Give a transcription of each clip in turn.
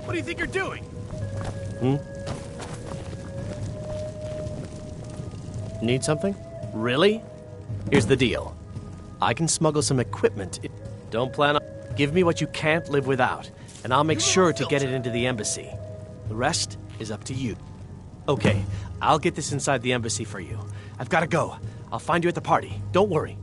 What do you think you're doing? Need something? Really? Here's the deal. I can smuggle some equipment. Don't plan on... Give me what you can't live without, and I'll make sure to get it into the embassy. The rest is up to you. Okay, I'll get this inside the embassy for you. I've got to go. I'll find you at the party. Don't worry.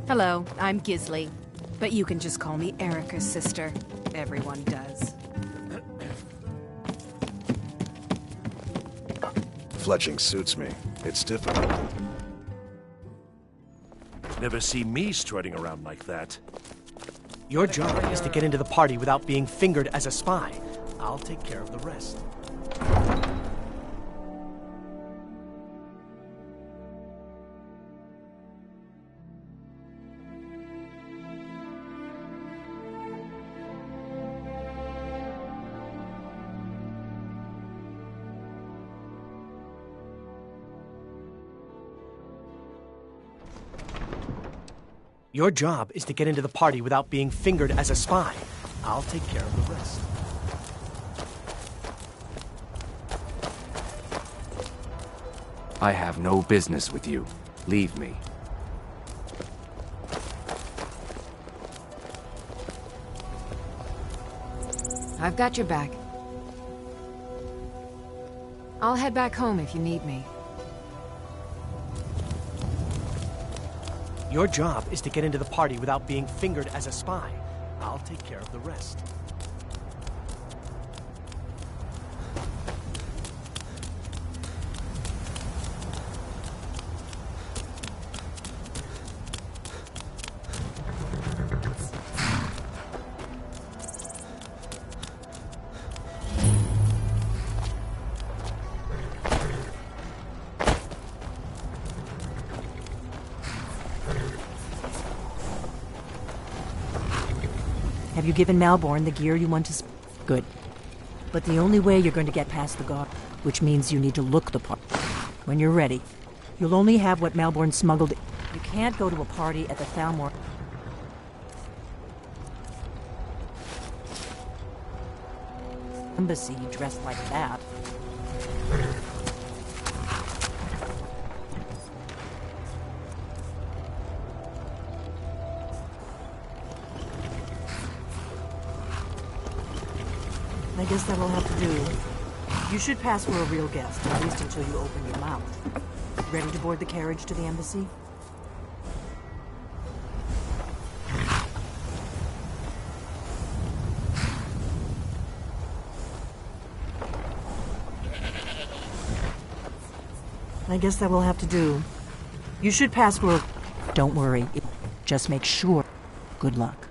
Hello, I'm Gisley, but you can just call me Erica's sister. Everyone does. Fletching suits me. It's difficult. Never see me strutting around like that. Your job is to get into the party without being fingered as a spy. I'll take care of the rest. Your job is to get into the party without being fingered as a spy. I'll take care of the rest. I have no business with you. Leave me. I've got your back. I'll head back home if you need me. Your job is to get into the party without being fingered as a spy. I'll take care of the rest. Have you given Malborn the gear you want to... Good. But the only way you're going to get past the guard, which means you need to look the part. When you're ready, you'll only have what Malborn smuggled. You can't go to a party at the Thalmor embassy dressed like that. I guess that'll have to do. You should pass for a real guest, at least until you open your mouth. Ready to board the carriage to the embassy? I guess that will have to do. You should pass for... Don't worry. Just make sure. Good luck.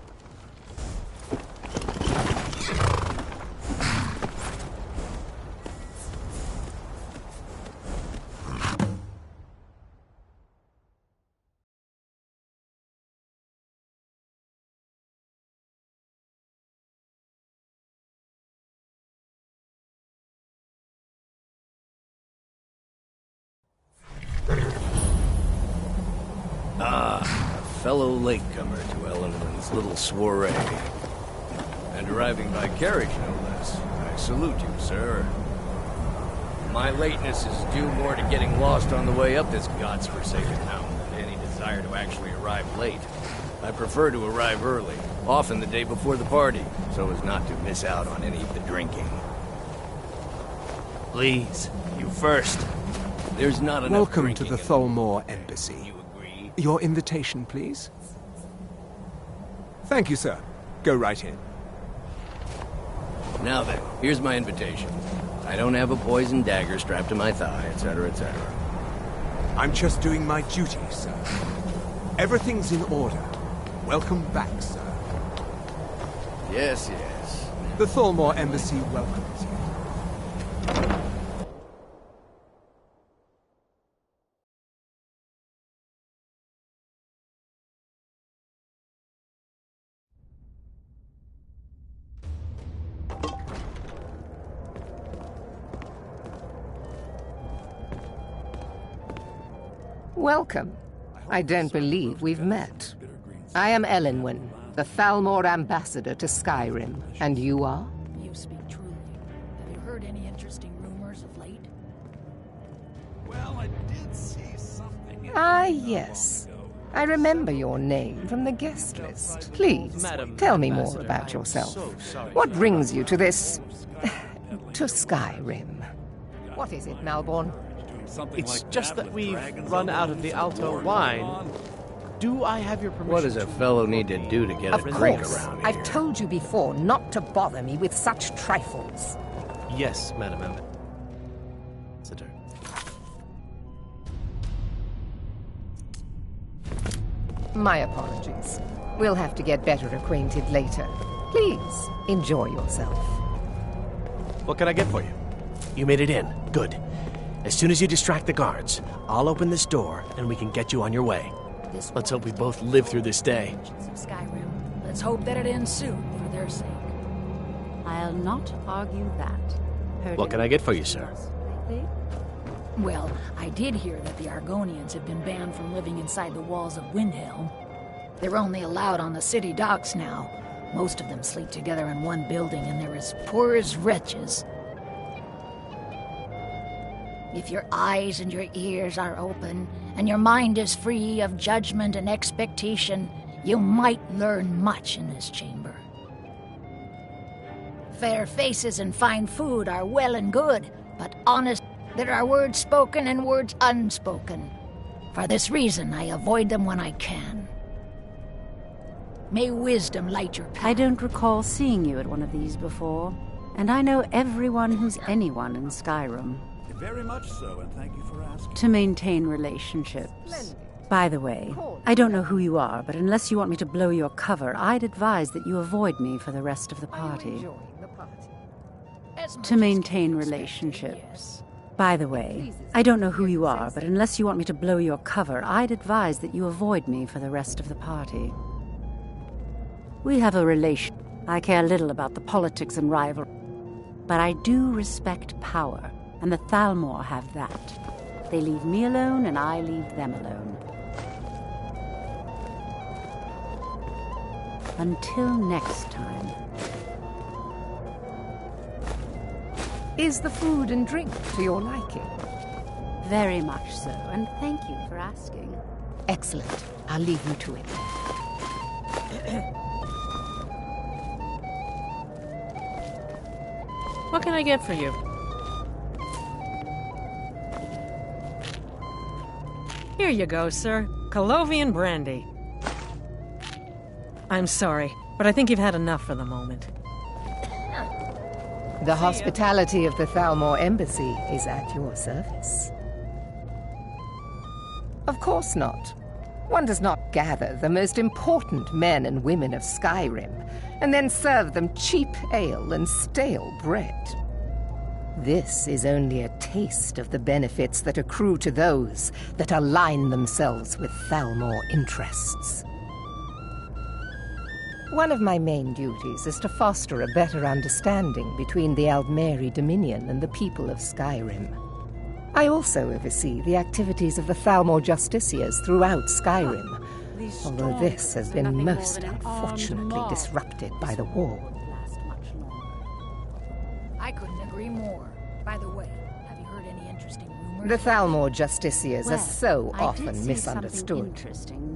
Fellow latecomer to Ellenman's little soiree. And arriving by carriage, no less. I salute you, sir. My lateness is due more to getting lost on the way up this god's-forsaken mountain than any desire to actually arrive late. I prefer to arrive early, often the day before the party, so as not to miss out on any of the drinking. Please, you first. There's not enough Welcome to drinking the in Tholmor You Embassy. agree? Your invitation, please. Thank you, sir. Go right in. Now then, here's my invitation. I don't have a poison dagger strapped to my thigh, etc., etc. I'm just doing my duty, sir. Everything's in order. Welcome back, sir. Yes, yes. The Tholmor Embassy welcomes you. Welcome. I don't believe we've met. I am Elenwen, the Thalmor ambassador to Skyrim. And you are? You speak truly. Have you heard any interesting rumors of late? Well, I did see something. Ah, yes. I remember your name from the guest list. Please, tell me more about yourself. What brings you to this... to Skyrim? What is it, Malborn? It's just that we've run out of the Alto wine. Do I have your permission? What does a fellow need to do to get Of a drink course. around here? I've told you before not to bother me with such trifles. Yes, Madam Ambassador. My apologies. We'll have to get better acquainted later. Please, enjoy yourself. What can I get for you? You made it in. Good. As soon as you distract the guards, I'll open this door and we can get you on your way. Let's hope we both live through this day. Skyrim. Let's hope that it ends soon, for their sake. I'll not argue that. What can I get for you, sir? Well, I did hear that the Argonians have been banned from living inside the walls of Windhelm. They're only allowed on the city docks now. Most of them sleep together in one building, and they're as poor as wretches. If your eyes and your ears are open, and your mind is free of judgment and expectation, you might learn much in this chamber. Fair faces and fine food are well and good, but honest, there are words spoken and words unspoken. For this reason, I avoid them when I can. May wisdom light your path. I don't recall seeing you at one of these before, and I know everyone who's anyone in Skyrim. Very much so, and thank you for asking. To maintain relationships. By the way, I don't know who you are, but unless you want me to blow your cover, I'd advise that you avoid me for the rest of the party. To maintain relationships. By the way, I don't know who you are, but unless you want me to blow your cover, I'd advise that you avoid me for the rest of the party. We have a relation. I care little about the politics and rivalry, but I do respect power. And the Thalmor have that. They leave me alone, and I leave them alone. Until next time. Is the food and drink to your liking? Very much so, and thank you for asking. Excellent. I'll leave you to it. What can I get for you? Here you go, sir. Colovian brandy. I'm sorry, but I think you've had enough for the moment. The hospitality of the Thalmor Embassy is at your service. Of course not. One does not gather the most important men and women of Skyrim and then serve them cheap ale and stale bread. This is only a taste of the benefits that accrue to those that align themselves with Thalmor interests. One of my main duties is to foster a better understanding between the Aldmeri Dominion and the people of Skyrim. I also oversee the activities of the Thalmor Justiciars throughout Skyrim, although this has been most unfortunately disrupted by the war. I couldn't agree more. By the way, have you heard any interesting rumors? The Thalmor Justiciars are so often misunderstood.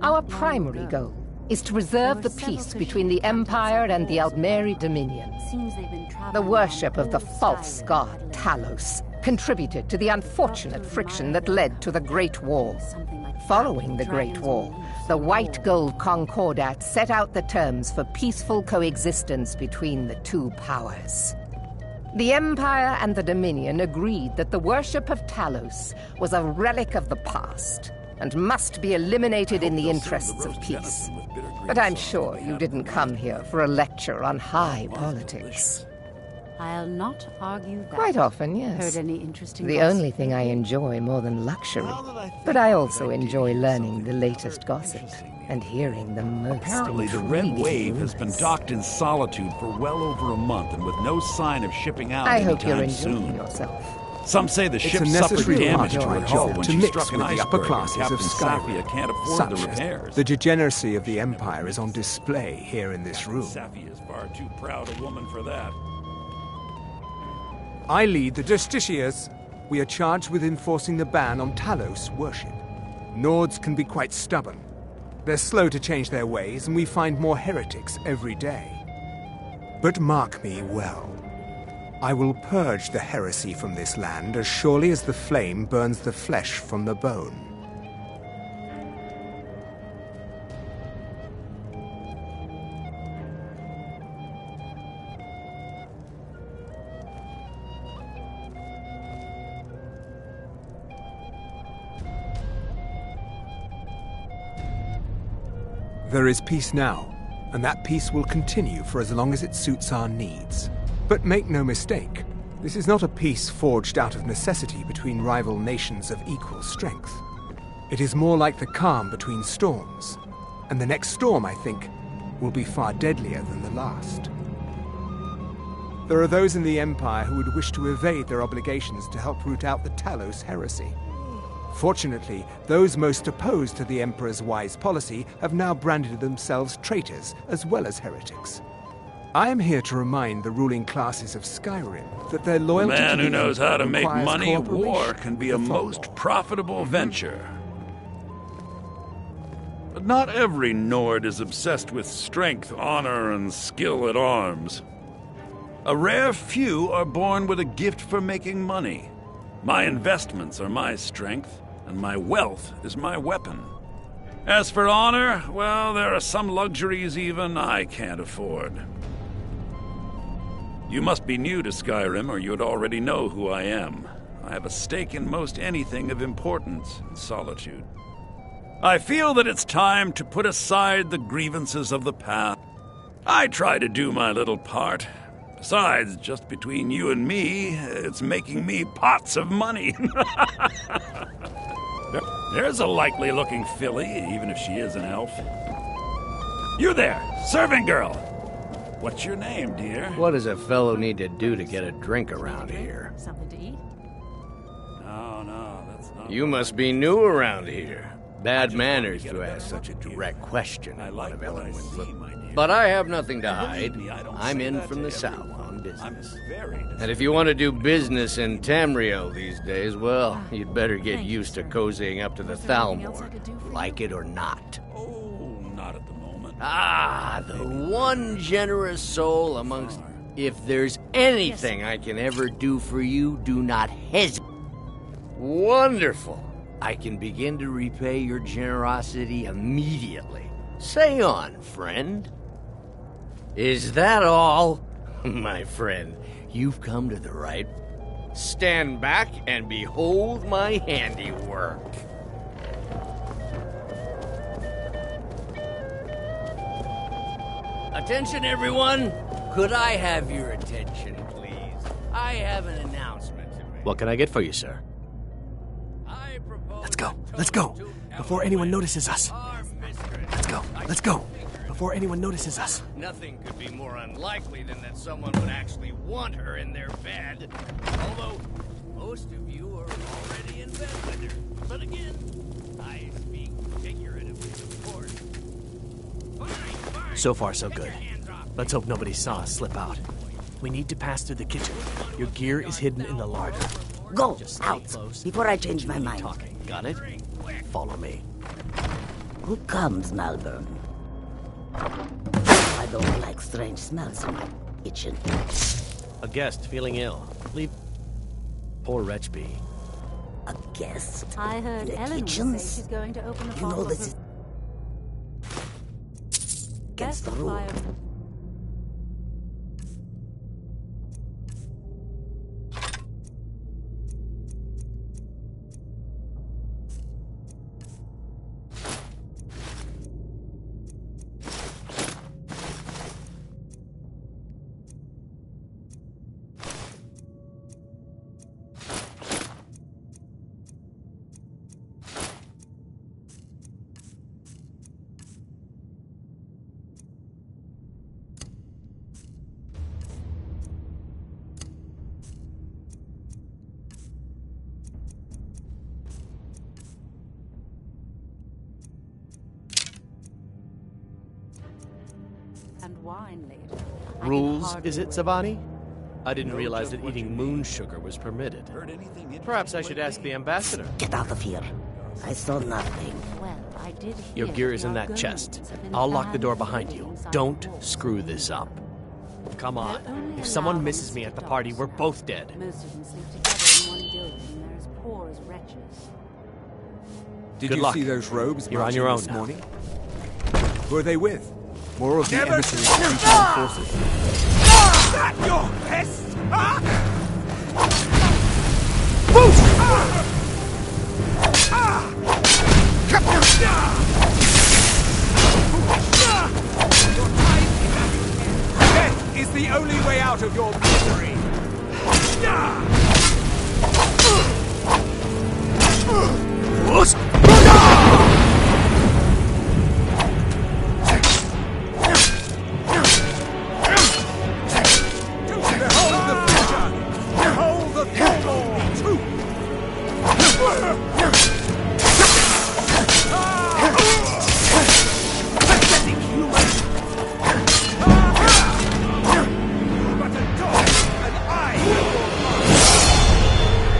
Our primary goal is to preserve the peace between the Empire and the Aldmeri Dominion. The worship of the false god Talos contributed to the unfortunate friction that led to the Great War. Following the Great War, the White Gold Concordat set out the terms for peaceful coexistence between the two powers. The Empire and the Dominion agreed that the worship of Talos was a relic of the past and must be eliminated in the interests of peace. But I'm sure you didn't come here for a lecture on high politics. I'll not argue that. Quite often, yes. Heard any interesting The gossip? only thing I enjoy more than luxury. But I also enjoy learning the latest gossip and hearing the most Apparently, the Red intriguing Wave has been rumors. docked in Solitude for well over a month and with no sign of shipping out I hope you're anytime enjoying soon. yourself. Some say the It's ship a suffered necessary damage part to of her my hull job when to she mix struck an with the iceberg, upper and classes of Captain Skyrim. Safia can't afford Such the as repairs. the degeneracy of the Empire is on display here in this room. Safia is far too proud a woman for that. I lead the Justiciars. We are charged with enforcing the ban on Talos worship. Nords can be quite stubborn. They're slow to change their ways, and we find more heretics every day. But mark me well. I will purge the heresy from this land as surely as the flame burns the flesh from the bone. There is peace now, and that peace will continue for as long as it suits our needs. But make no mistake, this is not a peace forged out of necessity between rival nations of equal strength. It is more like the calm between storms, and the next storm, I think, will be far deadlier than the last. There are those in the Empire who would wish to evade their obligations to help root out the Talos heresy. Fortunately, those most opposed to the Emperor's wise policy have now branded themselves traitors as well as heretics. I am here to remind the ruling classes of Skyrim that their A loyalty man to who the knows how to Emperor make requires money, war cooperation can be a with the most Thalmor. profitable venture. But not every Nord is obsessed with strength, honor, and skill at arms. A rare few are born with a gift for making money. My investments are my strength, and my wealth is my weapon. As for honor, well, there are some luxuries even I can't afford. You must be new to Skyrim, or you'd already know who I am. I have a stake in most anything of importance in Solitude. I feel that it's time to put aside the grievances of the past. I try to do my little part. Besides, just between you and me, it's making me pots of money. There's a likely-looking filly, even if she is an elf. You there, serving girl! What's your name, dear? What does a fellow need to do to get a drink around here? Something to eat? No, that's not... You must be new around here. Bad manners to ask such a direct question. I like one of what I Ellenwood's see, little- my dear. But I have nothing to Believe hide. me, I don't I'm say in that from to the south everyone. on business. I'm very And if you want to do business in Tamriel these days, well, you'd better get used to cozying up to the Thalmor, like it or not. Oh, not at the moment. Ah, the one generous soul amongst... If there's anything I can ever do for you, do not hesitate. Wonderful. I can begin to repay your generosity immediately. Say on, friend. Is that all? My friend, you've come to the right. Stand back and behold my handiwork. Attention, everyone! Could I have your attention, please? I have an announcement to make. What can I get for you, sir? Let's go. Let's go. Before anyone notices us. Let's go. Let's go. Before anyone notices us. Nothing could be more unlikely than that someone would actually want her in their bed. Although, most of you are already in bed with her. But again, I speak figuratively, of course. Fine. So far, so good. Let's hope nobody saw us slip out. We need to pass through the kitchen. Your gear is hidden in the larder. Go, Just stay out, close. before I change my mind. Talking. Got it? Follow me. Who comes, Malvern? I don't like strange smells in my kitchen. A guest feeling ill. Leave poor wretch be. A guest? I heard in the Ellen kitchens? say she's going to open a You know this is against the rule. And wine later. Rules, is it, Savani? I didn't realize that eating moon sugar was permitted. Perhaps I should ask the ambassador. Get out of here. I saw nothing. Well, I did hear Your gear is in that Argonians chest. have been I'll lock the banned door from behind living you. inside Don't the walls. screw this up. Come on. They're only If someone allowed misses on me at the street party, dogs we're now. both dead. Most of them sleep together in one building, and they're as poor as wretches. Did Good you luck. see those robes You're on marching your own this now. morning? Who are they with? More of the Never emissaries shoot! of the armed forces. That your pest? Death is the only way out of your misery. Behold the future! Behold the Thormore! Truth! Pathetic human! You're but a dog, and I am your master!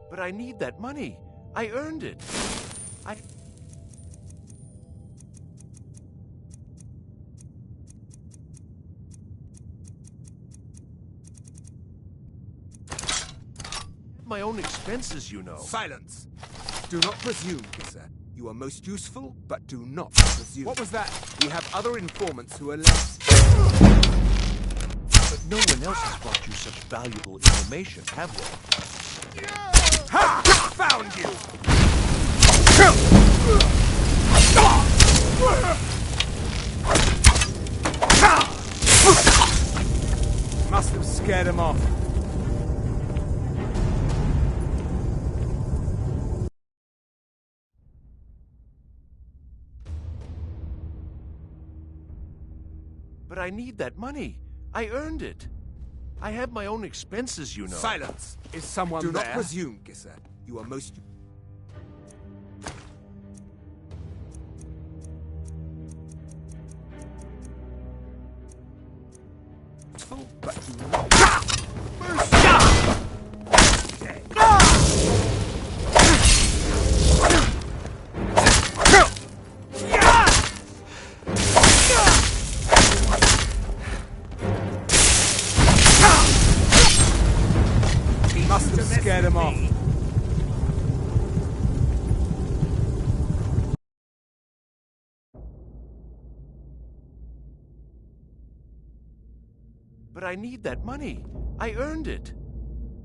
But I need that money. I earned it. My own expenses, you know. Silence! Do not presume, Kisser. You are most useful, but do not presume. What was that? We have other informants who are less. But no one else has brought you such valuable information, have we? Ha! Found you! Must have scared him off. But I need that money. I earned it. I have my own expenses, you know. Silence! Is someone there? Do not presume, Gisser. You are most... useful, but do not... Scared him off. But I need that money. I earned it.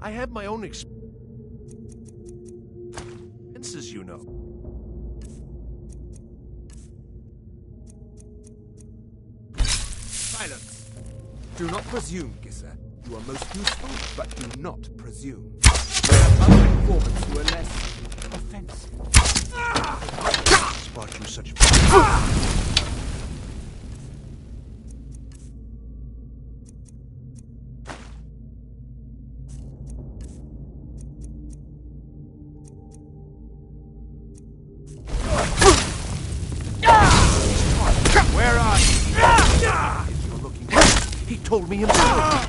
I have my own expenses, you know. Silence. Do not presume, Gisser. You are most useful, but do not presume. Other informants who are less offensive. It's brought you such... Where are you? If you're looking... He told me himself.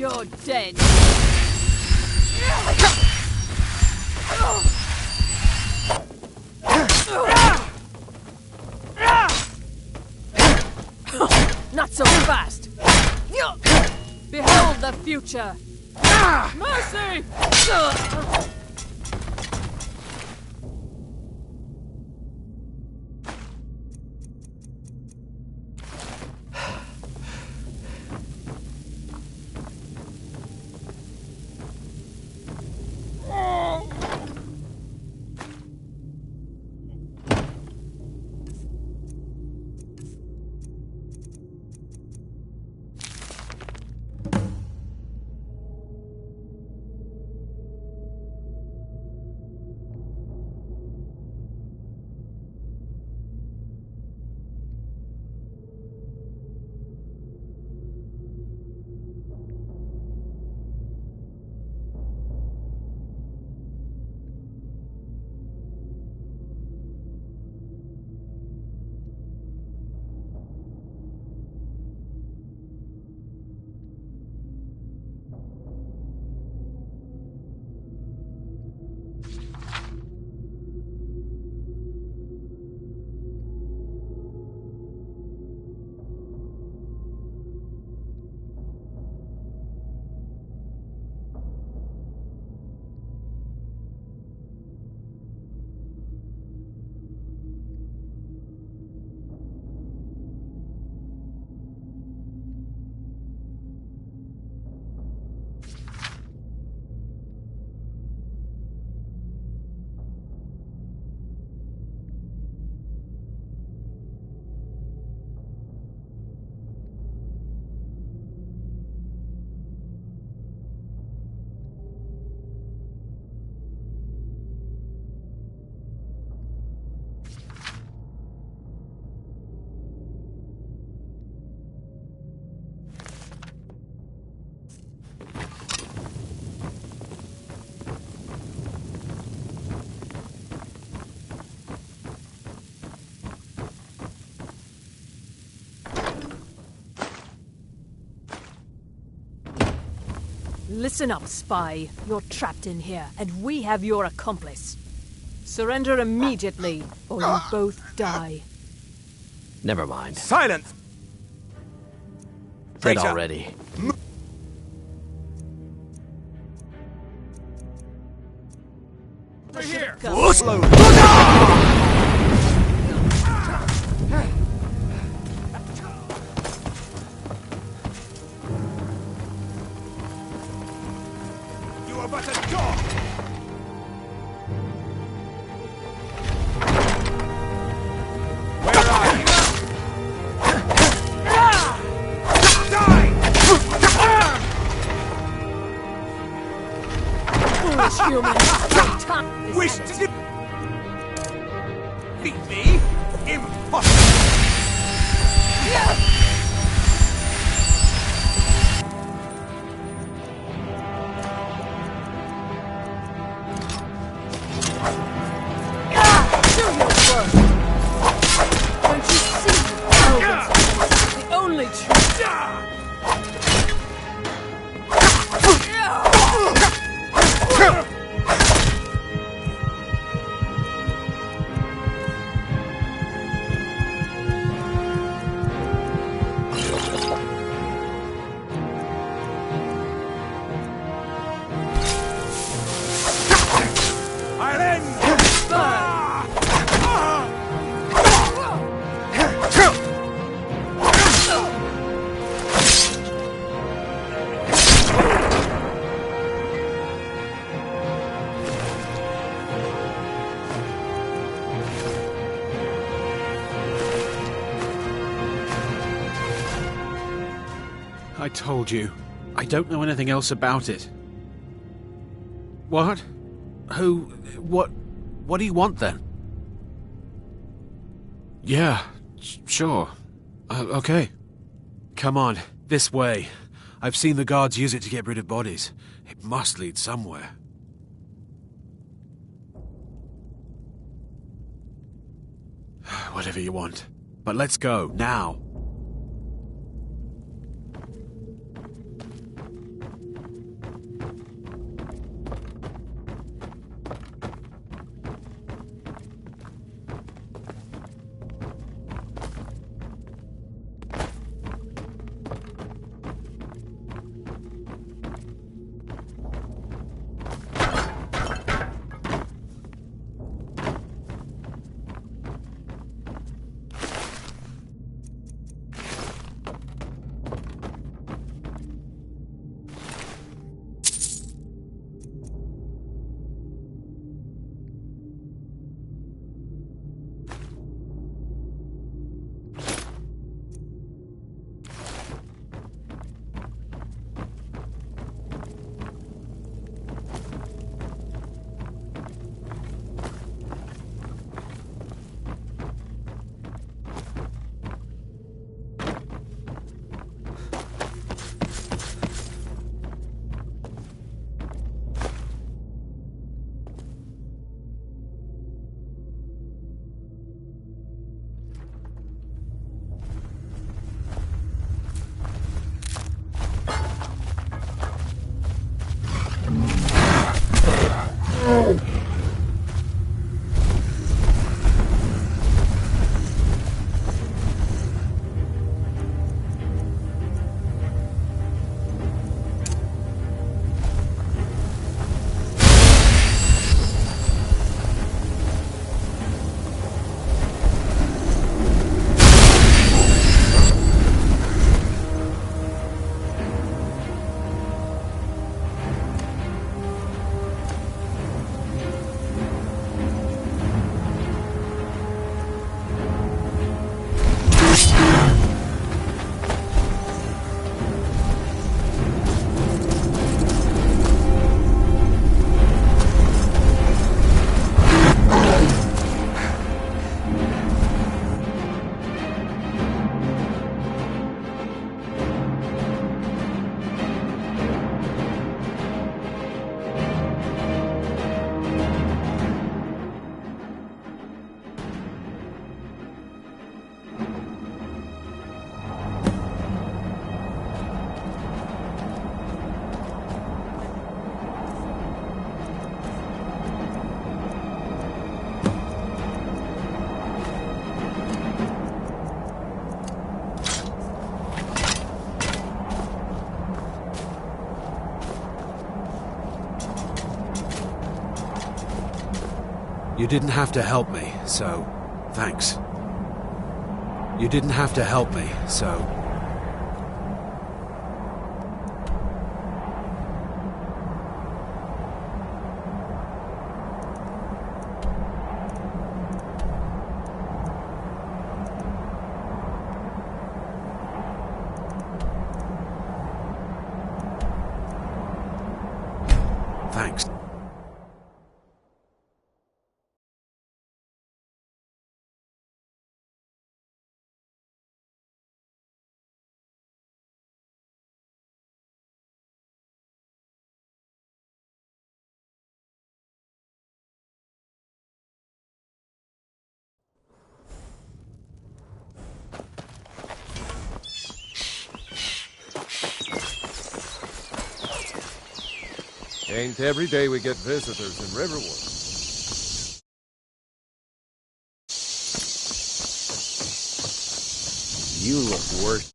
You're dead. Not so fast. Behold the future. Mercy! Listen up, spy. You're trapped in here, and we have your accomplice. Surrender immediately, or you both die. Never mind. Silence! Dead already. Right here! Slow. You are but a dog! Where are you? Die! Foolish human! Wish to defeat me? Impossible! Do your work! Don't you see? Elvis is the only truth! I'll end! I told you. I don't know anything else about it. What? Who? What do you want then? Yeah, sure. Okay. Come on, this way. I've seen the guards use it to get rid of bodies. It must lead somewhere. Whatever you want. But let's go, now. You didn't have to help me, so thanks. You didn't have to help me, so... Thanks. Ain't every day we get visitors in Riverwood. You look worse.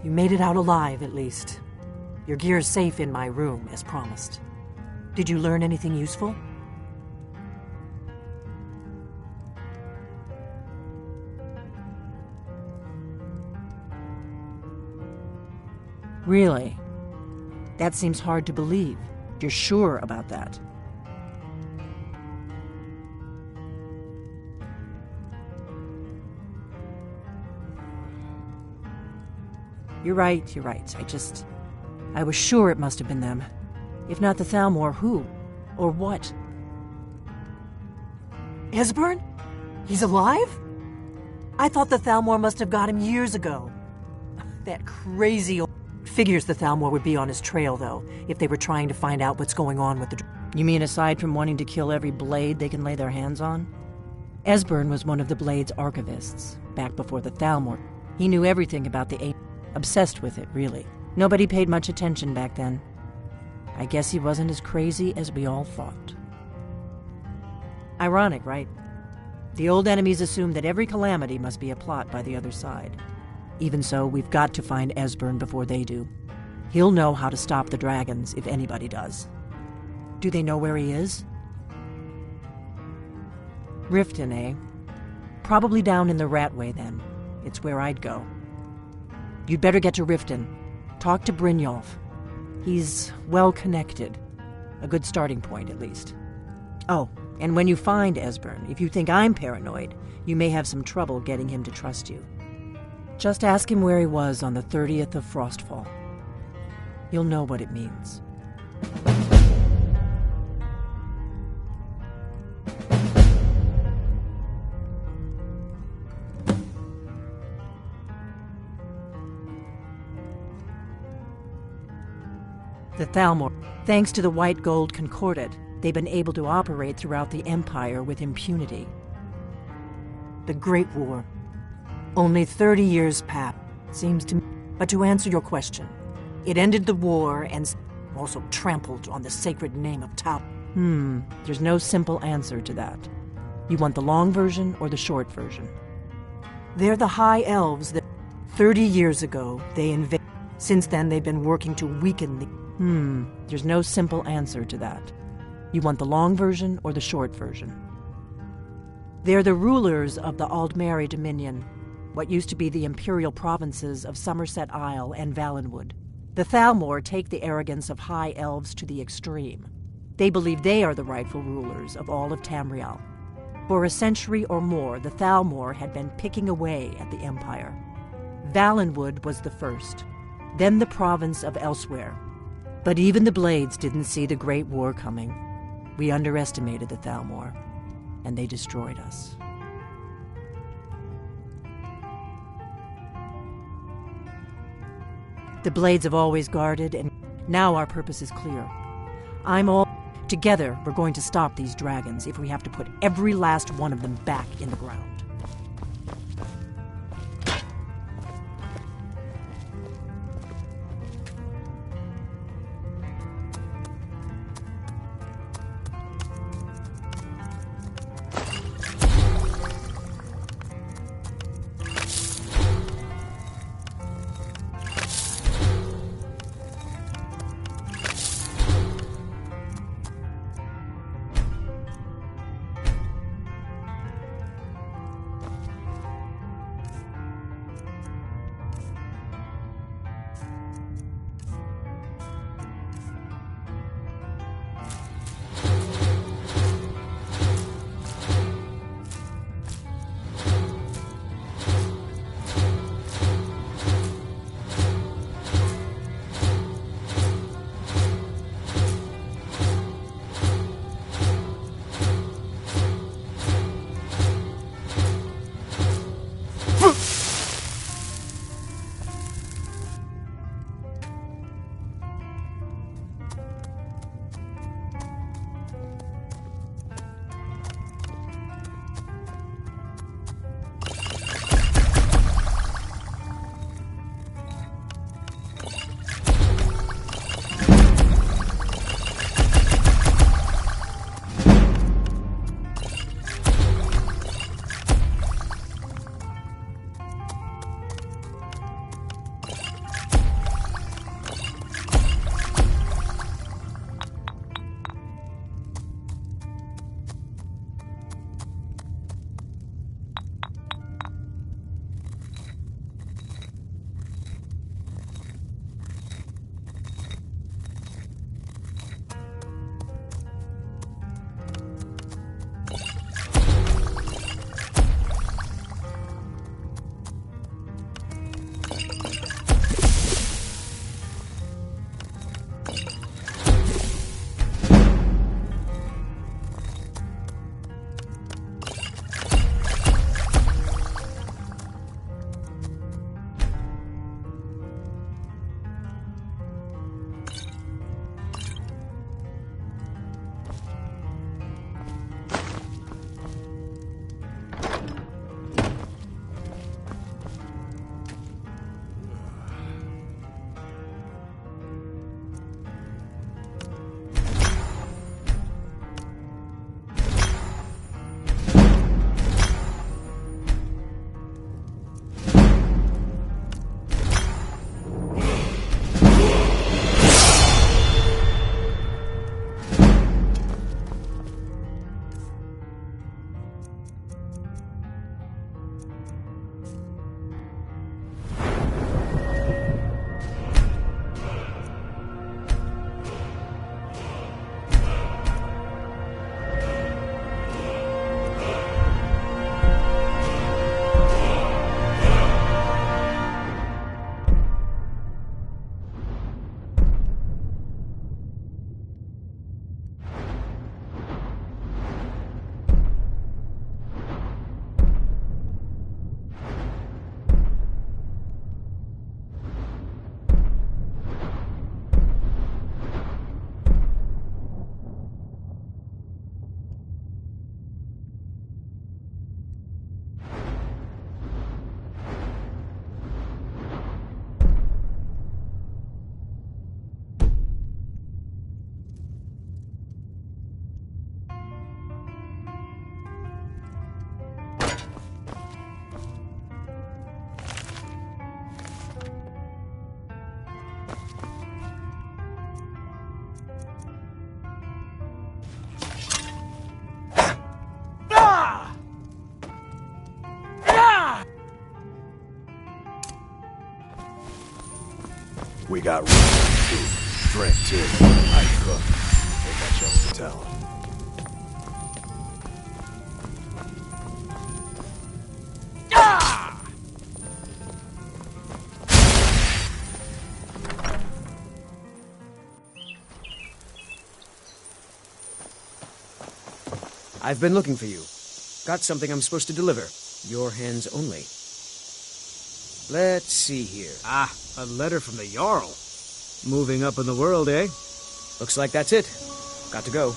You made it out alive, at least. Your gear's safe in my room, as promised. Did you learn anything useful? Really? That seems hard to believe. You're sure about that? You're right. I was sure it must have been them. If not the Thalmor, who? Or what? Esbern? He's alive? I thought the Thalmor must have got him years ago. That crazy old... Figures the Thalmor would be on his trail, though, if they were trying to find out what's going on with the... You mean aside from wanting to kill every blade they can lay their hands on? Esbern was one of the Blade's archivists, back before the Thalmor. He knew everything about the ape. Obsessed with it, really. Nobody paid much attention back then. I guess he wasn't as crazy as we all thought. Ironic, right? The old enemies assumed that every calamity must be a plot by the other side. Even so, we've got to find Esbern before they do. He'll know how to stop the dragons, if anybody does. Do they know where he is? Riften, eh? Probably down in the Ratway, then. It's where I'd go. You'd better get to Riften. Talk to Brynjolf. He's well-connected. A good starting point, at least. Oh, and when you find Esbern, if you think I'm paranoid, you may have some trouble getting him to trust you. Just ask him where he was on the 30th of Frostfall. You'll know what it means. The Thalmor. Thanks to the White Gold Concordat, they've been able to operate throughout the Empire with impunity. The Great War. Only 30 years passed, seems to me. But to answer your question, it ended the war and also trampled on the sacred name of Tal. There's no simple answer to that. You want the long version or the short version? They're the High Elves that 30 years ago they invaded. Since then they've been working to weaken the... There's no simple answer to that. You want the long version or the short version? They're the rulers of the Aldmeri Dominion, what used to be the imperial provinces of Somerset Isle and Valenwood. The Thalmor take the arrogance of High Elves to the extreme. They believe they are the rightful rulers of all of Tamriel. For a century or more, the Thalmor had been picking away at the Empire. Valenwood was the first, then the province of Elsewhere. But even the Blades didn't see the Great War coming. We underestimated the Thalmor, and they destroyed us. The Blades have always guarded, and now our purpose is clear. Together, we're going to stop these dragons if we have to put every last one of them back in the ground. We got food, drink too. I cook. Ain't much else to tell. I've been looking for you. Got something I'm supposed to deliver. Your hands only. Let's see here. Ah, a letter from the Jarl. Moving up in the world, eh? Looks like that's it. Got to go.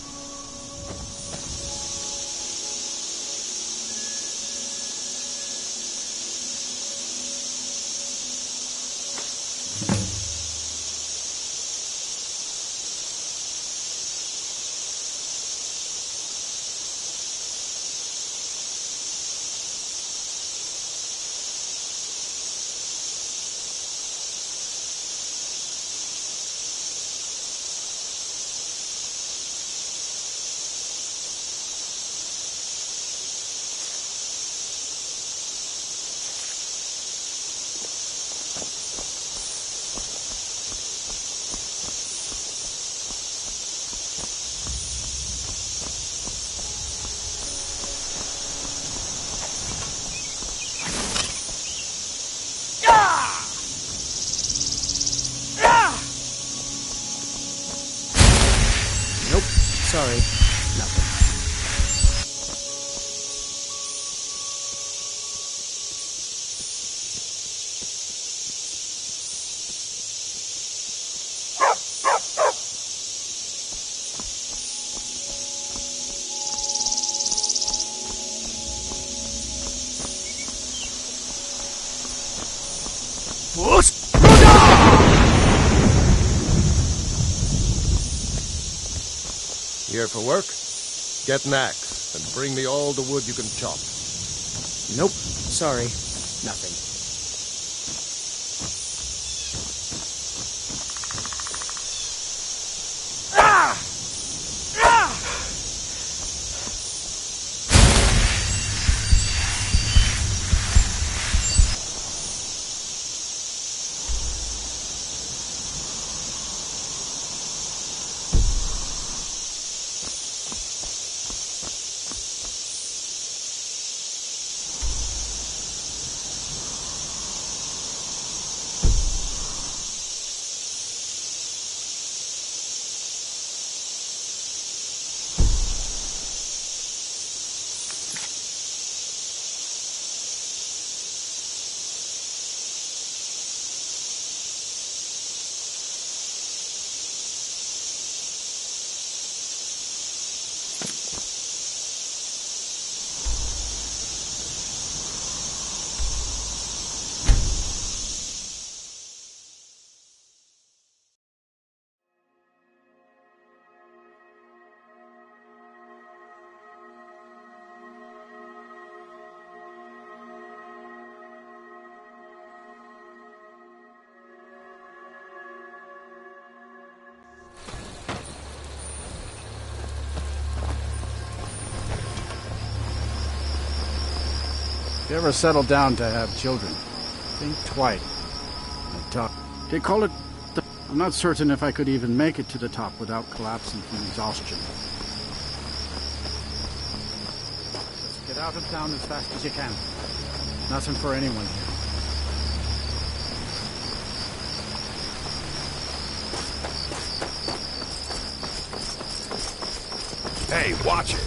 Sorry. Nothing. Here for work? Get an axe, and bring me all the wood you can chop. Nope. Sorry. Nothing. If you ever settle down to have children, think twice. They call it... I'm not certain if I could even make it to the top without collapsing from exhaustion. Just get out of town as fast as you can. Nothing for anyone here. Hey, watch it!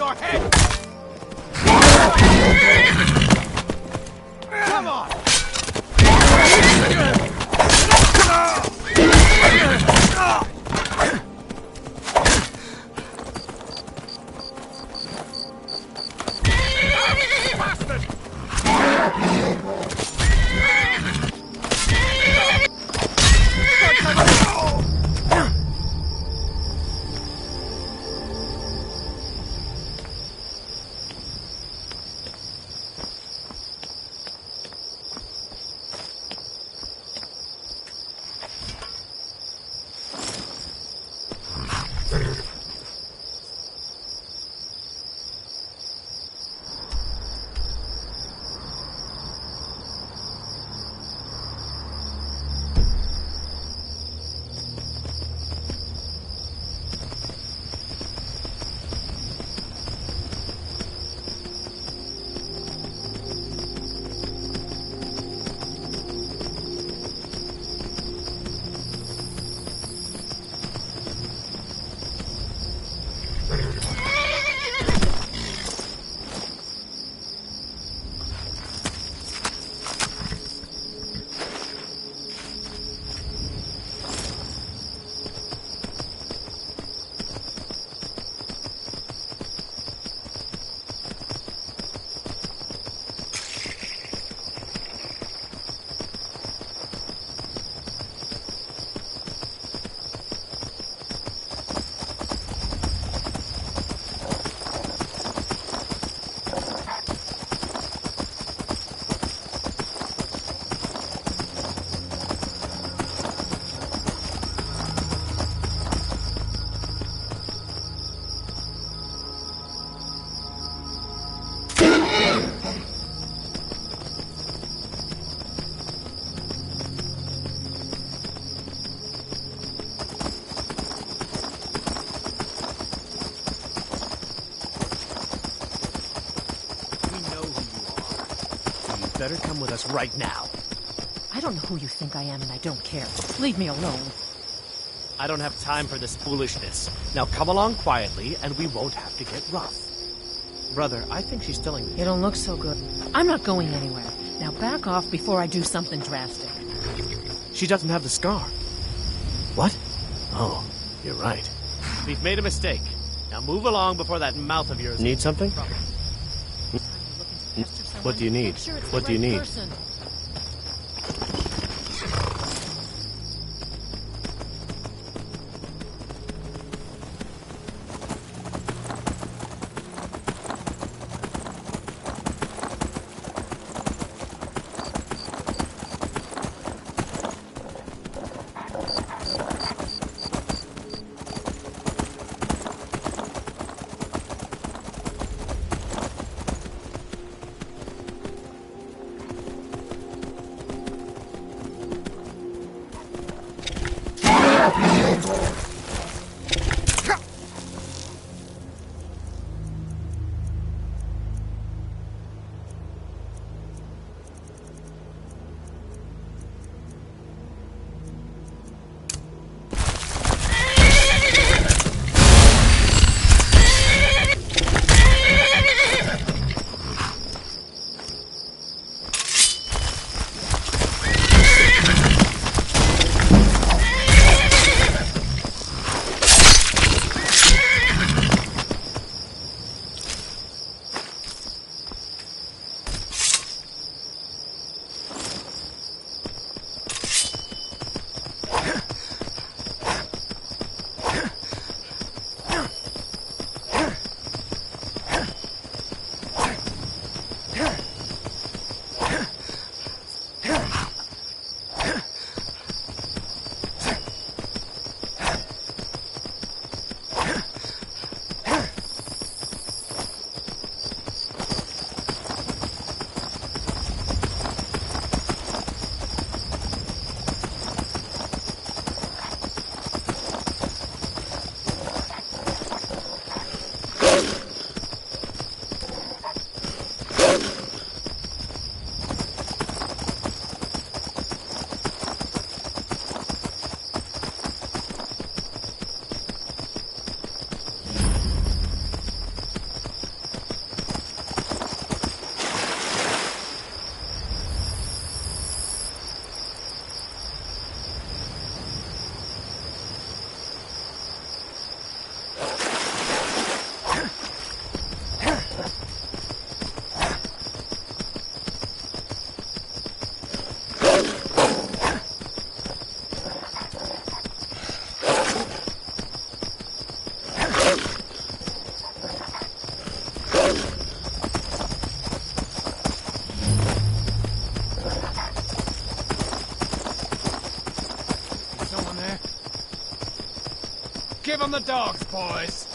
your head! Come on! Better come with us right now. I don't know who you think I am, and I don't care. Leave me alone. I don't have time for this foolishness. Now come along quietly, and we won't have to get rough. Brother, I think she's telling me. You don't look so good. I'm not going anywhere. Now back off before I do something drastic. She doesn't have the scar. What? Oh, you're right. We've made a mistake. Now move along before that mouth of yours... Need something? What do you need? What do you need? give him the dogs, boys.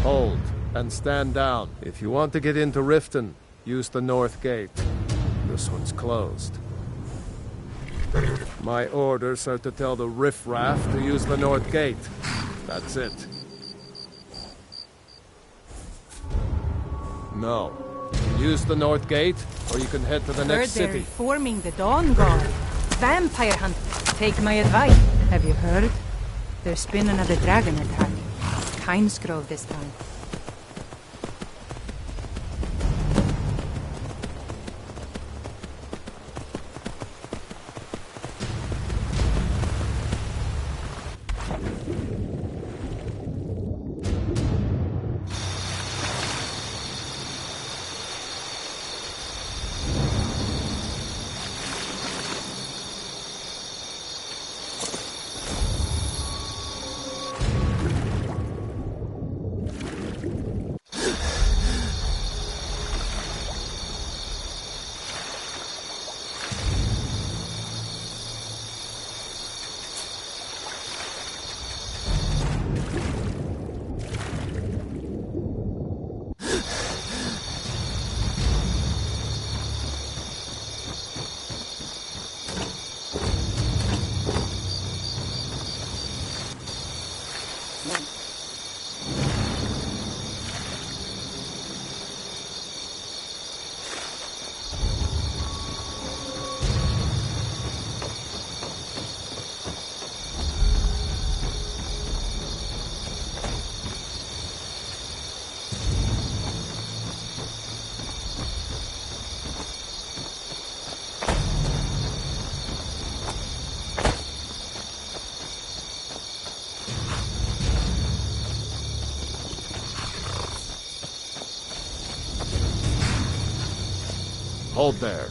Hold, and stand down. If you want to get into Riften, use the north gate. This one's closed. My orders are to tell the riffraff to use the north gate. That's it. No. Use the north gate, or you can head to the next They're city. reforming the Dawn Guard. Vampire hunt. Take my advice. Have you heard? There's been another dragon attack. Timesgrove this time. Hold there.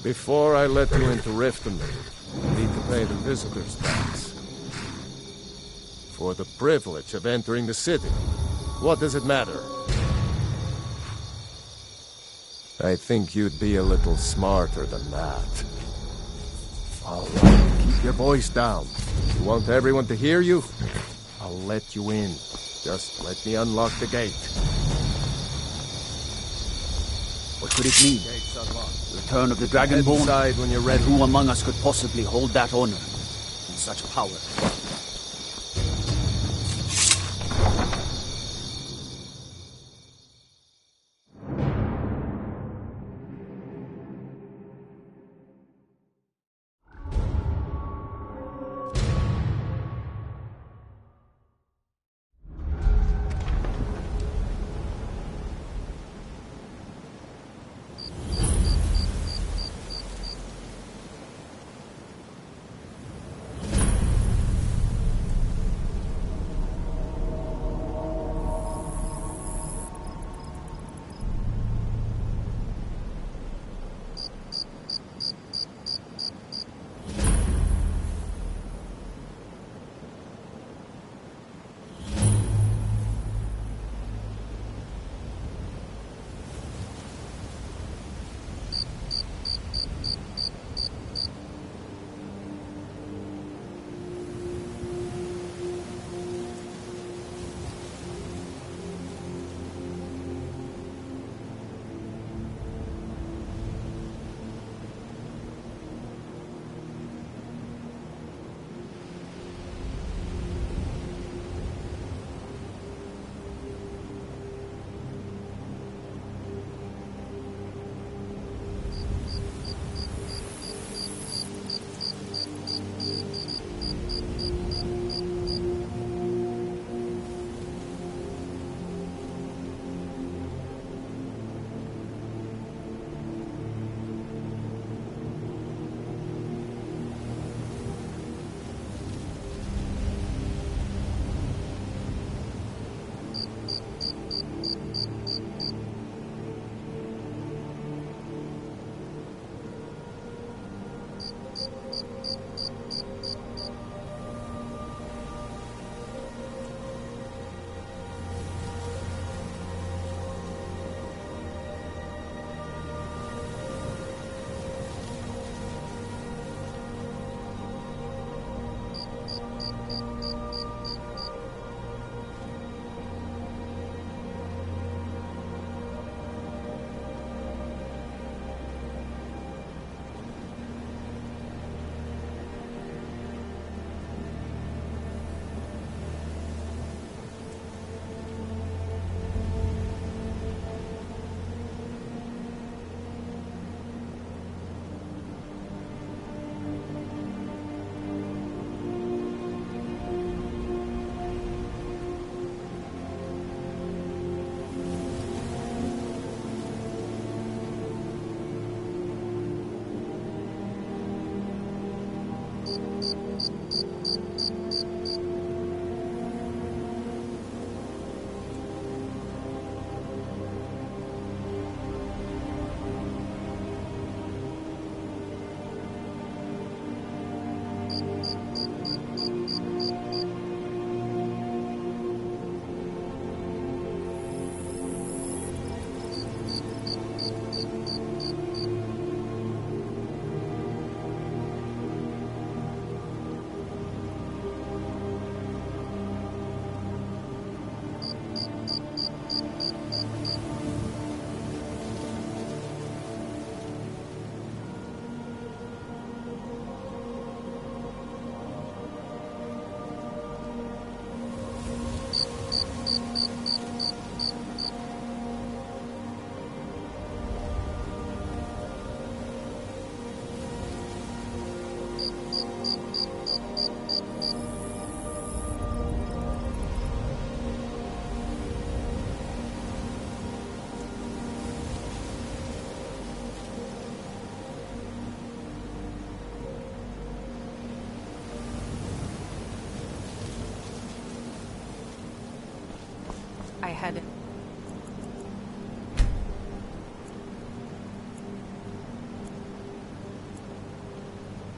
Before I let you into Riften, you need to pay the visitor's tax. For the privilege of entering the city. What does it matter? I think you'd be a little smarter than that. All right, keep your voice down. You want everyone to hear you? I'll let you in. Just let me unlock the gate. What could it mean? Gate's unlocked. Return of the Dragonborn? Inside when you're ready. Who among us could possibly hold that honor and such power?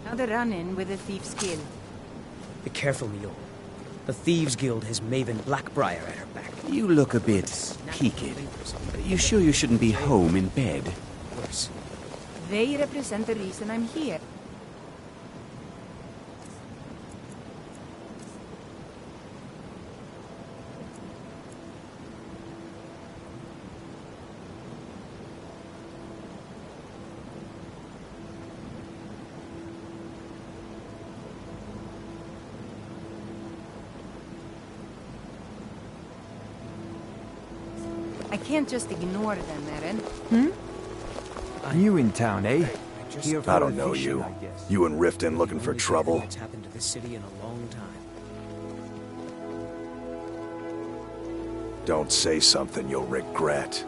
Another run-in with the Thieves' Guild. Be careful, Mule. The Thieves Guild has Maven Blackbriar at her back. You look a bit peaked. You sure you shouldn't be home in bed? Worse. They represent the reason I'm here. I can't just ignore them, Eren. You in town, eh? I don't know you. You and Riften looking for trouble? That's happened to this city in a long time. Don't say something you'll regret.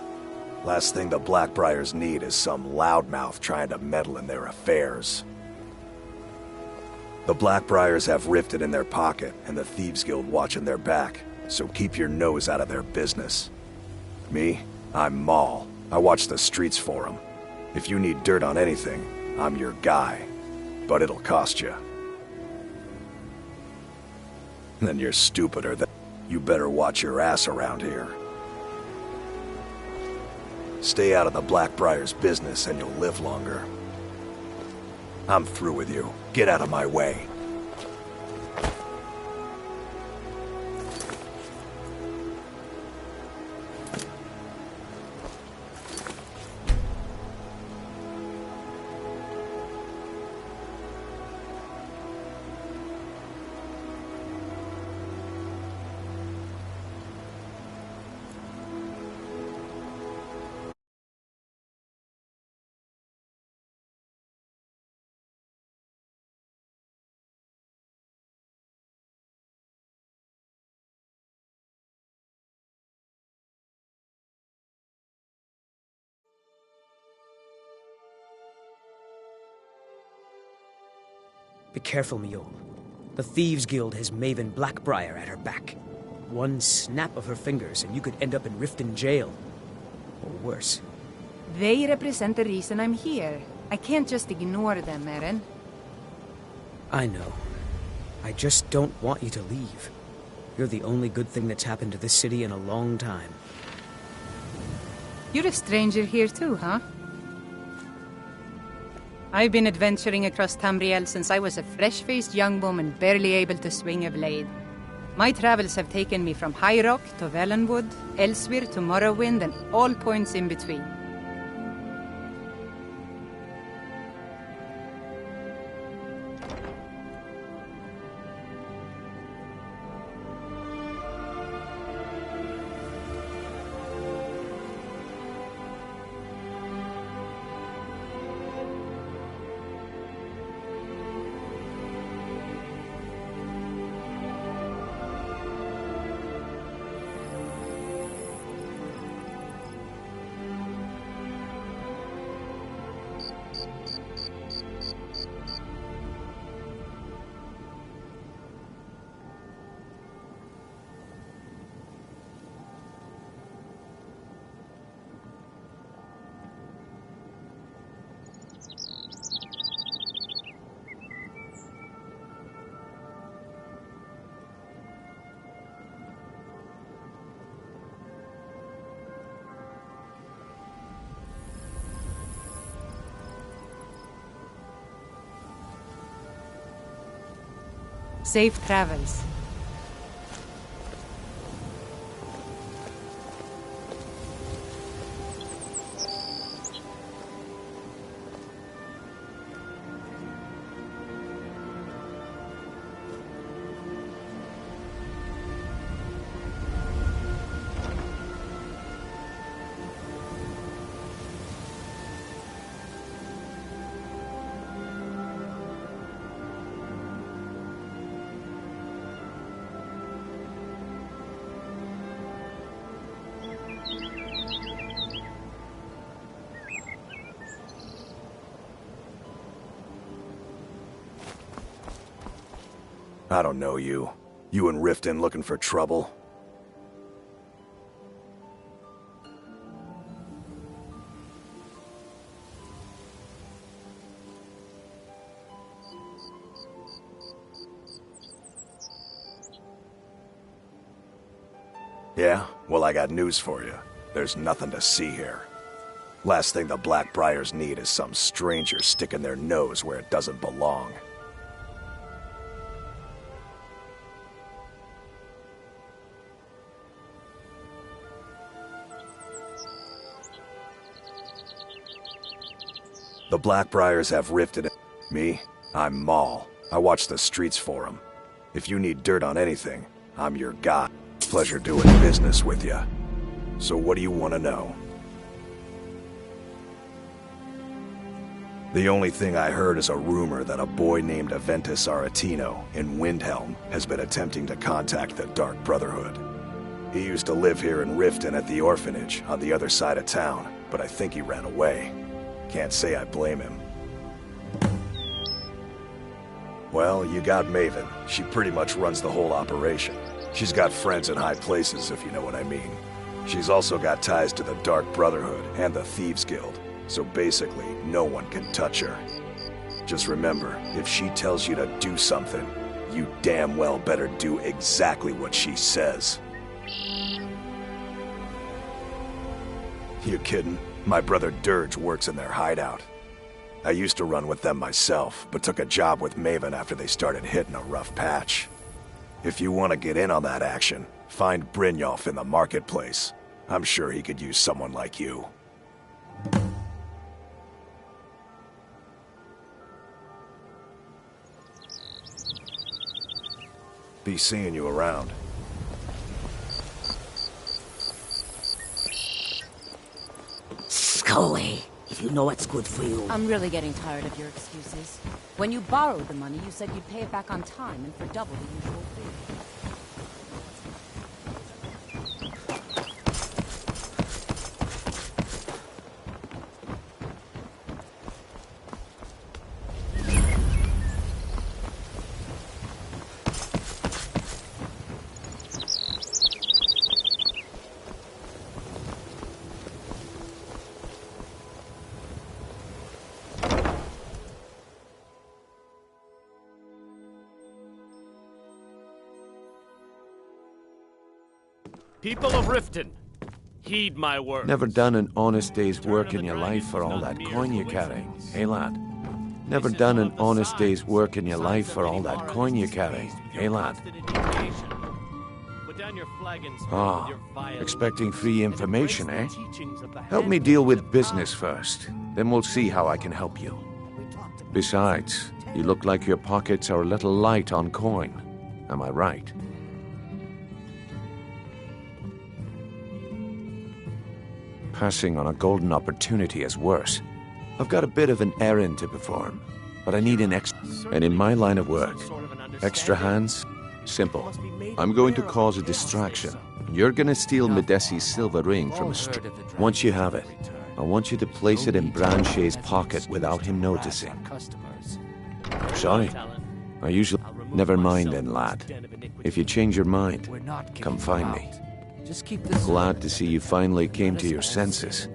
Last thing the Blackbriars need is some loudmouth trying to meddle in their affairs. The Blackbriars have Riften in their pocket, and the Thieves Guild watching their back, so keep your nose out of their business. Me? I'm Maul. I watch the streets for them. If you need dirt on anything, I'm your guy. But it'll cost you. Then you're stupider than... You better watch your ass around here. Stay out of the Blackbriar's business and you'll live longer. I'm through with you. Get out of my way. Be careful, Mule. The Thieves Guild has Maven Blackbriar at her back. One snap of her fingers and you could end up in Riften jail. Or worse. They represent the reason I'm here. I can't just ignore them, Eren. I know. I just don't want you to leave. You're the only good thing that's happened to this city in a long time. You're a stranger here too, huh? I've been adventuring across Tamriel since I was a fresh-faced young woman barely able to swing a blade. My travels have taken me from High Rock to Valenwood, Elsewhere to Morrowind, and all points in between. Safe travels. I don't know you. You and Riften looking for trouble? Yeah? Well, I got news for you. There's nothing to see here. Last thing the Blackbriars need is some stranger sticking their nose where it doesn't belong. The Blackbriars have rifted it. Me? I'm Maul. I watch the streets for them. If you need dirt on anything, I'm your guy. Pleasure doing business with you. So what do you want to know? The only thing I heard is a rumor that a boy named Aventus Aretino in Windhelm has been attempting to contact the Dark Brotherhood. He used to live here in Riften at the orphanage on the other side of town, but I think he ran away. Can't say I blame him. Well, you got Maven. She pretty much runs the whole operation. She's got friends in high places, if you know what I mean. She's also got ties to the Dark Brotherhood and the Thieves Guild, so basically, no one can touch her. Just remember, if she tells you to do something, you damn well better do exactly what she says. You kidding? My brother Dirge works in their hideout. I used to run with them myself, but took a job with Maven after they started hitting a rough patch. If you want to get in on that action, find Brynjolf in the marketplace. I'm sure he could use someone like you. Be seeing you around. Go away, if you know what's good for you. I'm really getting tired of your excuses. When you borrowed the money, you said you'd pay it back on time and for double the usual fee. People of Riften, heed my words. Never done an honest day's work in your life for all that coin you carry, eh, lad? Never done an honest day's work in your life for all that coin you carry, eh, lad? Ah, expecting free information, eh? Help me deal with business first, then we'll see how I can help you. Besides, you look like your pockets are a little light on coin. Am I right? Passing on a golden opportunity is worse. I've got a bit of an errand to perform, but I need an extra... And in my line of work, extra hands? Simple. I'm going to cause a distraction. You're gonna steal Medesi's silver ring from a Once you have it, I want you to place it in Branche's pocket without him noticing. Sorry. I usually... Never mind then, lad. If you change your mind, come find me. Just keep this. Glad to see you finally came to your senses.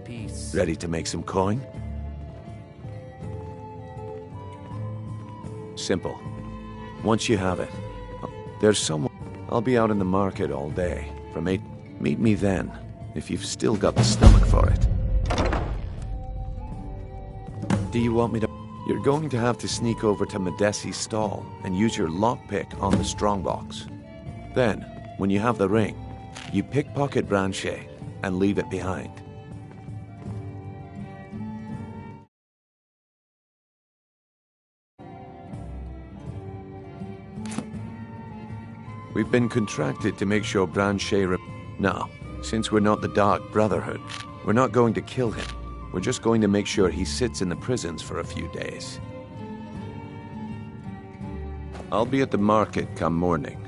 Ready to make some coin? Simple. Once you have it, there's someone... I'll be out in the market all day. From 8... Meet me then, if you've still got the stomach for it. Do you want me to... You're going to have to sneak over to Medesi's stall and use your lockpick on the strongbox. Then, when you have the ring, you pickpocket Branche and leave it behind. We've been contracted to make sure Branche... Now, since we're not the Dark Brotherhood, we're not going to kill him. We're just going to make sure he sits in the prisons for a few days. I'll be at the market come morning.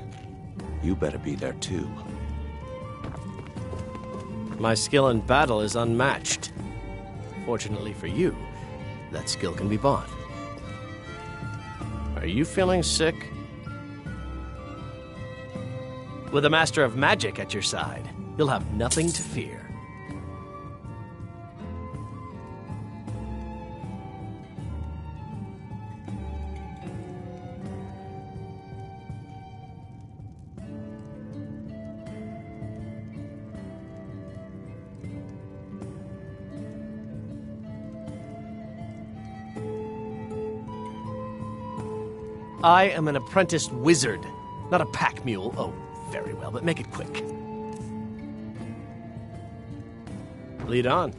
You better be there too. My skill in battle is unmatched. Fortunately for you, that skill can be bought. Are you feeling sick? With a master of magic at your side, you'll have nothing to fear. I am an apprenticed wizard, not a pack mule. Oh, very well, but make it quick. Lead on.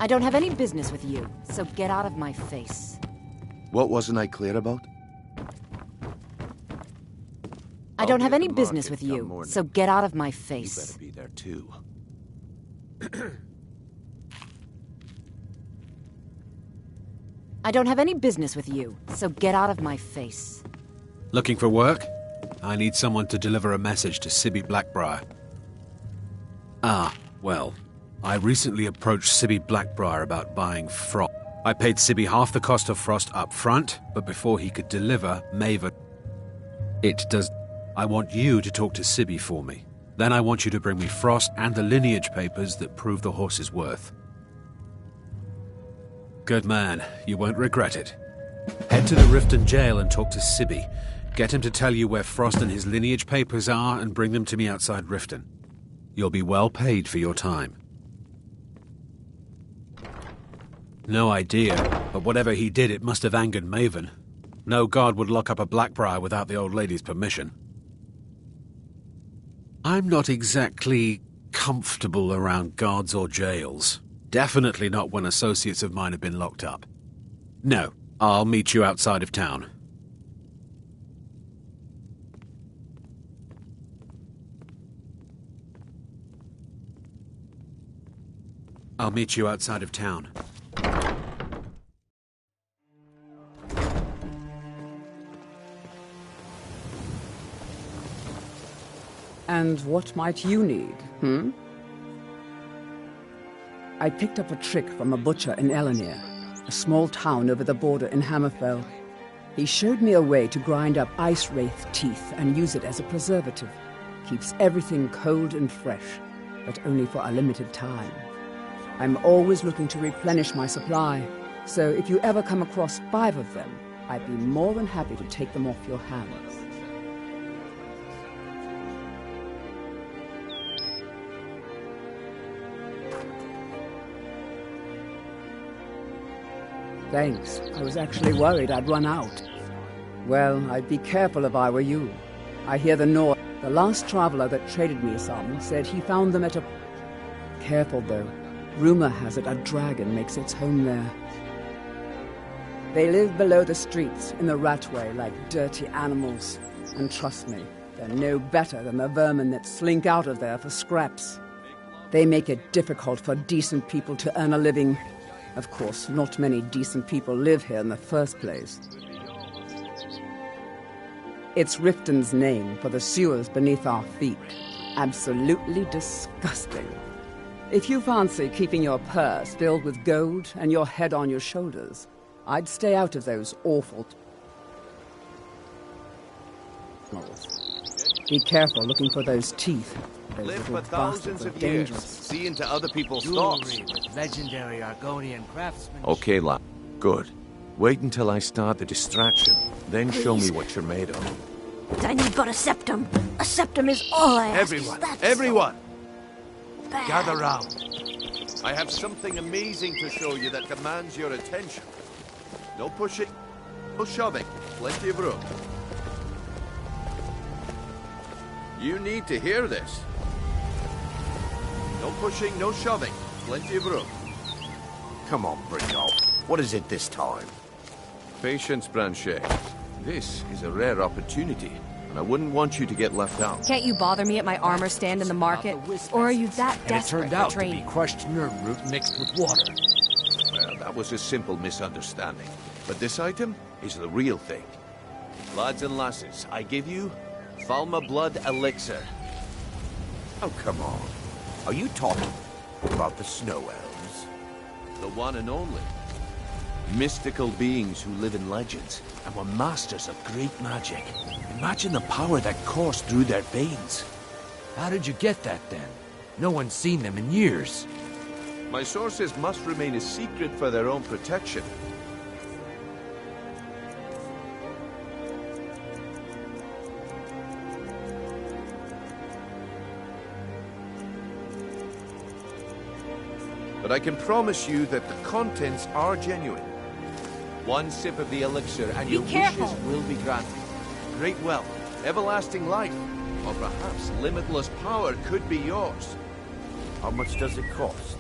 I don't have any business with you, so get out of my face. What wasn't I clear about? I don't have any business with you, so get out of my face. You better be there too. I don't have any business with you, so get out of my face. Looking for work? I need someone to deliver a message to Sibby Blackbriar. Ah, well, I recently approached Sibby Blackbriar about buying Frost. I paid Sibby half the cost of Frost up front, but before he could deliver, Maven... I want you to talk to Sibby for me. Then I want you to bring me Frost and the lineage papers that prove the horse's worth. Good man. You won't regret it. Head to the Riften jail and talk to Sibby. Get him to tell you where Frost and his lineage papers are and bring them to me outside Riften. You'll be well paid for your time. No idea, but whatever he did, it must have angered Maven. No guard would lock up a Blackbriar without the old lady's permission. I'm not exactly comfortable around guards or jails. Definitely not when associates of mine have been locked up. No, I'll meet you outside of town. I'll meet you outside of town. And what might you need, I picked up a trick from a butcher in Elenir, a small town over the border in Hammerfell. He showed me a way to grind up ice wraith teeth and use it as a preservative. Keeps everything cold and fresh, but only for a limited time. I'm always looking to replenish my supply, so if you ever come across 5 of them, I'd be more than happy to take them off your hands. Thanks. I was actually worried I'd run out. Well, I'd be careful if I were you. I hear the North. The last traveler that traded me some said he found them at a... Careful, though. Rumor has it a dragon makes its home there. They live below the streets, in the ratway, like dirty animals. And trust me, they're no better than the vermin that slink out of there for scraps. They make it difficult for decent people to earn a living. Of course, not many decent people live here in the first place. It's Riften's name for the sewers beneath our feet. Absolutely disgusting. If you fancy keeping your purse filled with gold and your head on your shoulders, I'd stay out of those awful... Be careful looking for those teeth. Those Live little for thousands bastards are of years, dangerous. see into other people's Jewelry thoughts. with legendary Argonian craftsmanship. Okay, lad. Good. Wait until I start the distraction, then show me what you're made of. Then you've got a septum. A septum is all I ask. Everyone, everyone! Gather round. I have something amazing to show you that demands your attention. No pushing, no shoving, plenty of room. You need to hear this. No pushing, no shoving, plenty of room. Come on, Brindle. What is it this time? Patience, Branchet. This is a rare opportunity, and I wouldn't want you to get left out. Can't you bother me at my armor stand in the market? Or are you that And it desperate turned for out to training? be crushed nerve root mixed with water. Well, that was a simple misunderstanding. But this item is the real thing. Lads and lasses, I give you Falma Blood Elixir. Oh, come on. Are you talking about the Snow Elves? The one and only. Mystical beings who live in legends and were masters of great magic. Imagine the power that coursed through their veins. How did you get that, then? No one's seen them in years. My sources must remain a secret for their own protection. but I can promise you that the contents are genuine. One sip of the elixir and your wishes will be granted. Great wealth, everlasting life, or perhaps limitless power could be yours. How much does it cost?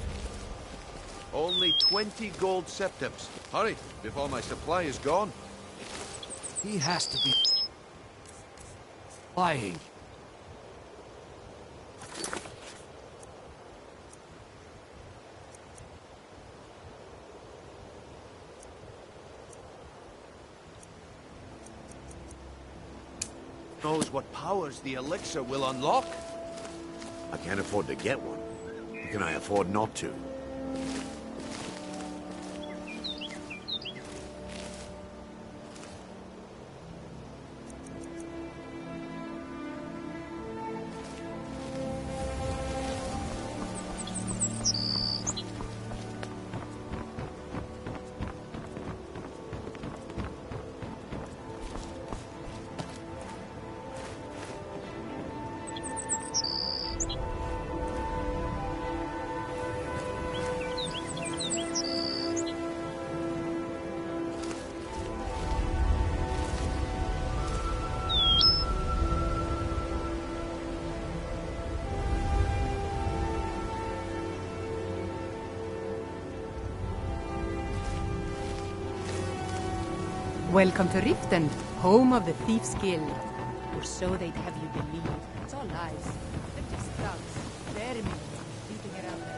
Only 20 gold septims. Hurry, before my supply is gone. He has to be lying. Knows what powers the elixir will unlock? I can't afford to get one. Can I afford not to? Welcome to Riften, home of the Thieves Guild. Or so they'd have you believe. It's all lies. They're just thugs, vermin, sleeping around their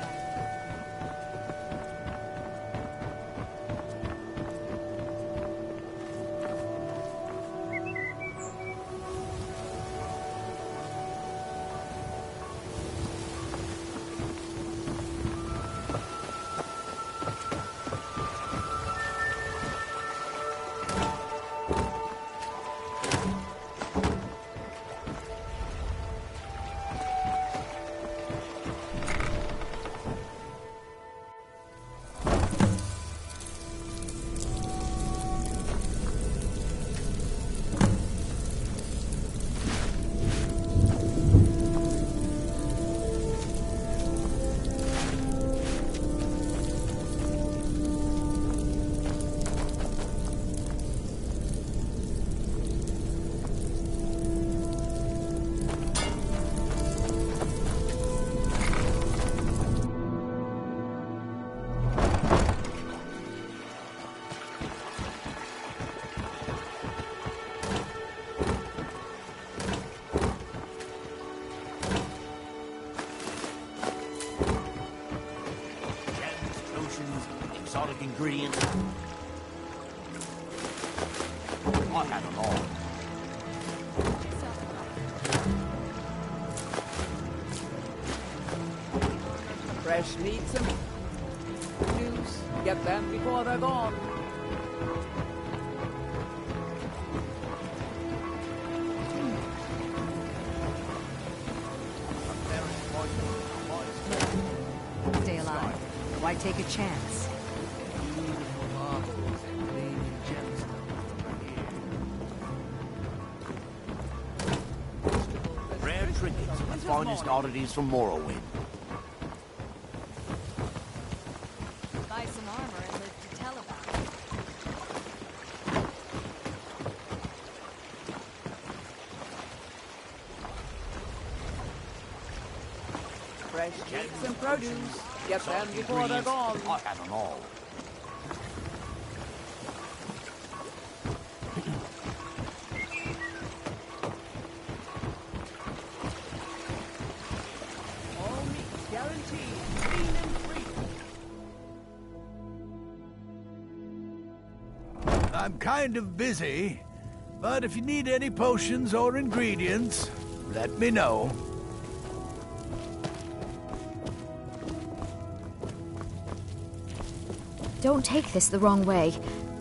exotic ingredients. I have them all. Fresh meats and juice. Get them before they're gone. Stay alive. Why take a chance? Rare trinkets, the finest oddities from Morrowind. Buy some armor and live to tell about it. Fresh meats and produce. Get them before they're gone. I have them all. All meats guaranteed. Clean and free. I'm kind of busy, but if you need any potions or ingredients, let me know. Don't take this the wrong way,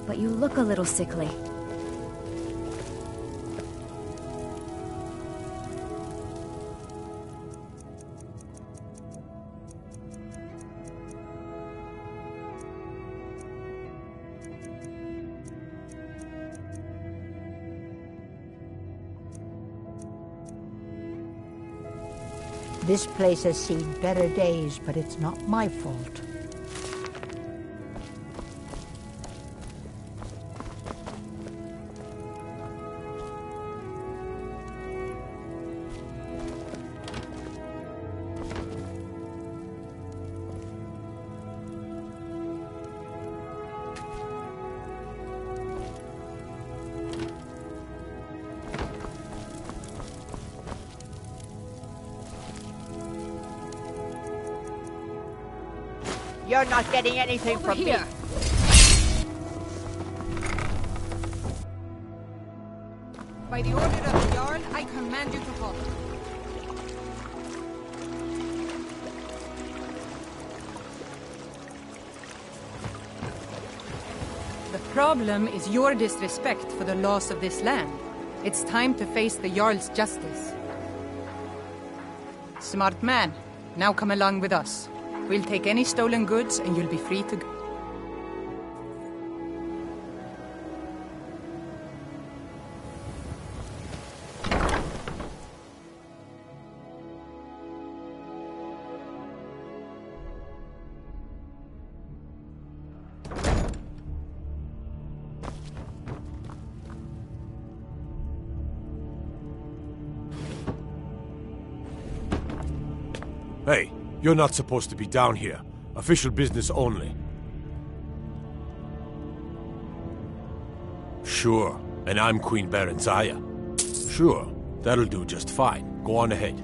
but you look a little sickly. This place has seen better days, but it's not my fault. You're not getting anything from me. By the order of the Jarl, I command you to halt. The problem is your disrespect for the laws of this land. It's time to face the Jarl's justice. Smart man, now come along with us. We'll take any stolen goods and you'll be free to go. Hey, you're not supposed to be down here. Official business only. Sure, and I'm Queen Berenzaya. Sure, that'll do just fine. Go on ahead.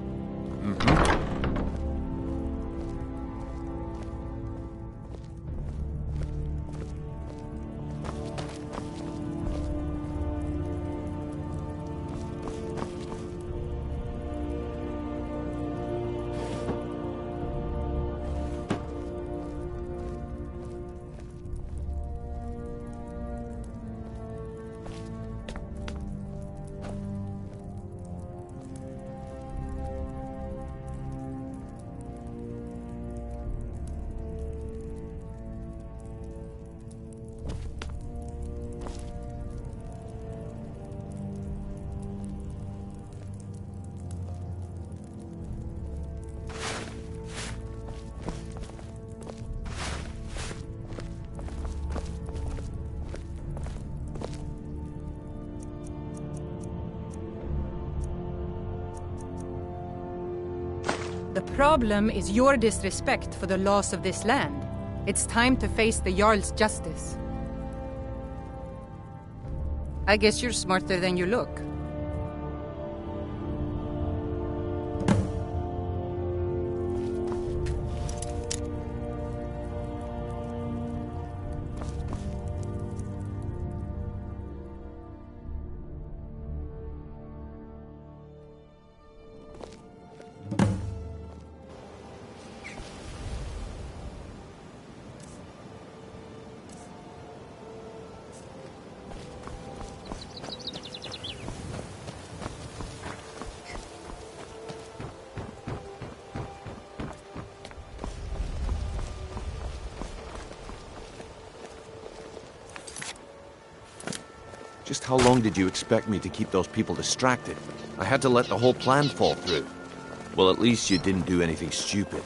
The problem is your disrespect for the laws of this land. It's time to face the Jarl's justice. I guess you're smarter than you look. Just how long did you expect me to keep those people distracted? I had to let the whole plan fall through. Well, at least you didn't do anything stupid.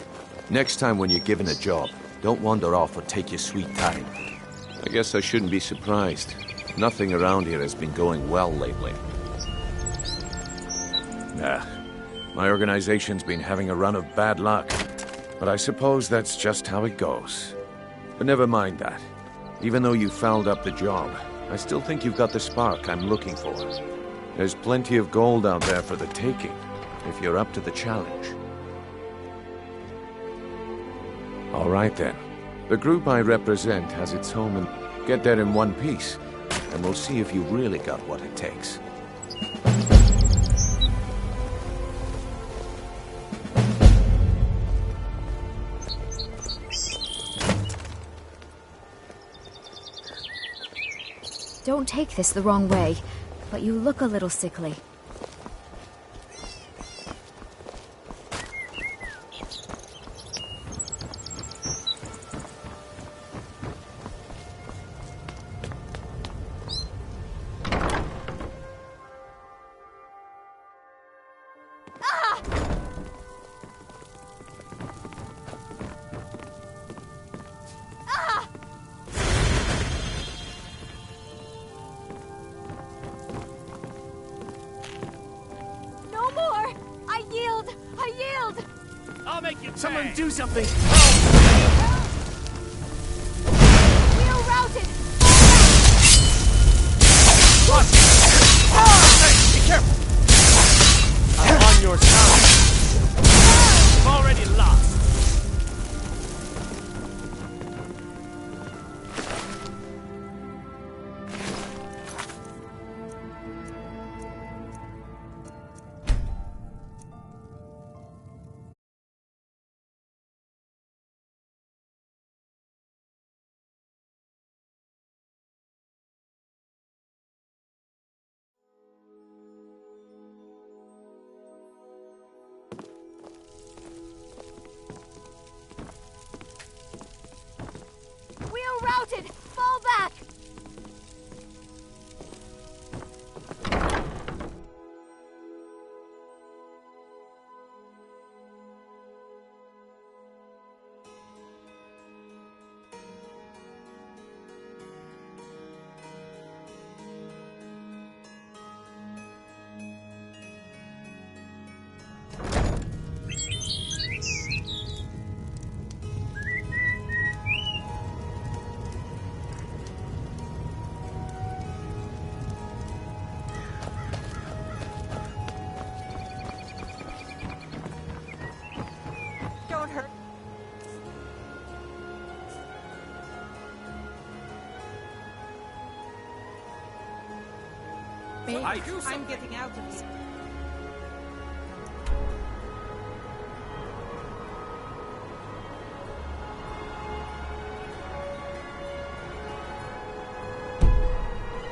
Next time when you're given a job, don't wander off or take your sweet time. I guess I shouldn't be surprised. Nothing around here has been going well lately. Nah, my organization's been having a run of bad luck. But I suppose that's just how it goes. But never mind that. Even though you fouled up the job, I still think you've got the spark I'm looking for. There's plenty of gold out there for the taking, if you're up to the challenge. All right then. The group I represent has its home in... Get there in one piece, and we'll see if you really got what it takes. Don't take this the wrong way, but you look a little sickly. Someone do something! We are routed! Run! Hey, be careful! I'm on your side. You've already lost. I'm getting out of here.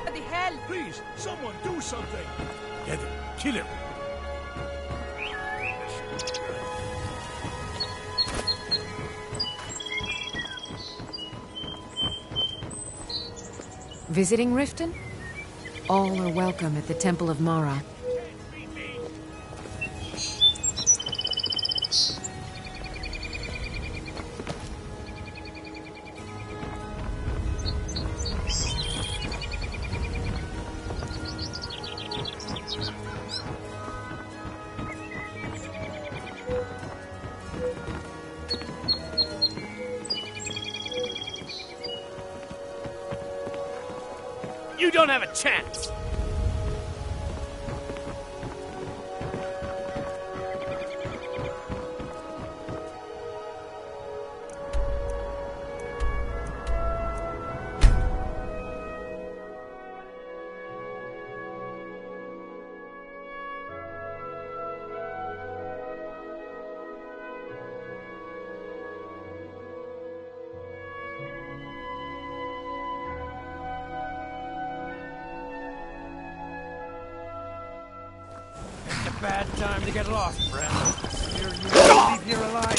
What the hell? Please, someone do something! Get him! Kill him! Visiting Riften? All are welcome at the Temple of Mara. You don't have a chance! Bad time to get lost, friend. Here you won't leave here alive.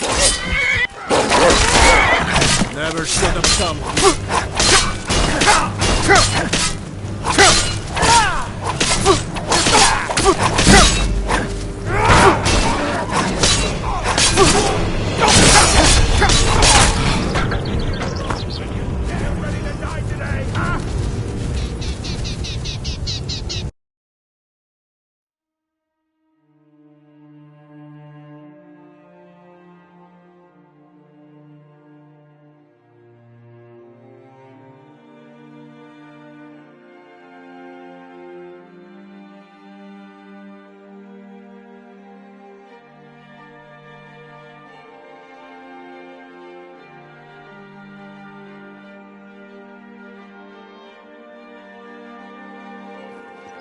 Never should have come. Ready to die today, huh?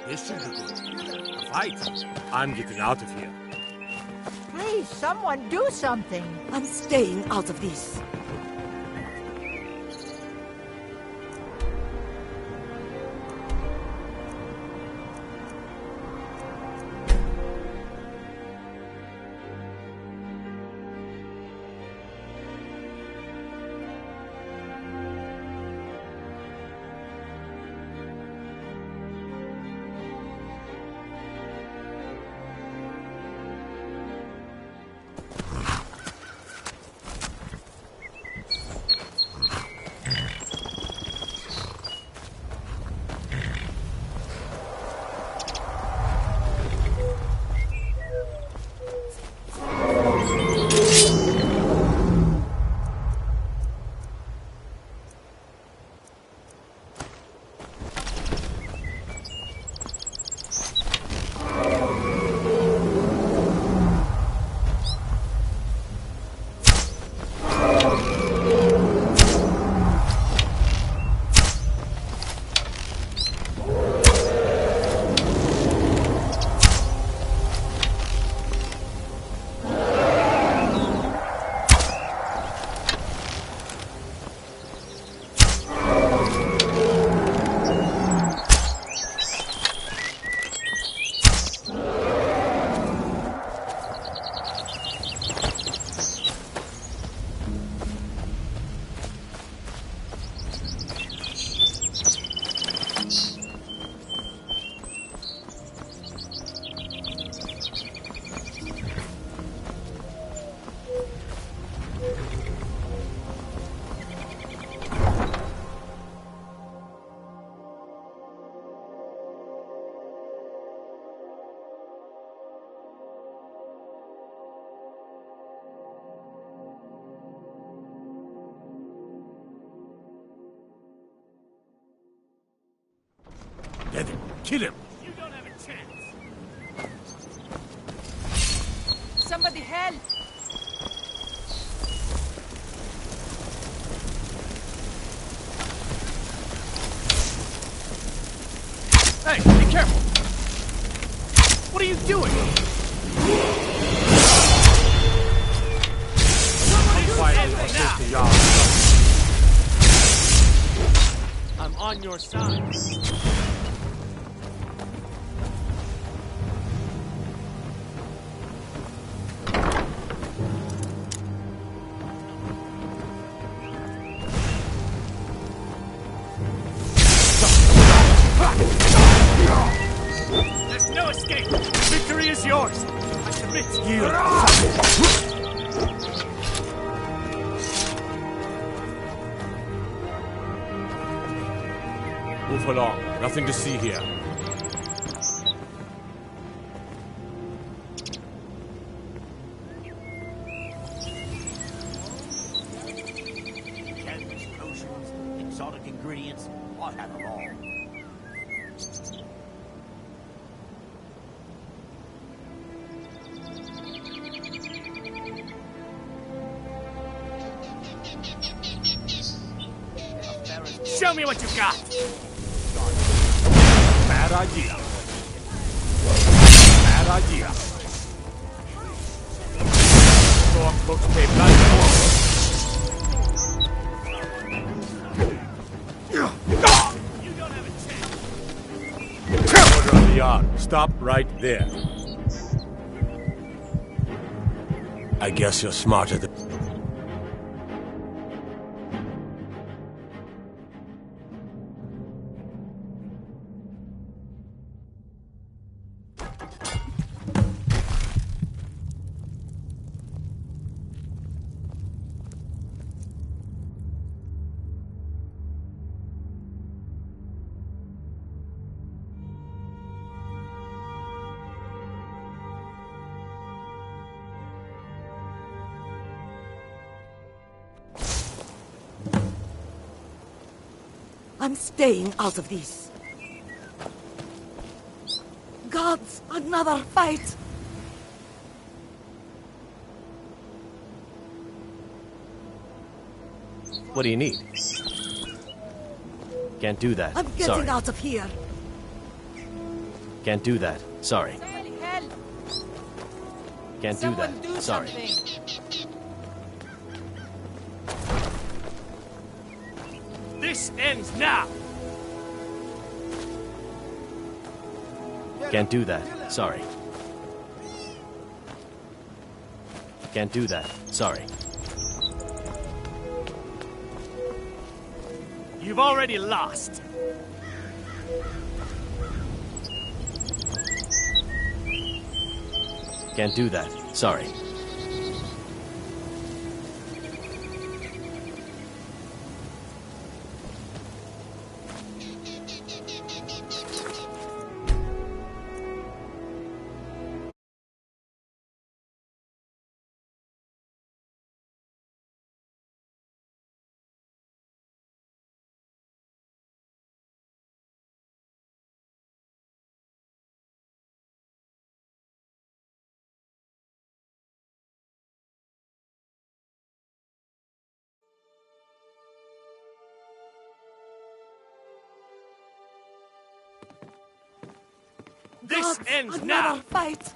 This should be good. A fight. I'm getting out of here. Please, someone do something. I'm staying out of this. Get him. Kill him. You don't have a chance. Somebody help! Hey, be careful! doing? I'm on your side. There's no escape. Victory is yours. I submit. Yield. Move along. Nothing to see here. Cannabis, potions, exotic ingredients, I have them all. Show me what you got. Bad idea. Bad idea. Stormcloaks came back. You don't have a chance. Order of the yard. Stop right there. I guess you're smarter than... I'm staying out of this. Gods, another fight! What do you need? Can't do that. I'm getting Sorry. out of here. Can't do that. Sorry. Help! Can't do that. Do Sorry. something. This ends now. Can't do that. Sorry. Can't do that. Sorry. You've already lost. Can't do that. Sorry. This Gods, ends another now. Fight!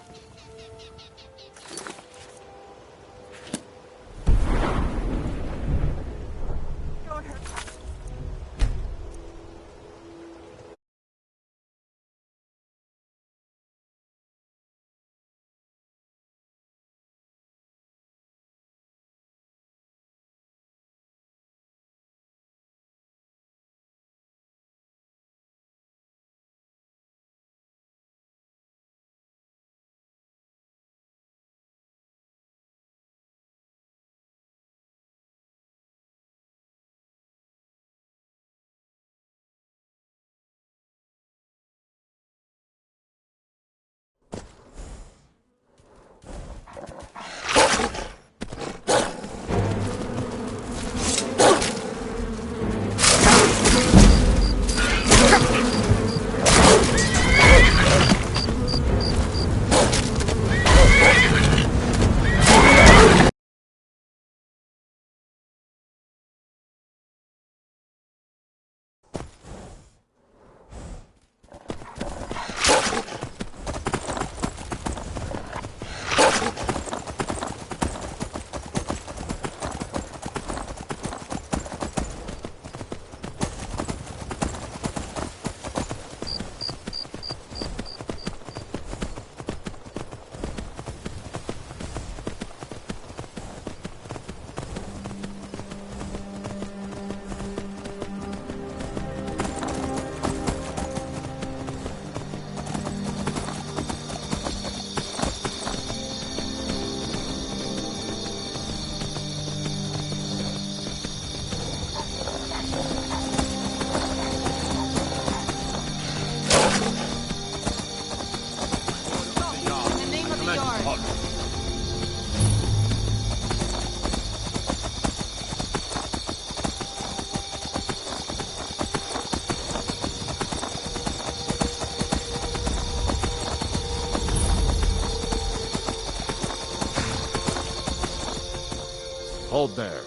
Hold there.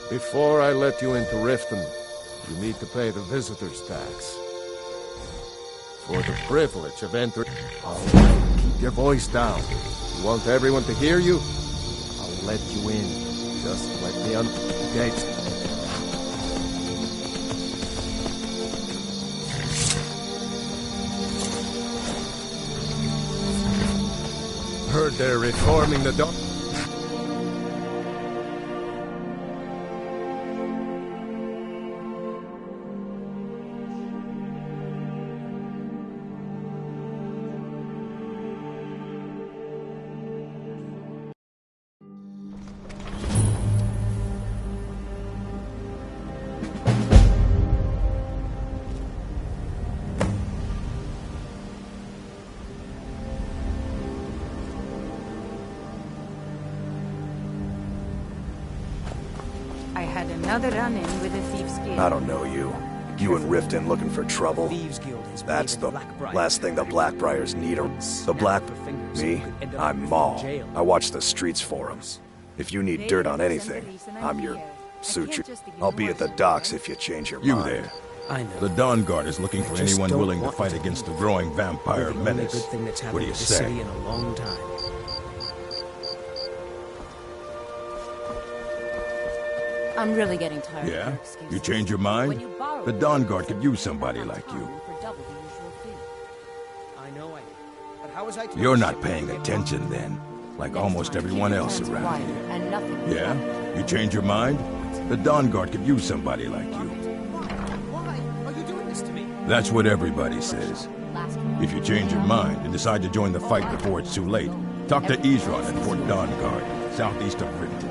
Before I let you into Riften, you need to pay the visitor's tax. For the privilege of entering... All right, keep your voice down. You want everyone to hear you? I'll let you in. Just let me unlock the gates. Heard they're reforming the dog. I had another run-in with the Thieves Guild. I don't know you. You and Riften looking for trouble? That's the last thing the Blackbriars need. Me? I'm Maul. I watch the streets for 'em. If you need dirt on anything, I'm your suture. I'll be at the docks if you change your mind. You there. I know. The Dawn Guard is looking for just anyone don't willing to want fight to against the growing vampire Probably the only menace. good thing that's What happened do you to this say? city in a long time. I'm really getting tired of Yeah? your excuses. You change your mind? When you borrow The it, Dawn you Guard said could you use paid somebody back on like time you. for double the usual fee. I know I did. But how was I to You're know not shit paying would get attention wrong? then, like Next almost time, everyone keep your else hands around quiet here. and nothing. Yeah? You change your mind? The Dawn Guard could use somebody like you. Why? Are you doing this to me? That's what everybody says. If you change your mind and decide to join the fight before it's too late, talk to Isran at Fort Dawn Guard, southeast of Riften.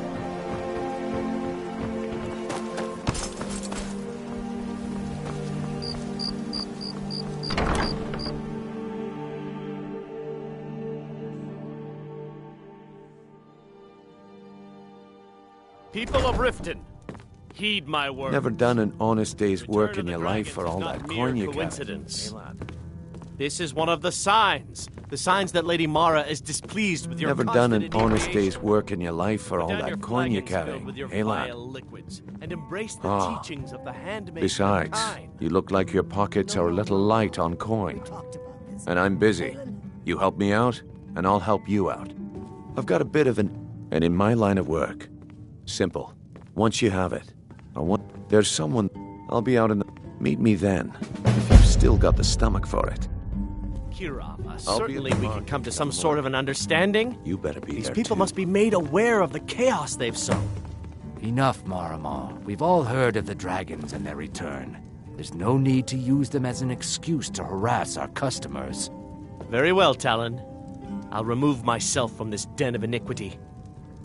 People of Riften, heed my words. Never done an honest day's work Return in of the your life dragons for is all not that mere coin you got. coincidence. This is one of the signs that Lady Mara is displeased with your Never done an constant honest inebriation. day's work in your life for all Put down your that coin you flagons carry. filled with your Hey, lad. vile liquids, and embrace the Ah. teachings of the handmaid. Besides, you look like your pockets are a little light on coin. And I'm busy. You help me out, and I'll help you out. I've got a bit of an... And in my line of work, simple. Once you have it, there's someone... I'll be out in the... Meet me then, if you've still got the stomach for it. Kirava, I'll be certainly at the we can market come to in some the sort of an understanding. You better be These there, people too. must be made aware of the chaos they've sown. Enough, Marama. We've all heard of the dragons and their return. There's no need to use them as an excuse to harass our customers. Very well, Talon. I'll remove myself from this den of iniquity.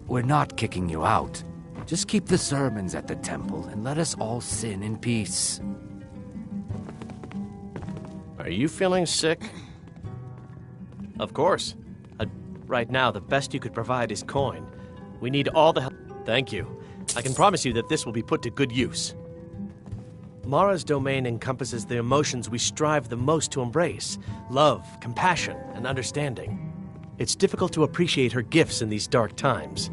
We're not kicking you out. Just keep the sermons at the temple and let us all sin in peace. Are you feeling sick? Of course. Right now, the best you could provide is coin. We need all the help. Thank you. I can promise you that this will be put to good use. Mara's domain encompasses the emotions we strive the most to embrace: love, compassion, and understanding. It's difficult to appreciate her gifts in these dark times,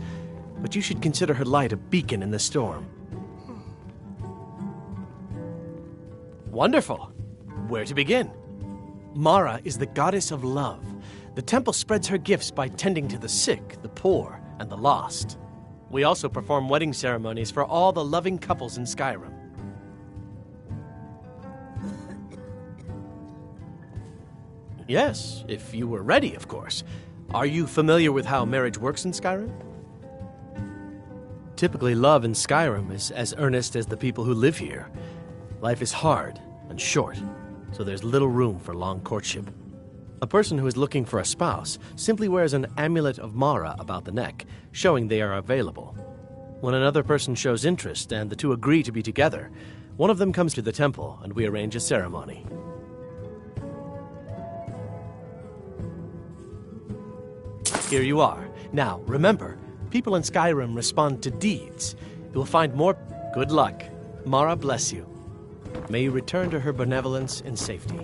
but you should consider her light a beacon in the storm. Wonderful! Where to begin? Mara is the goddess of love. The temple spreads her gifts by tending to the sick, the poor, and the lost. We also perform wedding ceremonies for all the loving couples in Skyrim. Yes, if you were ready, of course. Are you familiar with how marriage works in Skyrim? Typically, love in Skyrim is as earnest as the people who live here. Life is hard and short, so there's little room for long courtship. A person who is looking for a spouse simply wears an amulet of Mara about the neck, showing they are available. When another person shows interest and the two agree to be together, one of them comes to the temple and we arrange a ceremony. Here you are. Now, remember, people in Skyrim respond to deeds. You'll find more... Good luck. Mara bless you. May you return to her benevolence in safety.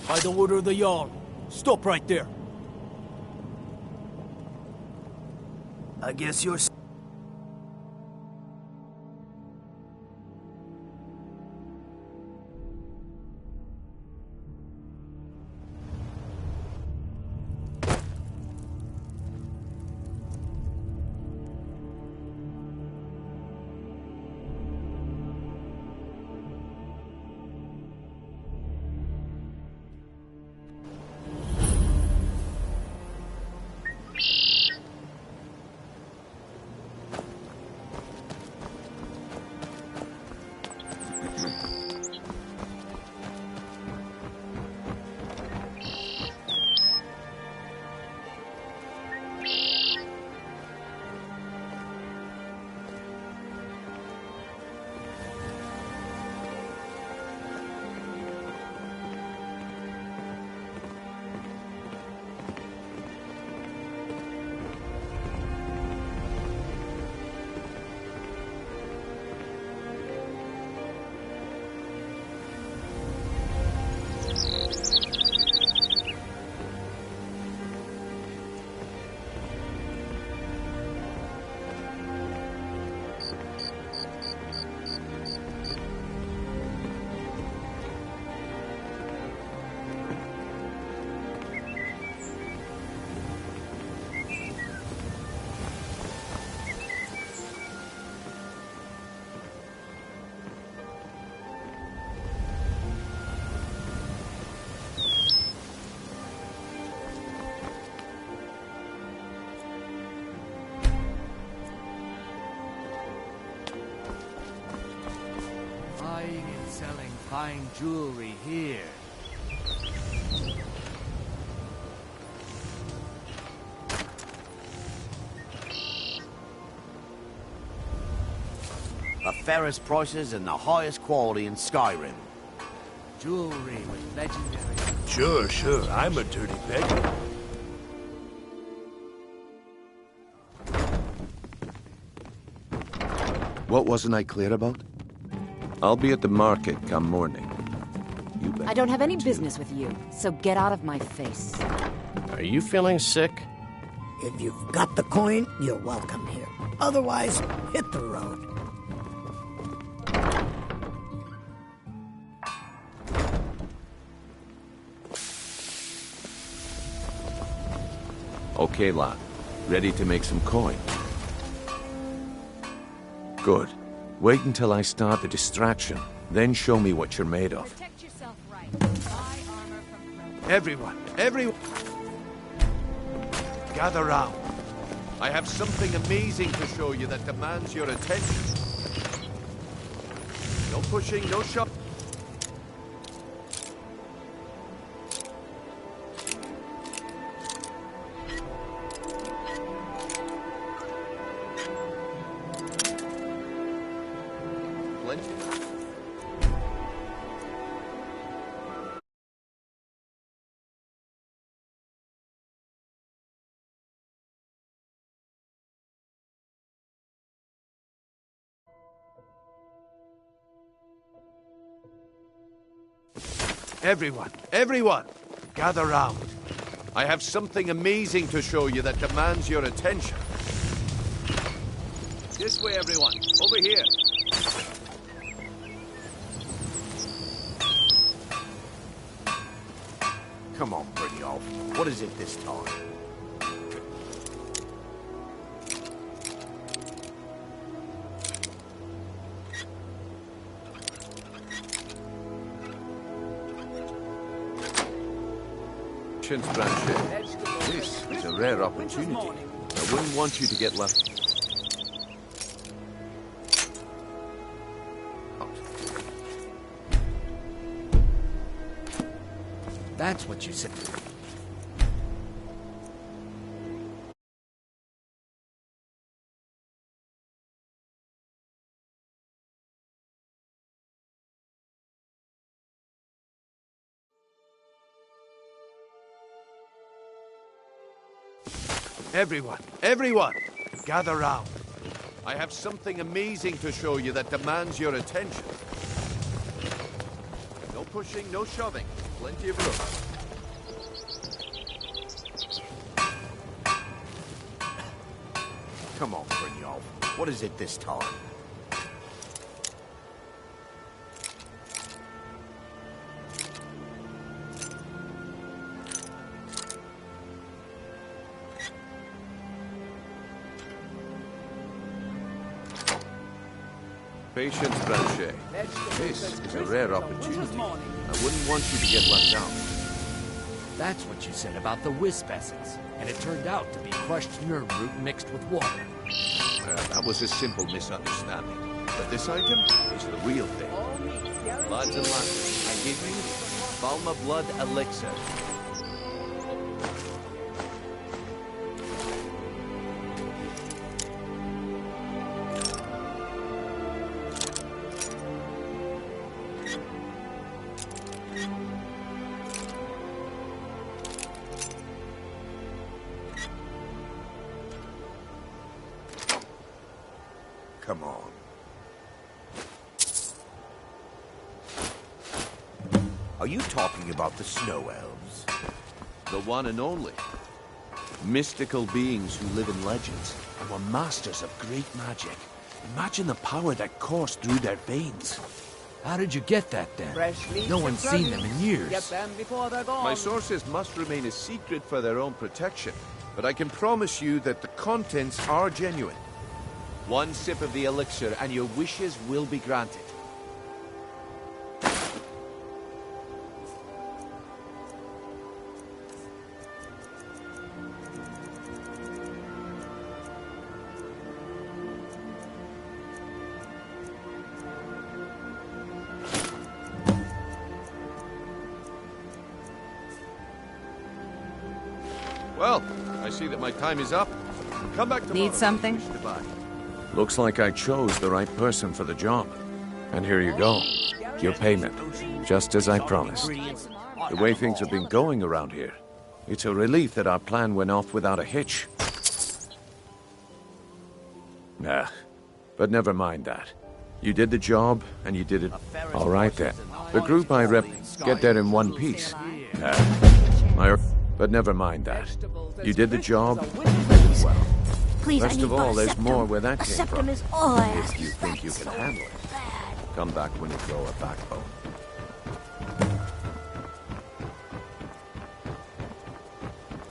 By the order of the Jarl. Stop right there. I guess you're... Buying and selling fine jewelry here. The fairest prices and the highest quality in Skyrim. Jewelry with legendary... Sure. I'm a dirty beggar. What wasn't I clear about? I'll be at the market come morning. You bet. I don't have any business with you, so get out of my face. Are you feeling sick? If you've got the coin, you're welcome here. Otherwise, hit the road. Okay, lad. Ready to make some coin? Good. Wait until I start the distraction, then show me what you're made of. Protect yourself right. Buy armor from... Everyone! Gather round. I have something amazing to show you that demands your attention. No pushing, no shoving. Everyone, gather round. I have something amazing to show you that demands your attention. This way, everyone. Over here. Come on, pretty elf. What is it this time? This is a rare opportunity. I wouldn't want you to get left. That's what you said. Everyone, gather round. I have something amazing to show you that demands your attention. No pushing, no shoving. Plenty of room. Come on, Brynjolf. What is it this time? Patience, Branchet. This is a rare opportunity. I wouldn't want you to get left out. That's what you said about the wisp essence, and it turned out to be crushed nerve root mixed with water. That was a simple misunderstanding. But this item is the real thing. Lads and lasses, I give you Balma Blood Elixir. Come on. Are you talking about the snow elves? The one and only. Mystical beings who live in legends and were masters of great magic. Imagine the power that coursed through their veins. How did you get that then? No one's seen them in years. Get them before they're gone. My sources must remain a secret for their own protection, but I can promise you that the contents are genuine. One sip of the elixir and your wishes will be granted. Well, I see that my time is up. Come back tomorrow. Need something? Looks like I chose the right person for the job. And here you go. Your payment. Just as I promised. The way things have been going around here, it's a relief that our plan went off without a hitch. Nah, but never mind that. You did the job, and you did it all right then. The group I rep get there in one piece. But never mind that. You did the job, well. Please, Best of all, there's more where that a came septum from. is all I ask. If you think you can handle it, come back when you grow a backbone.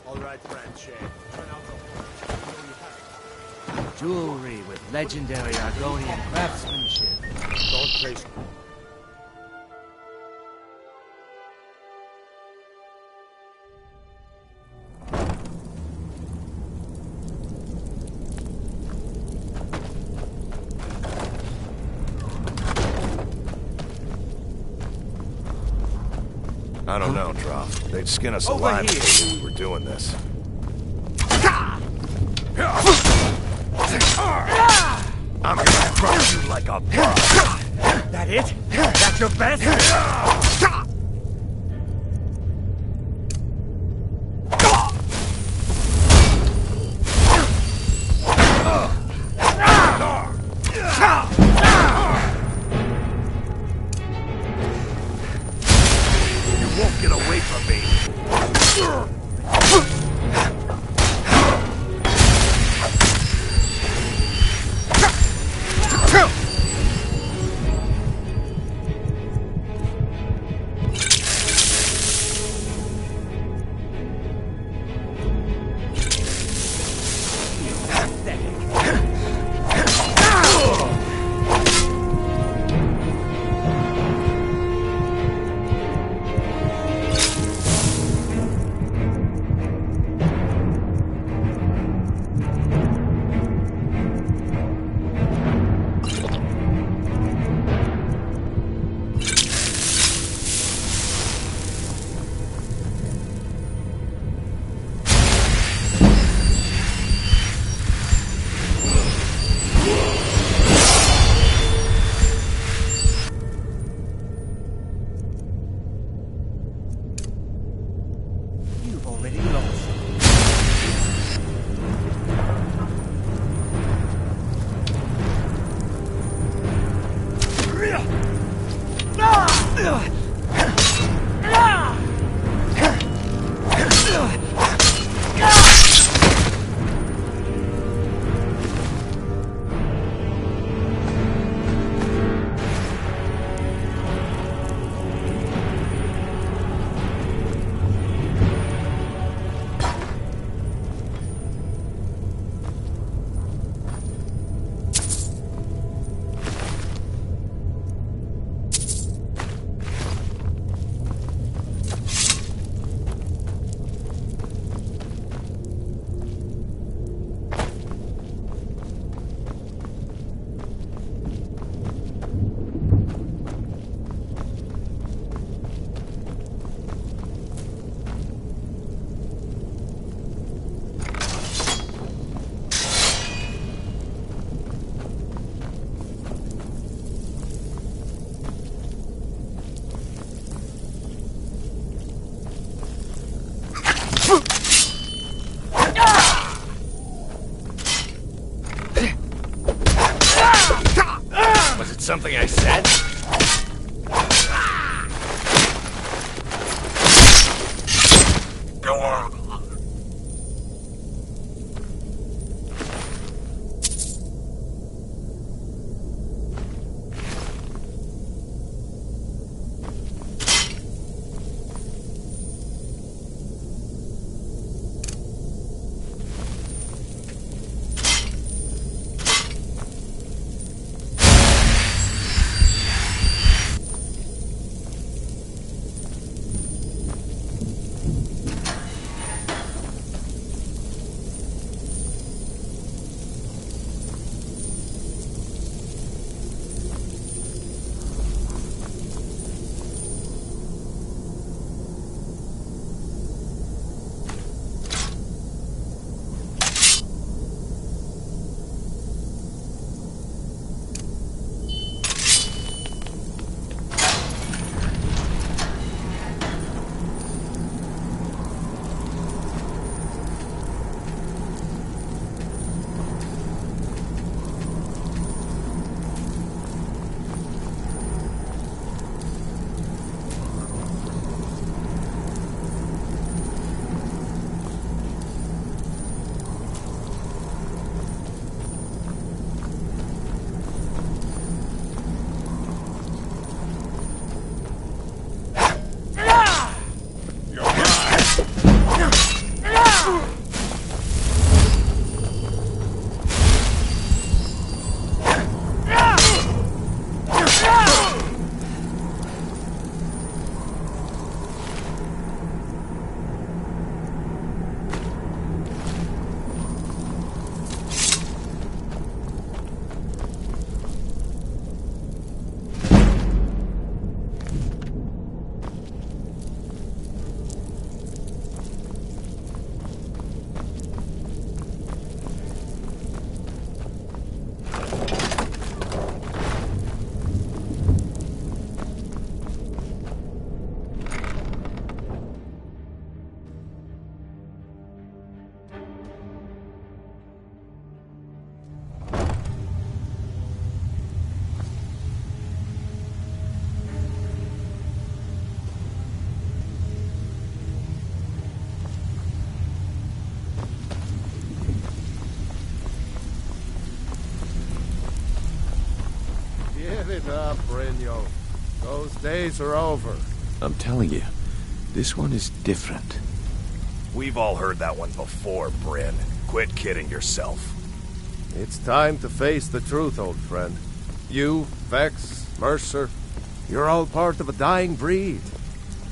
All right, Branchet. Jewelry with legendary Argonian craftsmanship. Don't place. I don't know, Drop. They'd skin us alive if they knew we were doing this. I'm gonna crush you like a bug. That it? That's your best? You won't get away from me. something I said? Go on. Give it up, Brynjo. Those days are over. I'm telling you, this one is different. We've all heard that one before, Bryn. Quit kidding yourself. It's time to face the truth, old friend. You, Vex, Mercer, you're all part of a dying breed.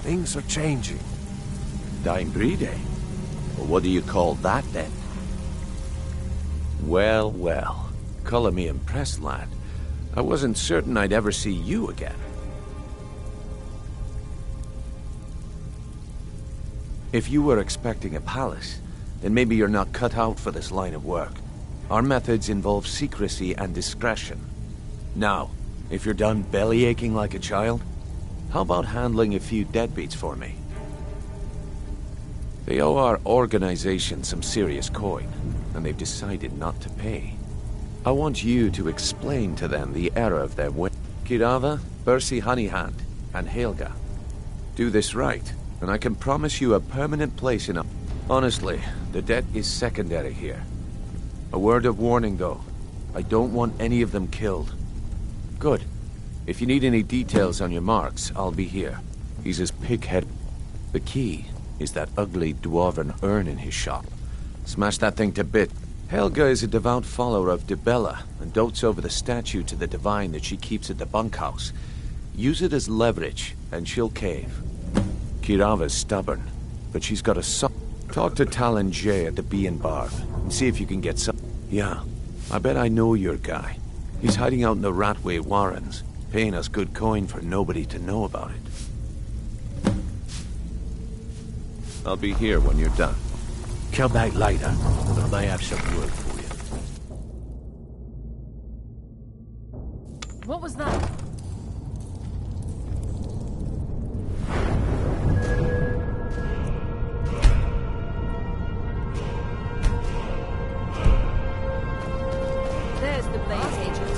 Things are changing. Dying breed, eh? Well, what do you call that, then? Well, well. Color me impressed, lad. I wasn't certain I'd ever see you again. If you were expecting a palace, then maybe you're not cut out for this line of work. Our methods involve secrecy and discretion. Now, if you're done bellyaching like a child, how about handling a few deadbeats for me? They owe our organization some serious coin, and they've decided not to pay. I want you to explain to them the error of their way. Kirava, Bersi Honeyhand, and Helga. Do this right, and I can promise you a permanent place in a... Honestly, the debt is secondary here. A word of warning, though. I don't want any of them killed. Good. If you need any details on your marks, I'll be here. He's as pig-headed. The key is that ugly dwarven urn in his shop. Smash that thing to bits. Helga is a devout follower of Dibella and dotes over the statue to the divine that she keeps at the bunkhouse. Use it as leverage, and she'll cave. Kirava's stubborn, but she's got a son. Talk to Talon J at the Bee and Barb, and see if you can get some... Yeah, I bet I know your guy. He's hiding out in the Ratway Warrens, paying us good coin for nobody to know about it. I'll be here when you're done. Come back later, and I may have some work for you. What was that? There's the base agent.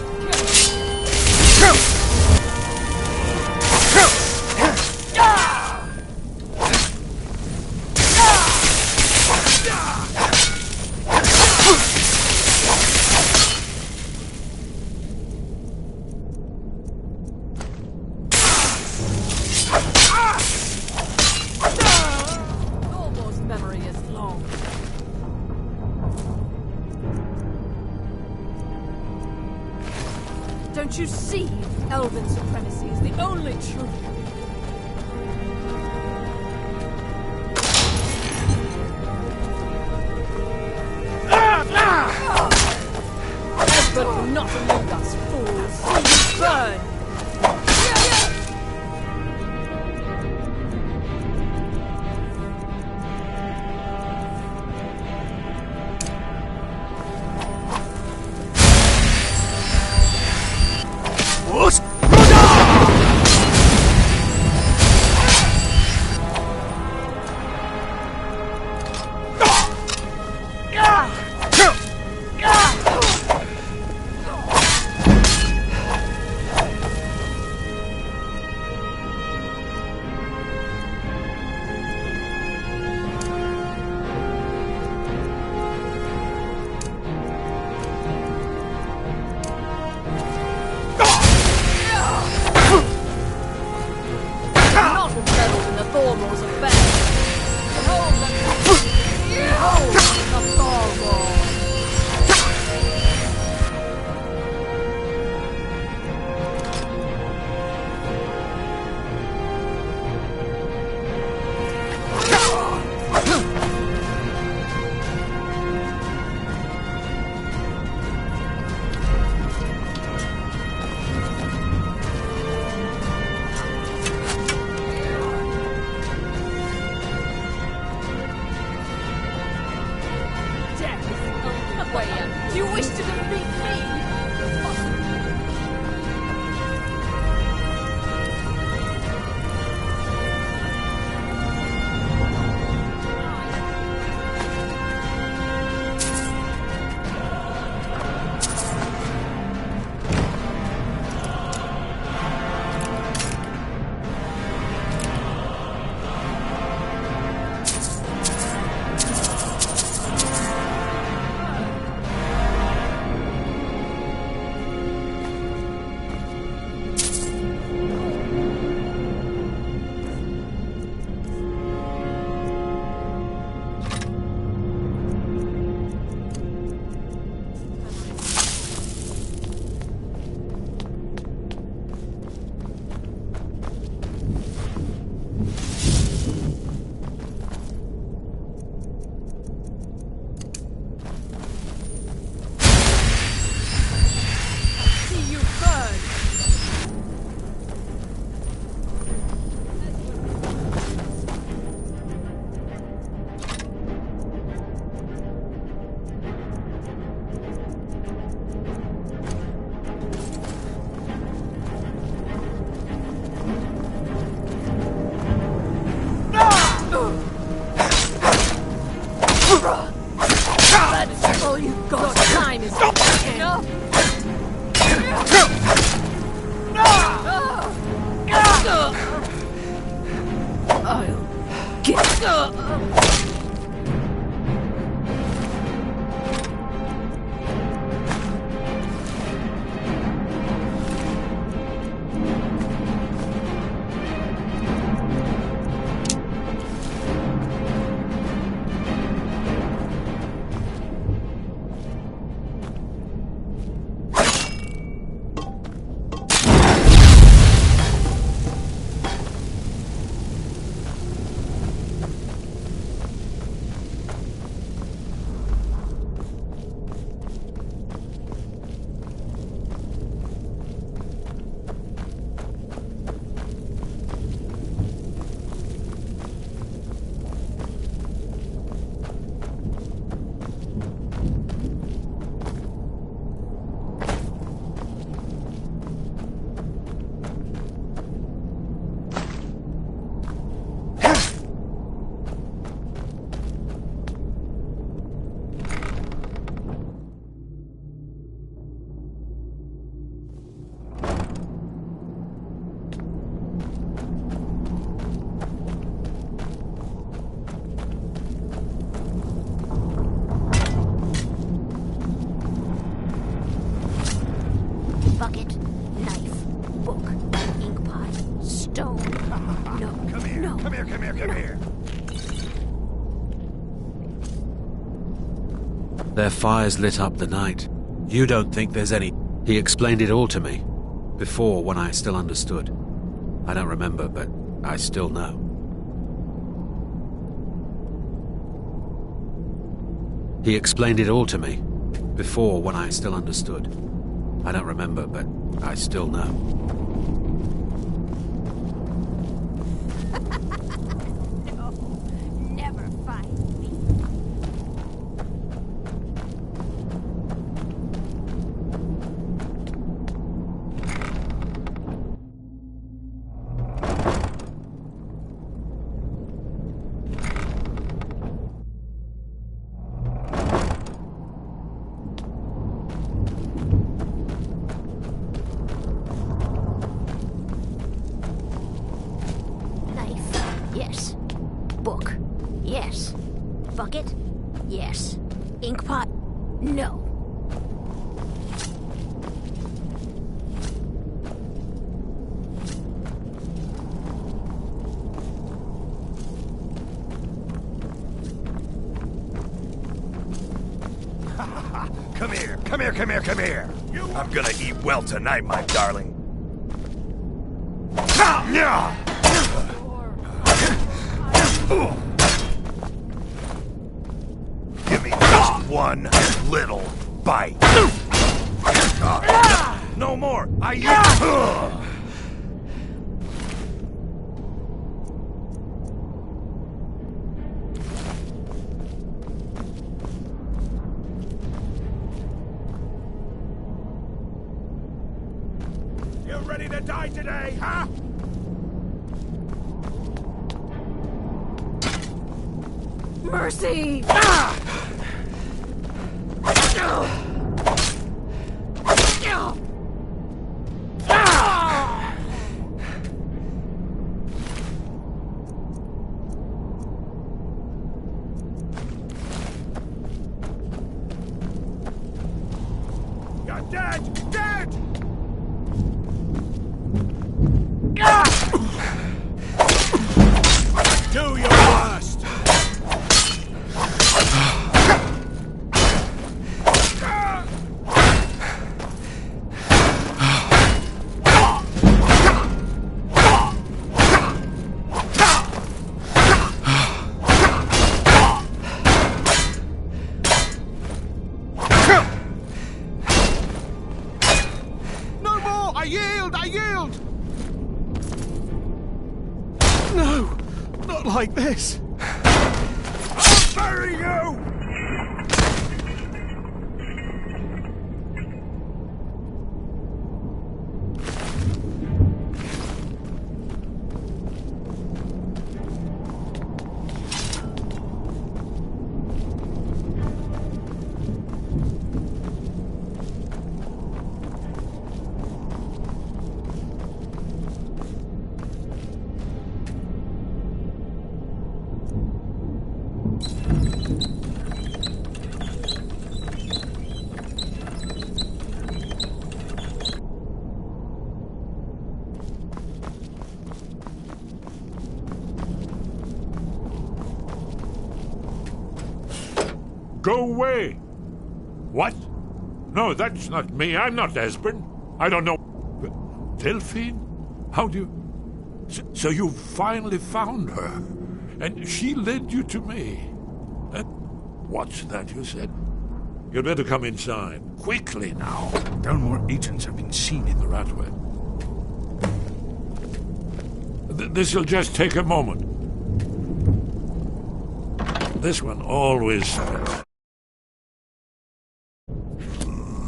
Don't you see? Elven supremacy is the only truth. But not among us fools. See you burn! Do you wish to defeat me? That's all you've got. Time is enough. I'll get bucket, knife, book, ink pot, stone. No, come here, no. come here, come here, come here. Their fires lit up the night. You don't think there's any... He explained it all to me. Before, when I still understood. I don't remember, but I still know. He explained it all to me. Before, when I still understood. I don't remember, but I still know. No, never find me. Yes. Book. Yes. Bucket? Yes. Inkpot? No. Come here, come here, come here, come here. I'm gonna eat well tonight, my darling. Give me just one little bite. No more. You ready to die today, huh? Mercy! You're dead! Dead! Do your worst! No more! I yield! I yield! No! Not like this! I'll bury you! Go away! What? No, that's not me. I'm not Esbern. I don't know. Delphine? How do you... So you finally found her, and she led you to me. What's that you said? You'd better come inside. Quickly now. Dalmor agents have been seen in the Ratway. This'll just take a moment. This one always...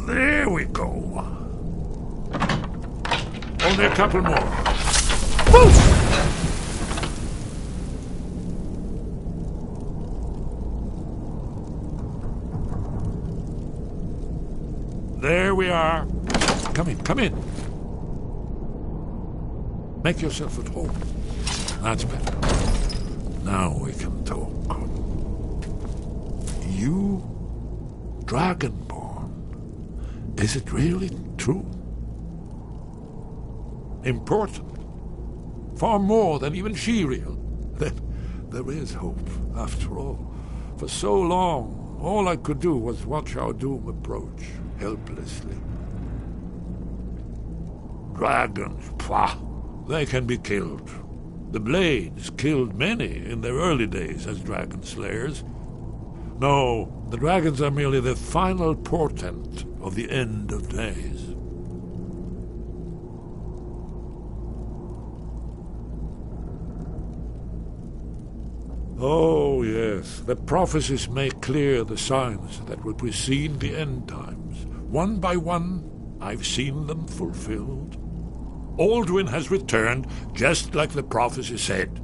There we go. Only a couple more. Whoosh! There we are. Come in, come in. Make yourself at home. That's better. Now we can talk. You, Dragonborn. Is it really true? Important. Far more than even She-Real. Then there is hope, after all. For so long, all I could do was watch our doom approach, helplessly. Dragons, pah! They can be killed. The Blades killed many in their early days as dragon slayers. No, the dragons are merely the final portent of the end of days. Oh, yes, the prophecies make clear the signs that will precede the end times. One by one, I've seen them fulfilled. Alduin has returned, just like the prophecy said.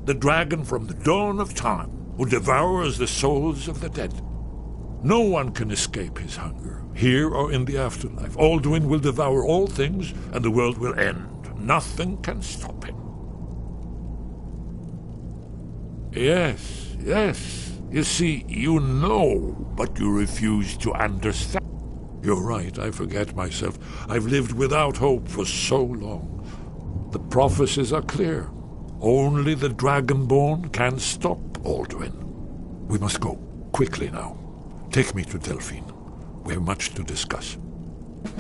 The dragon from the dawn of time, who devours the souls of the dead. No one can escape his hunger, here or in the afterlife. Alduin will devour all things, and the world will end. Nothing can stop him. Yes, yes. You see, you know, but you refuse to understand. You're right, I forget myself. I've lived without hope for so long. The prophecies are clear. Only the Dragonborn can stop Alduin. We must go, quickly now. Take me to Delphine. We have much to discuss.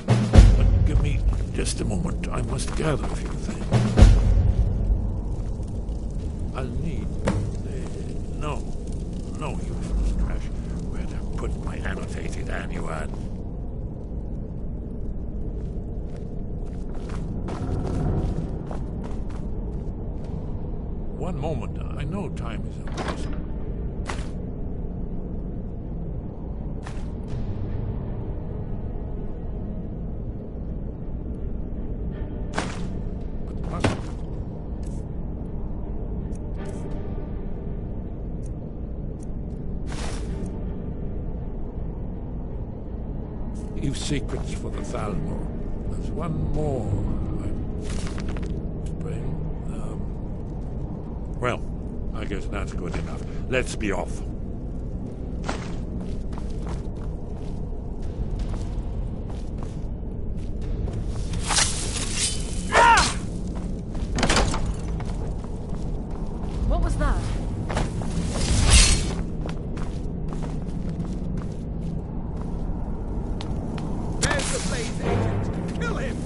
But give me just a moment. I must gather a few things. I'll need... No useless trash. Where to put my annotated annuad? One moment. I know time is of course. Leave secrets for the Thalmor. There's one more. Well, I guess that's good enough. Let's be off. What was that? There's the Blades agent. Kill him!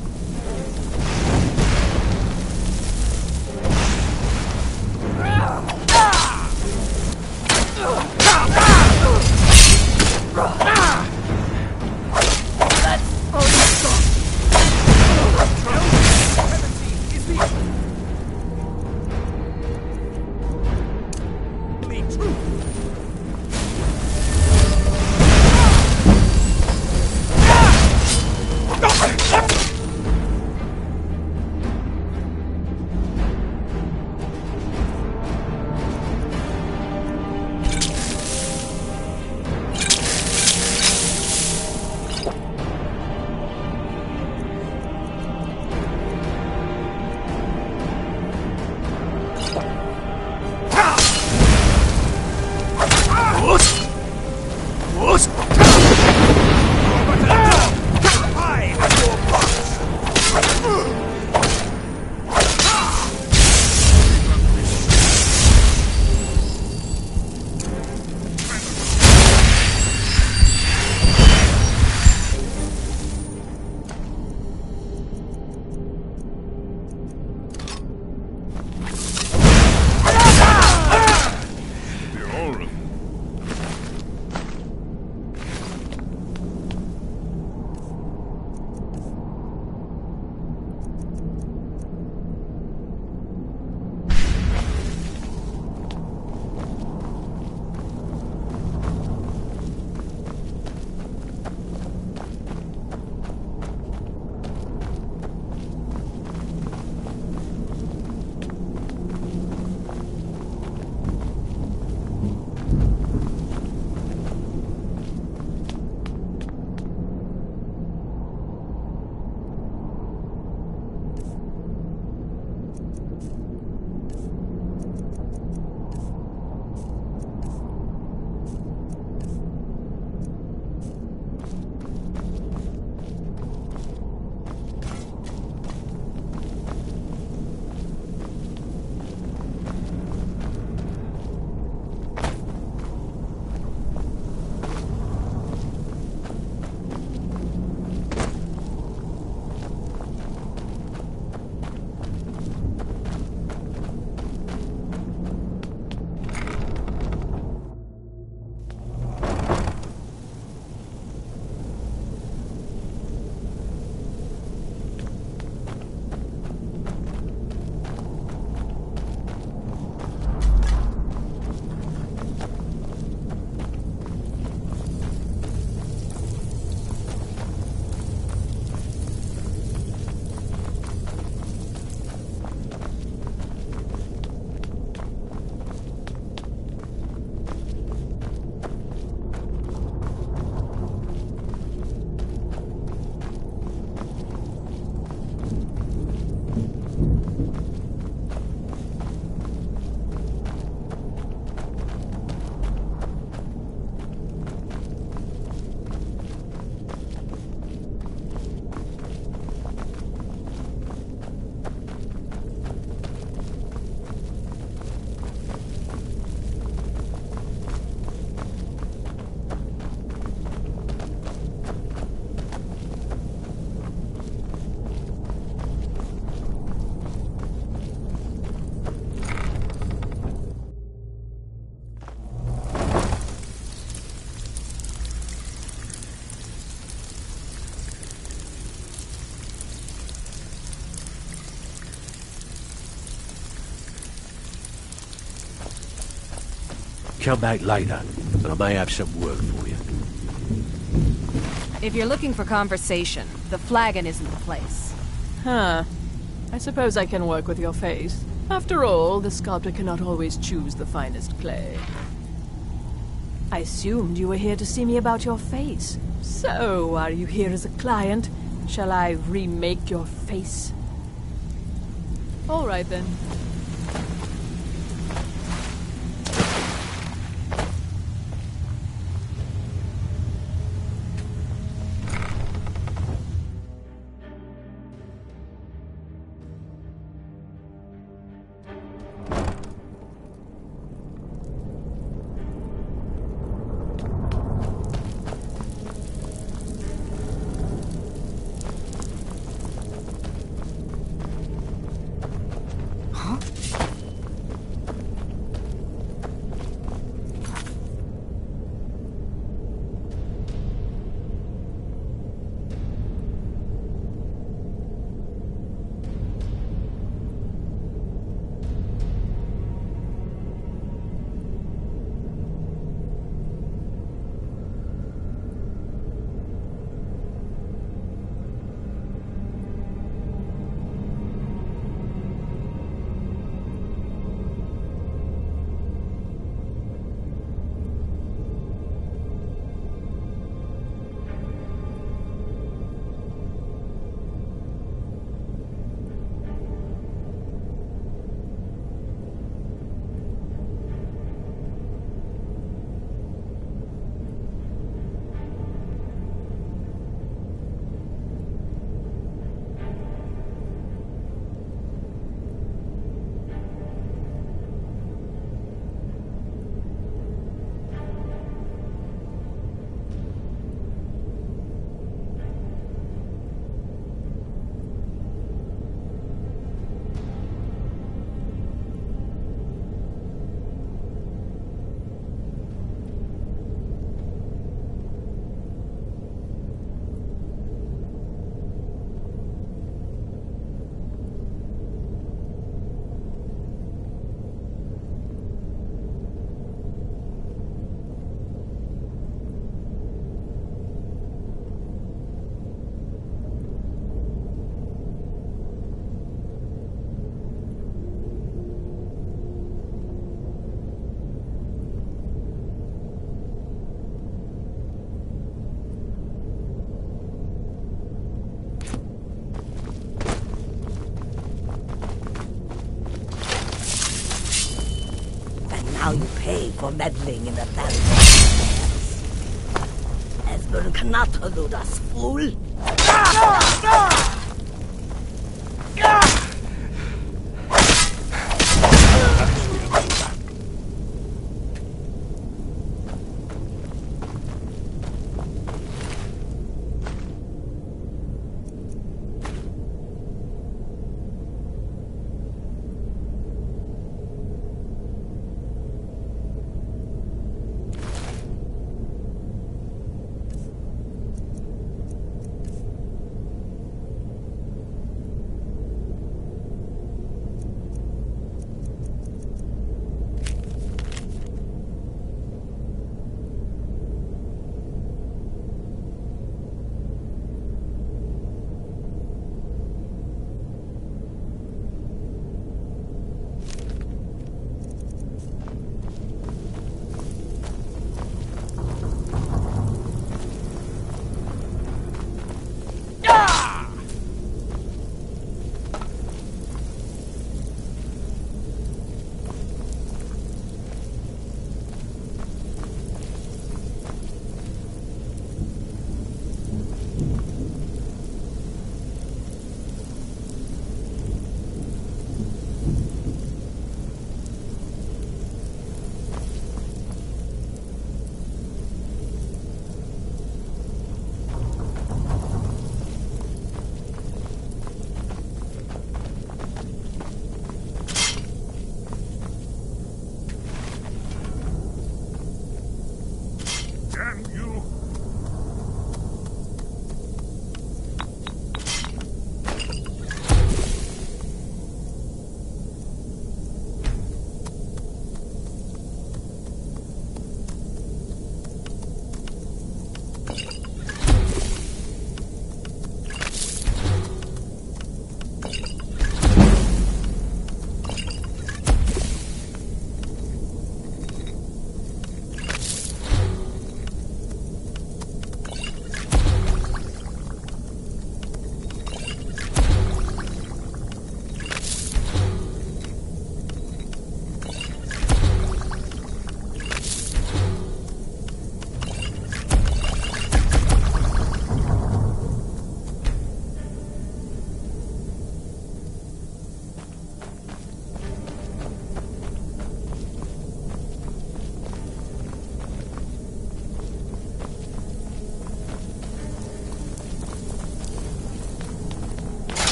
come back later, and I may have some work for you. If you're looking for conversation, the flagon isn't the place. Huh. I suppose I can work with your face. After all, the sculptor cannot always choose the finest clay. I assumed you were here to see me about your face. So, are you here as a client? Shall I remake your face? All right, then. Now you pay for meddling in the family affairs. Esbern cannot elude us, fool.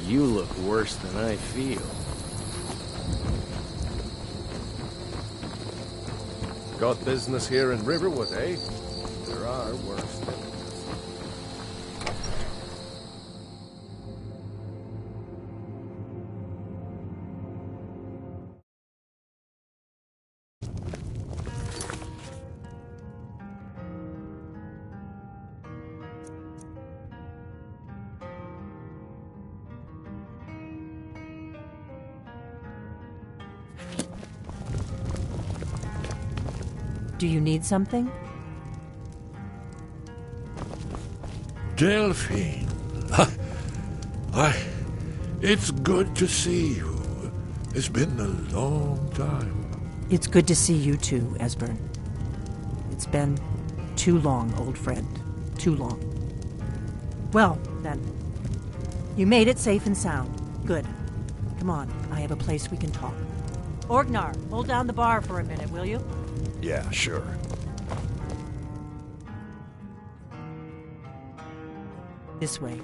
You look worse than I feel. Got business here in Riverwood, eh? There are worse things. Do you need something? Delphine. It's good to see you. It's been a long time. It's good to see you too, Esbern. It's been too long, old friend. Too long. Well, then. You made it safe and sound. Good. Come on, I have a place we can talk. Orgnar, hold down the bar for a minute, will you? Yeah, sure. This way.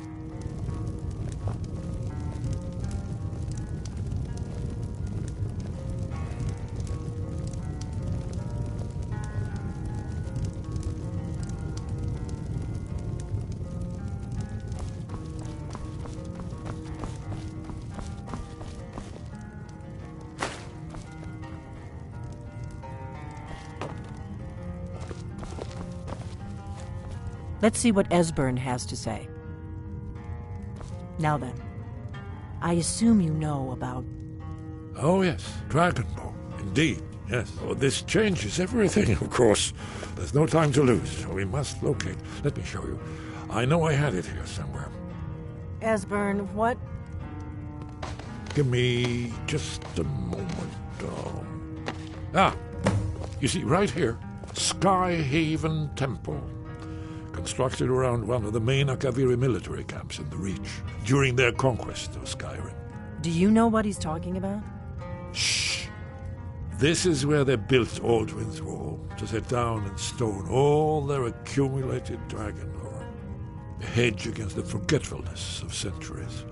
Let's see what Esbern has to say. Now then, I assume you know about... Oh, yes, Dragonborn. Indeed, yes. Oh, this changes everything, of course. There's no time to lose, so we must locate. Let me show you. I know I had it here somewhere. Esbern, what... Give me just a moment. You see, right here, Skyhaven Temple. Constructed around one of the main Akaviri military camps in the Reach during their conquest of Skyrim. Do you know what he's talking about? Shh! This is where they built Aldwin's Wall, to set down in stone all their accumulated dragon lore. A hedge against the forgetfulness of centuries.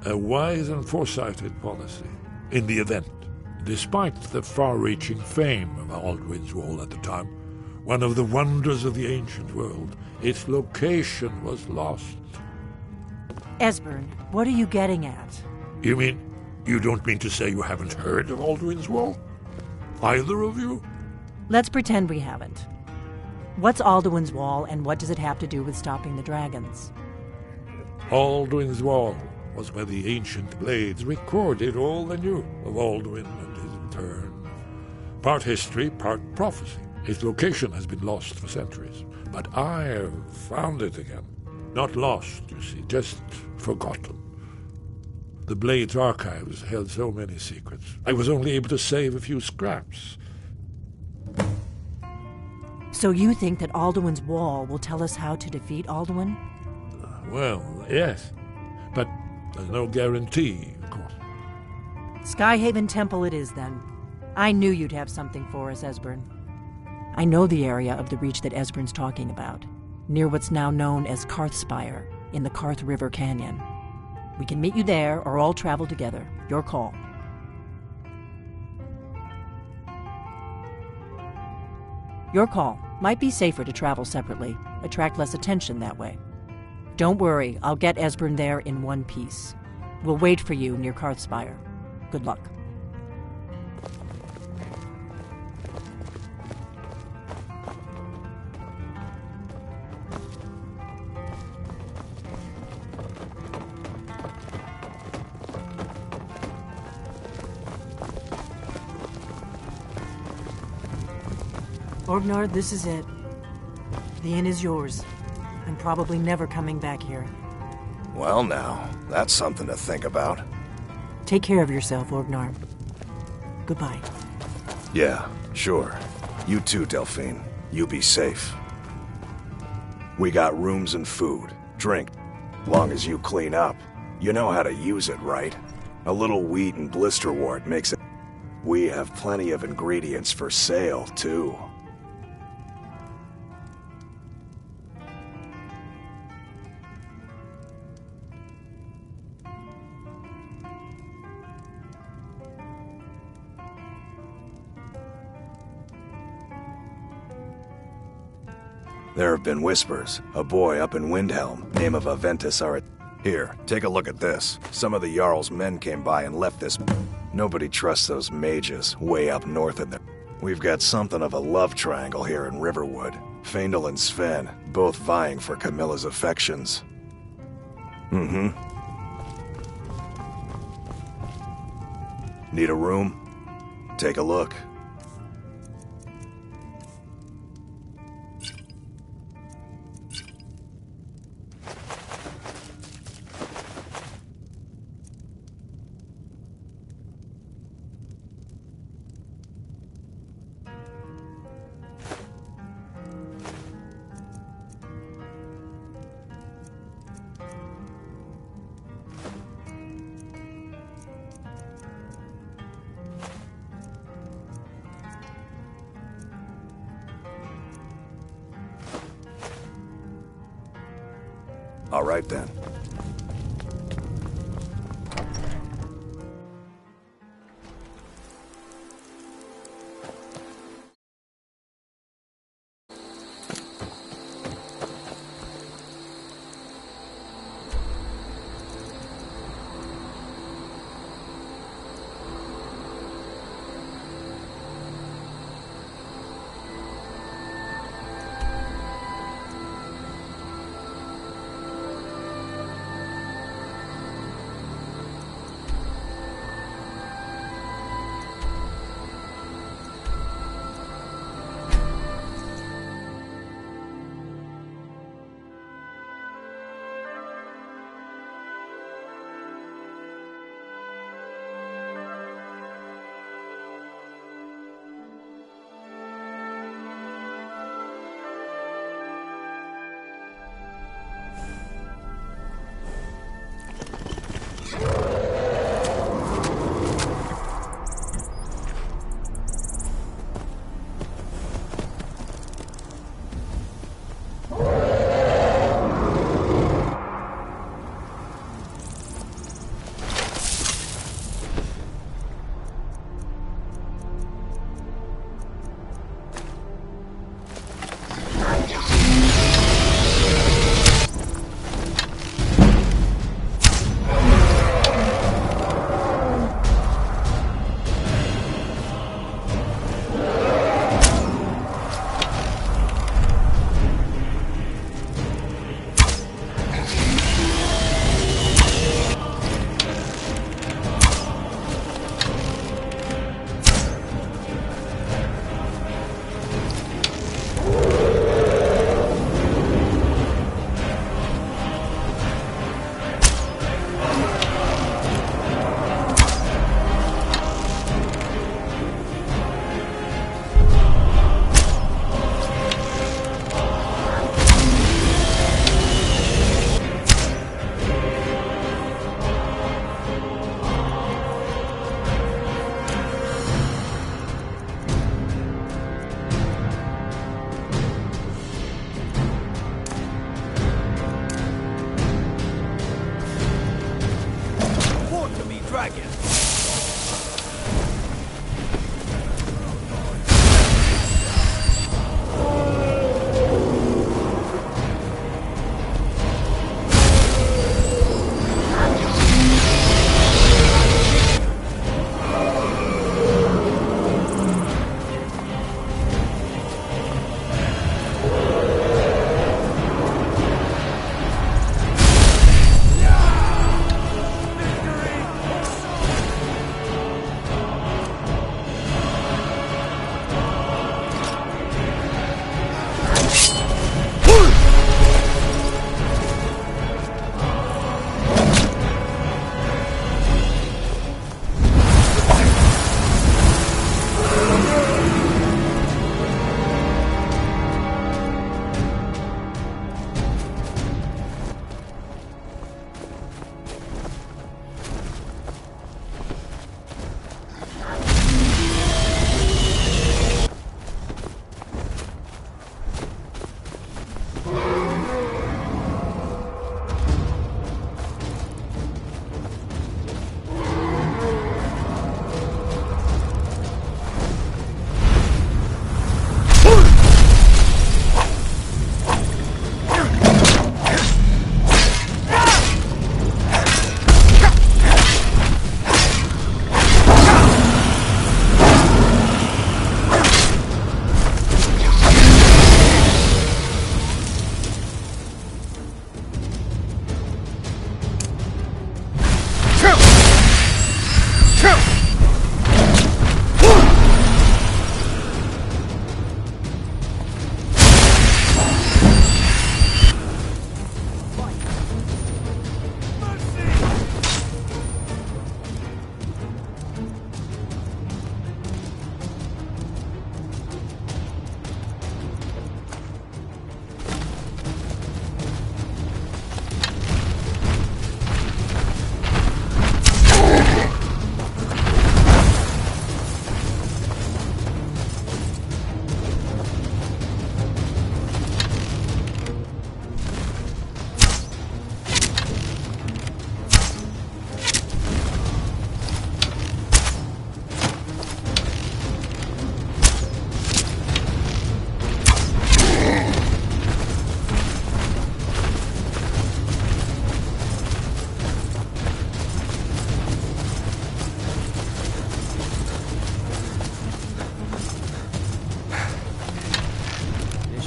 A wise and foresighted policy, in the event, despite the far-reaching fame of Aldwin's Wall at the time, one of the wonders of the ancient world, its location was lost. Esbern, what are you getting at? You mean, you don't mean to say you haven't heard of Aldwin's Wall? Either of you? Let's pretend we haven't. What's Alduin's Wall, and what does it have to do with stopping the dragons? Aldwin's Wall was where the ancient blades recorded all they knew of Aldwin and his return. Part history, part prophecy. Its location has been lost for centuries, but I have found it again. Not lost, you see, just forgotten. The Blade's archives held so many secrets. I was only able to save a few scraps. So you think that Alduin's Wall will tell us how to defeat Alduin? Well, yes, but there's no guarantee, of course. Skyhaven Temple it is, then. I knew you'd have something for us, Esbern. I know the area of the Reach that Esbern's talking about, near what's now known as Karthspire, in the Karth River Canyon. We can meet you there, or all travel together. Your call. Your call. Might be safer to travel separately. Attract less attention that way. Don't worry, I'll get Esbern there in one piece. We'll wait for you near Karthspire. Good luck. Orgnar, this is it. The inn is yours. I'm probably never coming back here. Well now, that's something to think about. Take care of yourself, Orgnar. Goodbye. Yeah, sure. You too, Delphine. You be safe. We got rooms and food, drink. Long as you clean up. You know how to use it, right? A little wheat and blisterwort makes it... We have plenty of ingredients for sale, too. There have been whispers. A boy up in Windhelm, name of Aventus Here, take a look at this. Some of the Jarl's men came by and left this. Nobody trusts those mages way up north in there. We've got something of a love triangle here in Riverwood. Faendal and Sven, both vying for Camilla's affections. Mm-hmm. Need a room? Take a look. All right, then.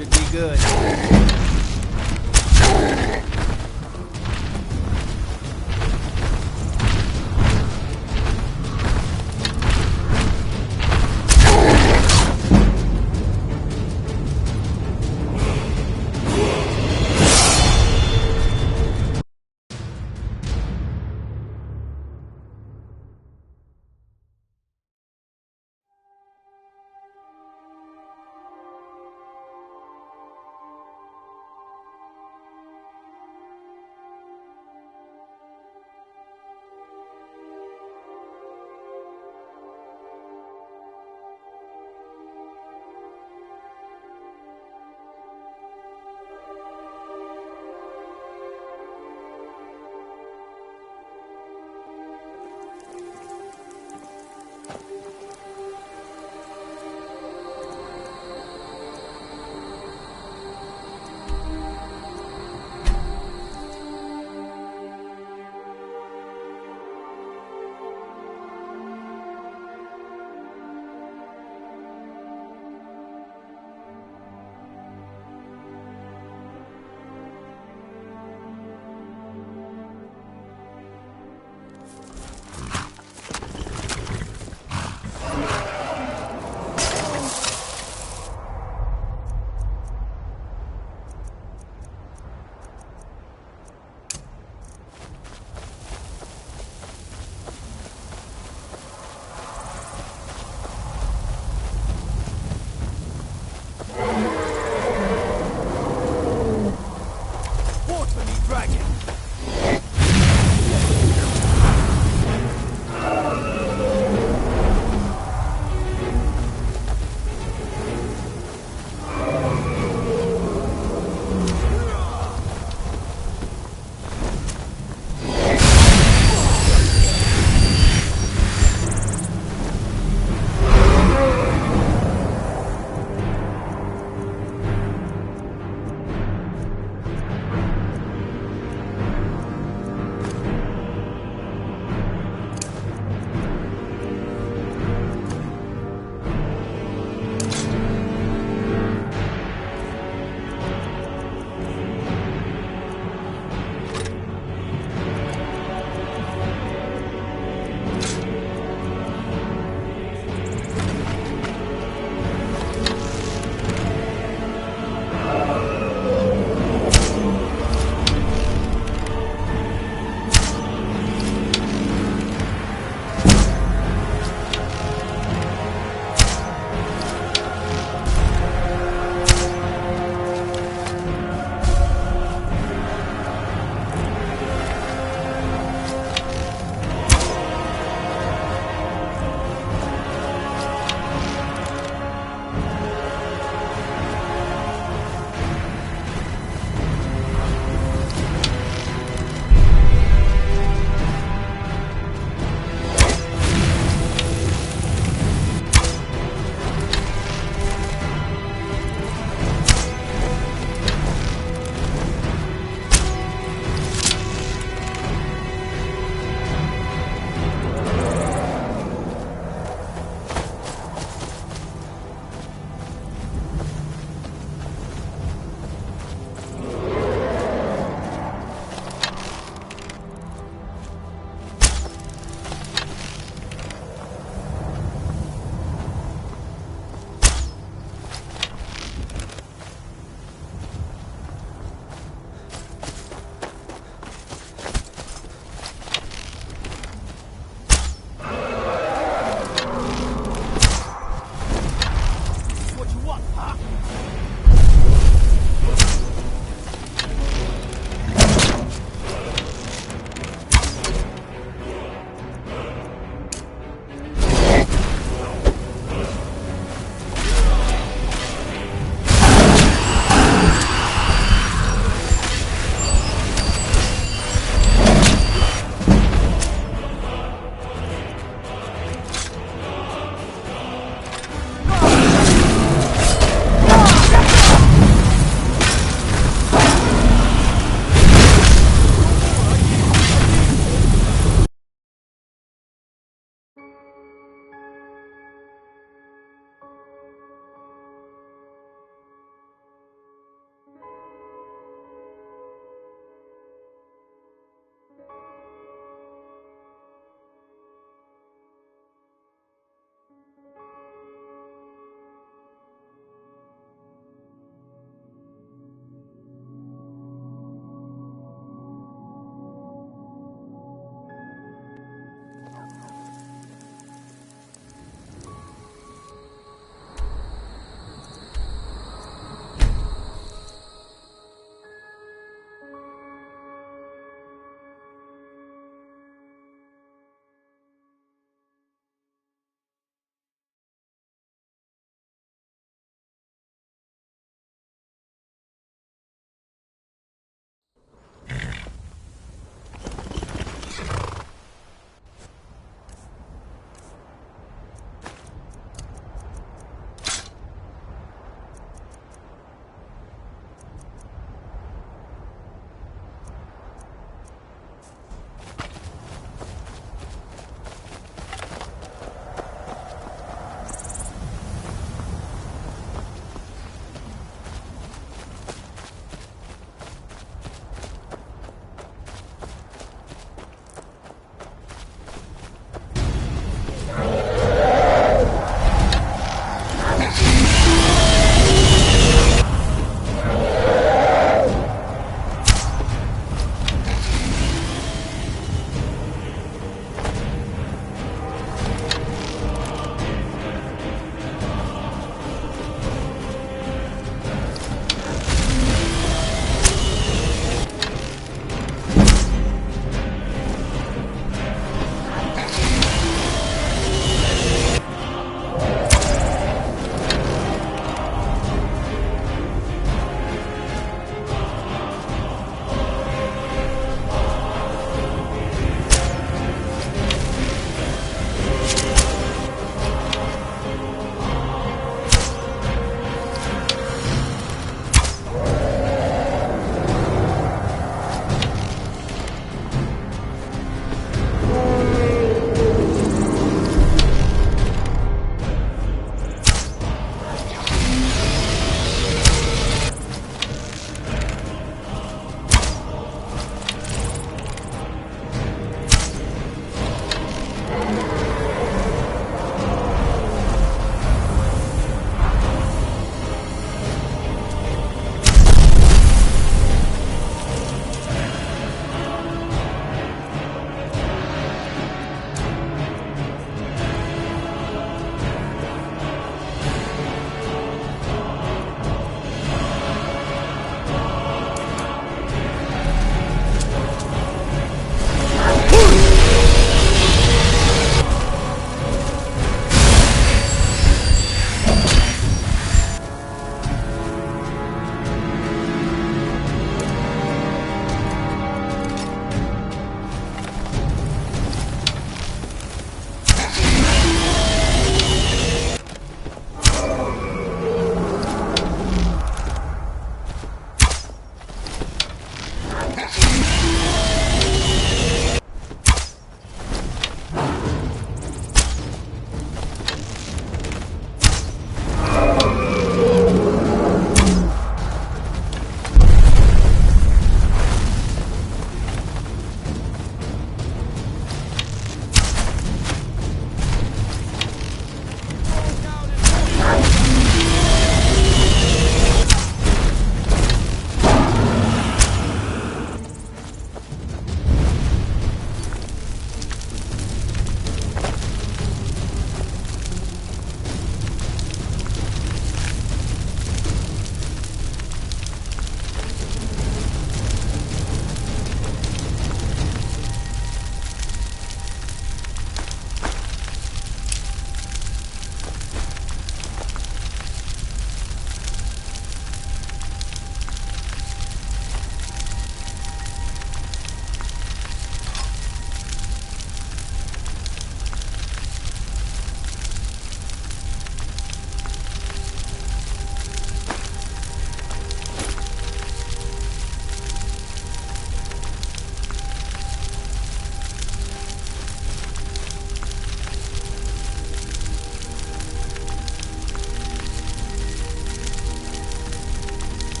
Should be good.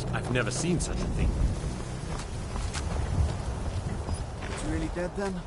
guess I've never seen such a thing. It's really dead then?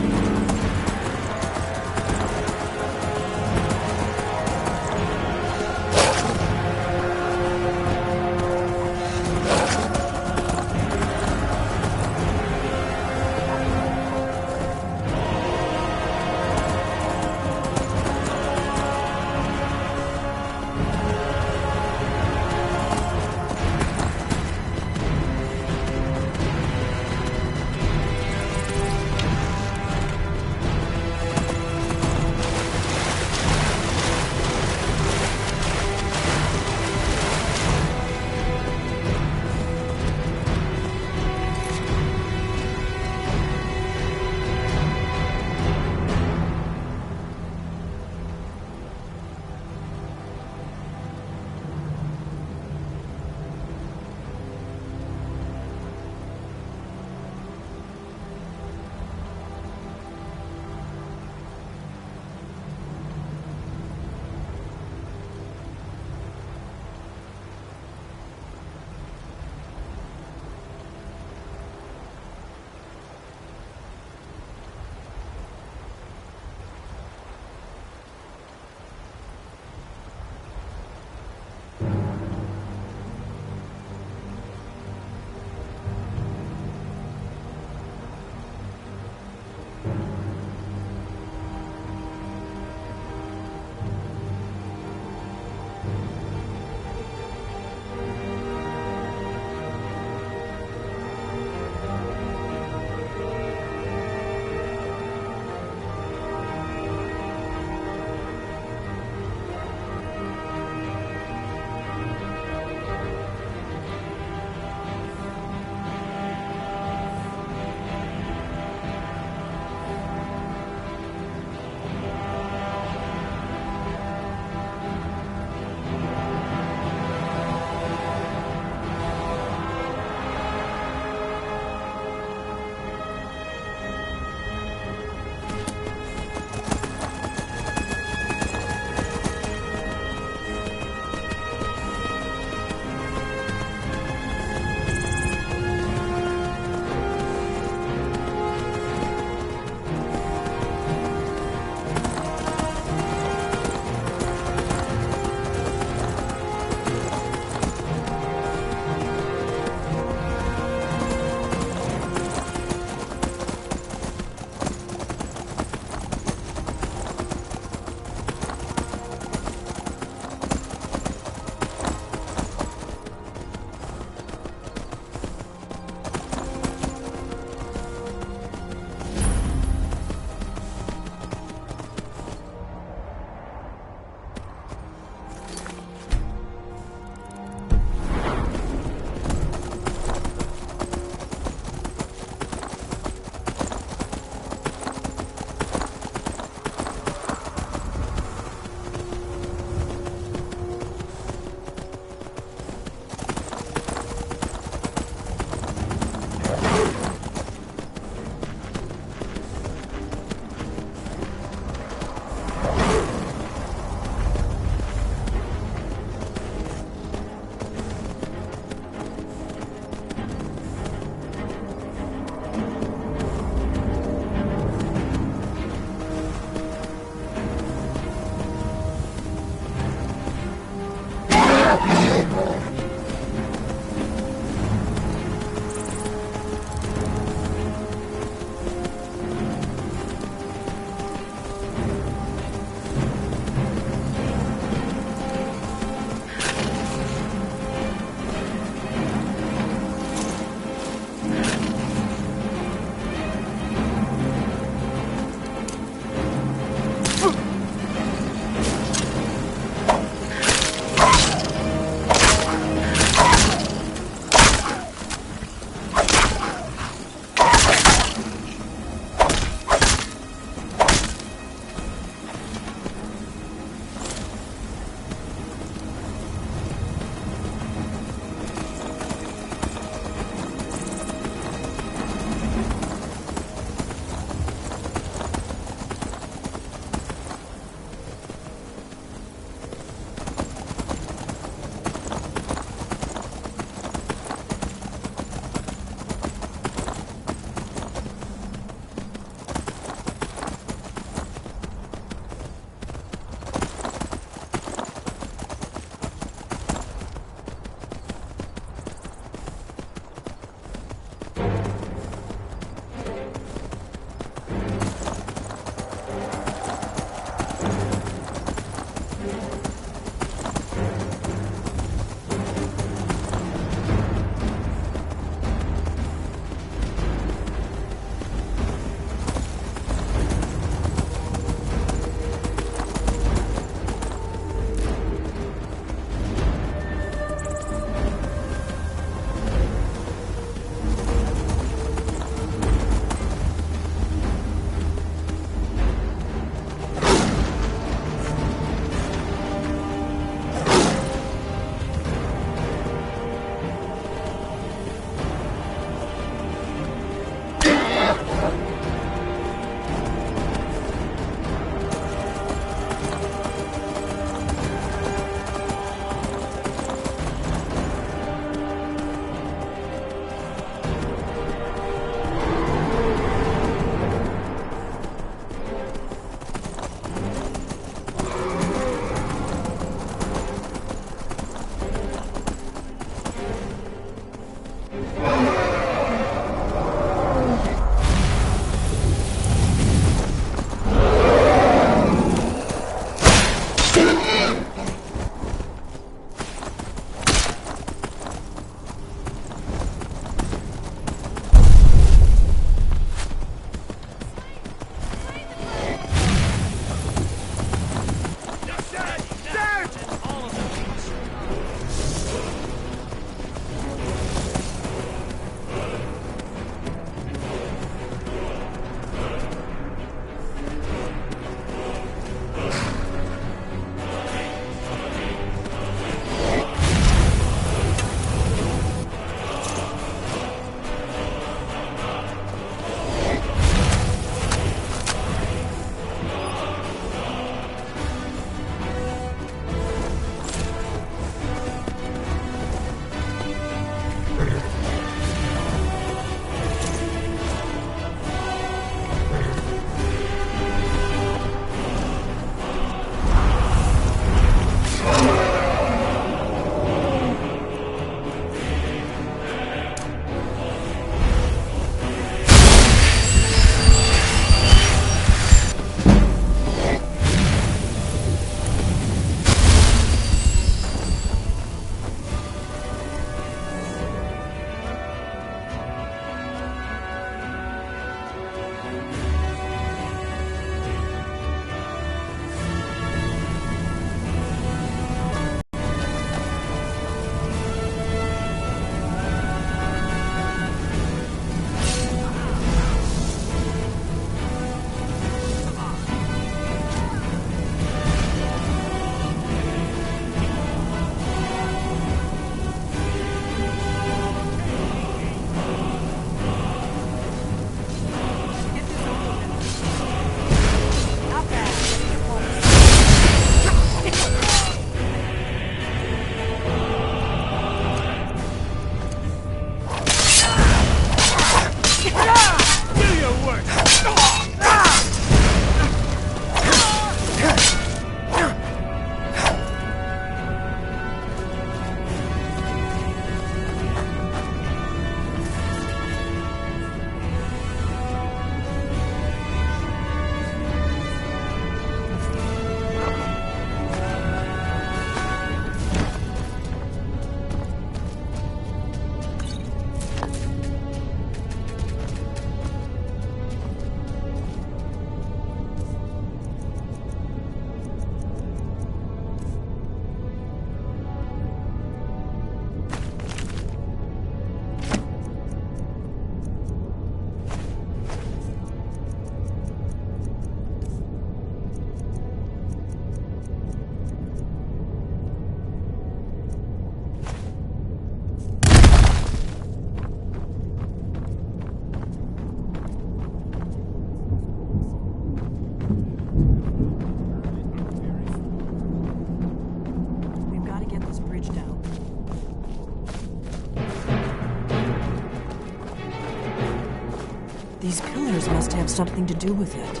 These pillars must have something to do with it.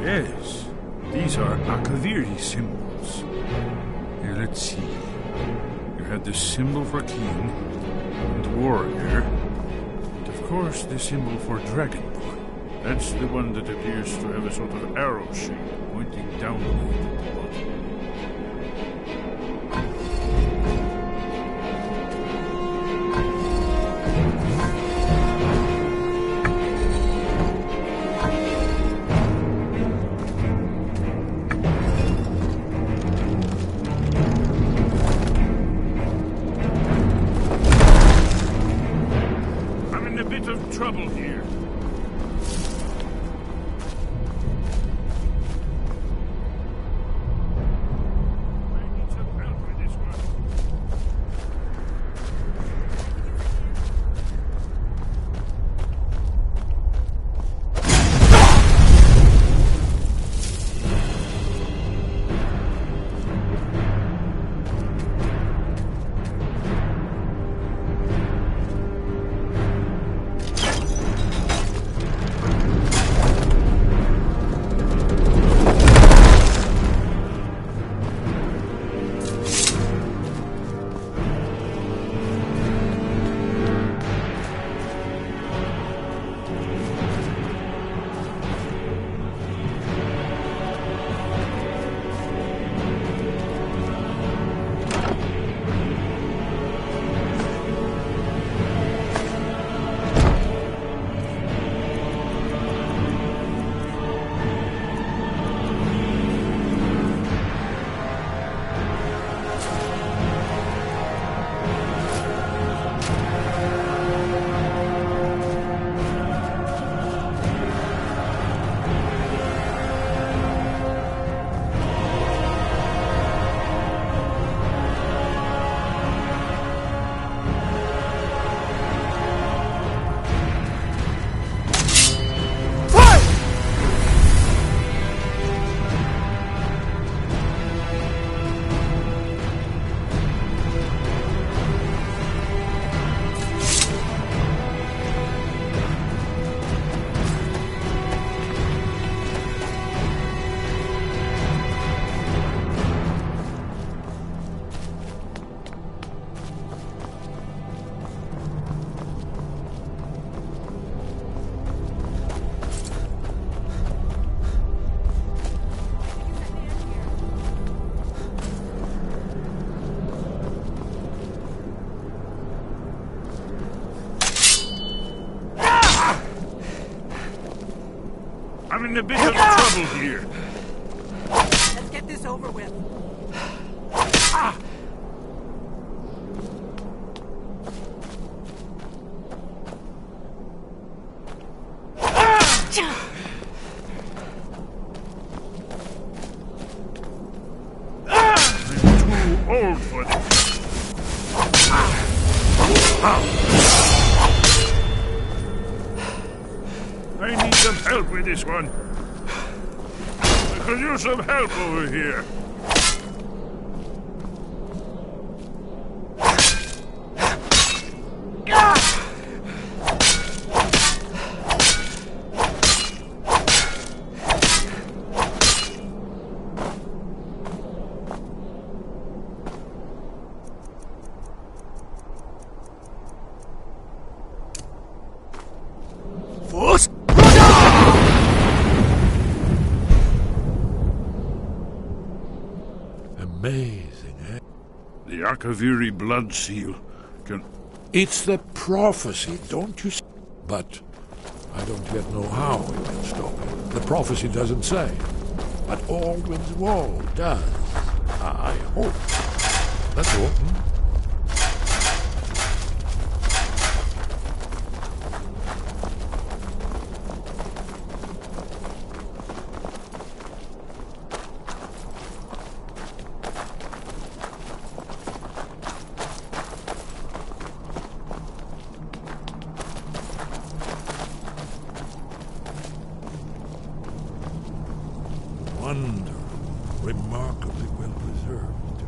Yes, these are Akaviri symbols. Here, let's see. You have the symbol for king and warrior, and of course the symbol for dragonborn. That's the one that appears to have a sort of arrow shape pointing downward at the bottom. Trouble here. I'm in a bit of trouble here. Let's get this over with. Ah! I'm too old for this. I need some help with this one. I could use some help over here. Amazing, eh? The Akaviri blood seal can... It's the prophecy, don't you see? But I don't yet know how we can stop it. The prophecy doesn't say. But Aldwin's wall does. I hope. That's all. Remarkably well preserved.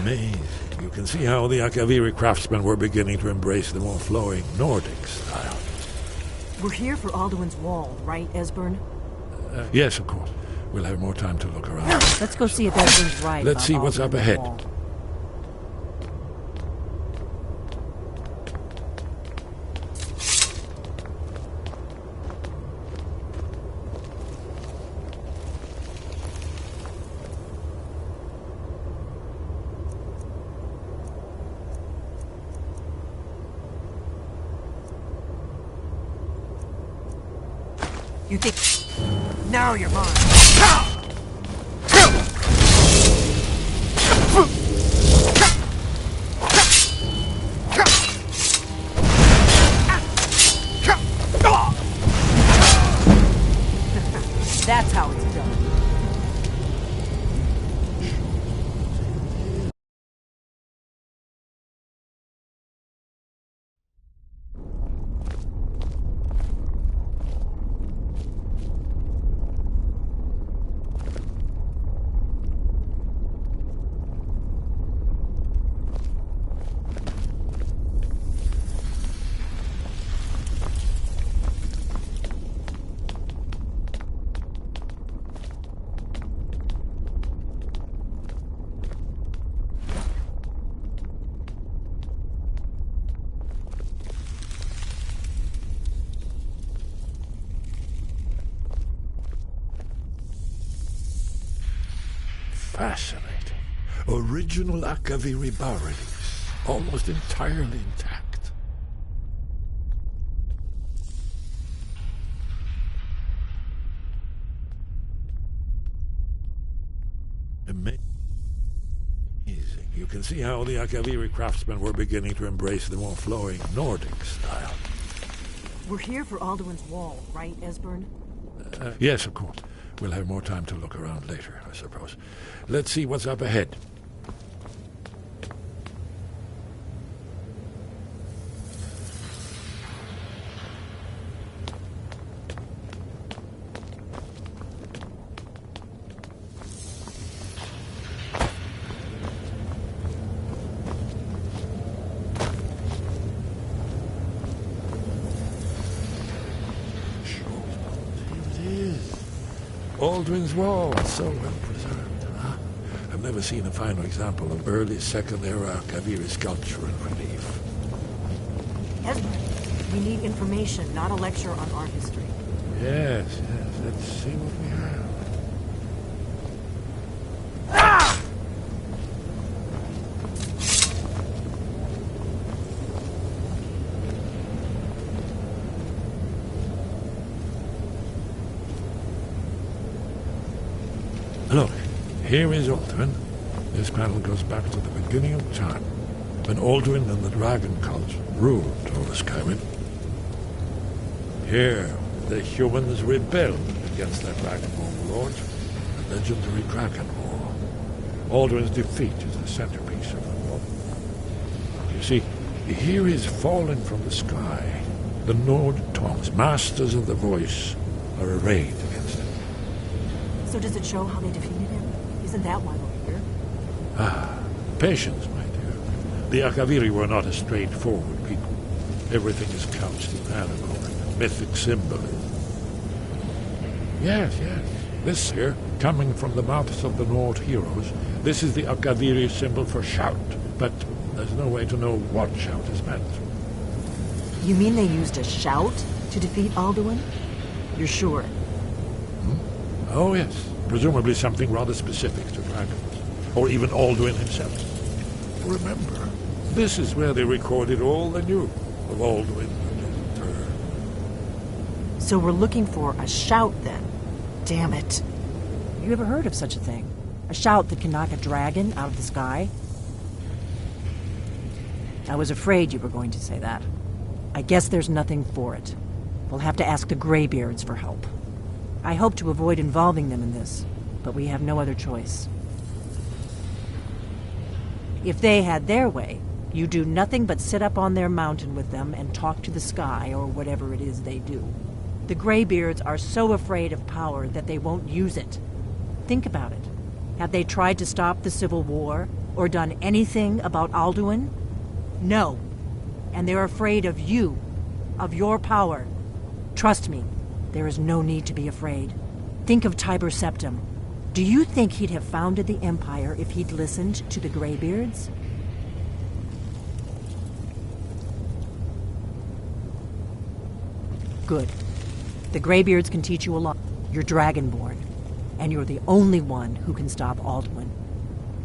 Amazing. You can see how the Akaviri craftsmen were beginning to embrace the more flowing Nordic style. We're here for Alduin's Wall, right, Esbern? Yes, of course. We'll have more time to look around. Let's go see if Esbern's right. Let's see what's up ahead. Wall. You think... Now you're mine. That's how it's done. Fascinating. Original Akaviri bas-reliefs, almost entirely intact. Amazing. You can see how the Akaviri craftsmen were beginning to embrace the more flowing Nordic style. We're here for Alduin's Wall, right, Esbern? Yes, of course. We'll have more time to look around later, I suppose. Let's see what's up ahead. Alduin's Wall, so well preserved. Huh? I've never seen a finer example of early Second-era Akaviri sculpture and relief. Esbern, we need information, not a lecture on art history. Yes, yes. Let's see what we have. Look, here is Alduin. This panel goes back to the beginning of time, when Alduin and the dragon cult ruled over Skyrim. Here, the humans rebelled against their dragon overlord, the legendary Dragon War. Alduin's defeat is the centerpiece of the war. You see, here is fallen from the sky. The Nord tongues, masters of the voice, are arrayed against him. So does it show how they defeated him? Isn't that why we're here? Ah, patience, my dear. The Akaviri were not a straightforward people. Everything is couched in allegory, mythic symbolism. Yes, yes. This here, coming from the mouths of the Nord heroes, this is the Akaviri symbol for shout, but there's no way to know what shout is meant. You mean they used a shout to defeat Alduin? You're sure? Oh, yes. Presumably something rather specific to dragons. Or even Alduin himself. Remember, this is where they recorded all they knew of Alduin and her. So we're looking for a shout, then. Damn it. You ever heard of such a thing? A shout that can knock a dragon out of the sky? I was afraid you were going to say that. I guess there's nothing for it. We'll have to ask the Greybeards for help. I hope to avoid involving them in this, but we have no other choice. If they had their way, you do nothing but sit up on their mountain with them and talk to the sky or whatever it is they do. The Greybeards are so afraid of power that they won't use it. Think about it. Have they tried to stop the Civil War? or done anything about Alduin? No. And they're afraid of you, of your power. Trust me, there is no need to be afraid. Think of Tiber Septim. Do you think he'd have founded the Empire if he'd listened to the Greybeards? Good. The Greybeards can teach you a lot. You're Dragonborn, and you're the only one who can stop Alduin.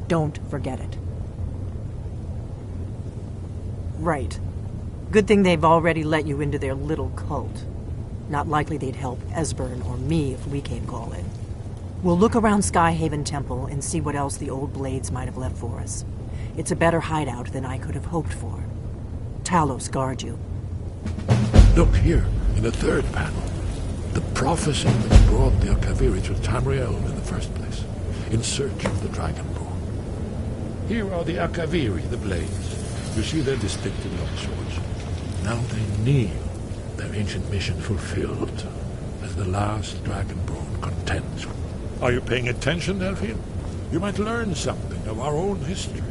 Don't forget it. Right. Good thing they've already let you into their little cult. Not likely they'd help Esbern or me if we came calling. We'll look around Skyhaven Temple and see what else the old blades might have left for us. It's a better hideout than I could have hoped for. Talos guard you. Look here, in the third panel. The prophecy which brought the Akaviri to Tamriel in the first place, in search of the Dragonborn. Here are the Akaviri, the blades. You see their distinctive long swords. Now they kneel, their ancient mission fulfilled, as the last Dragonborn contends. Are you paying attention, Delphine? You might learn something of our own history.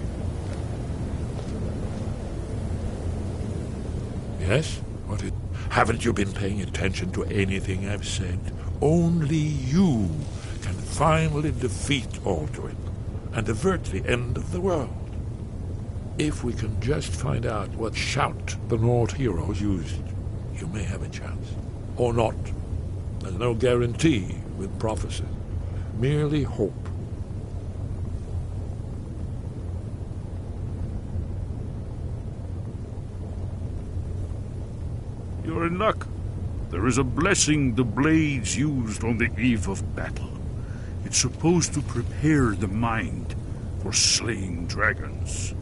Yes? What it... Haven't you been paying attention to anything I've said? Only you can finally defeat Alduin and avert the end of the world. If we can just find out what shout the Nord heroes used, you may have a chance. Or not. There's no guarantee with prophecy. Merely hope. You're in luck. There is a blessing the blades used on the eve of battle. It's supposed to prepare the mind for slaying dragons.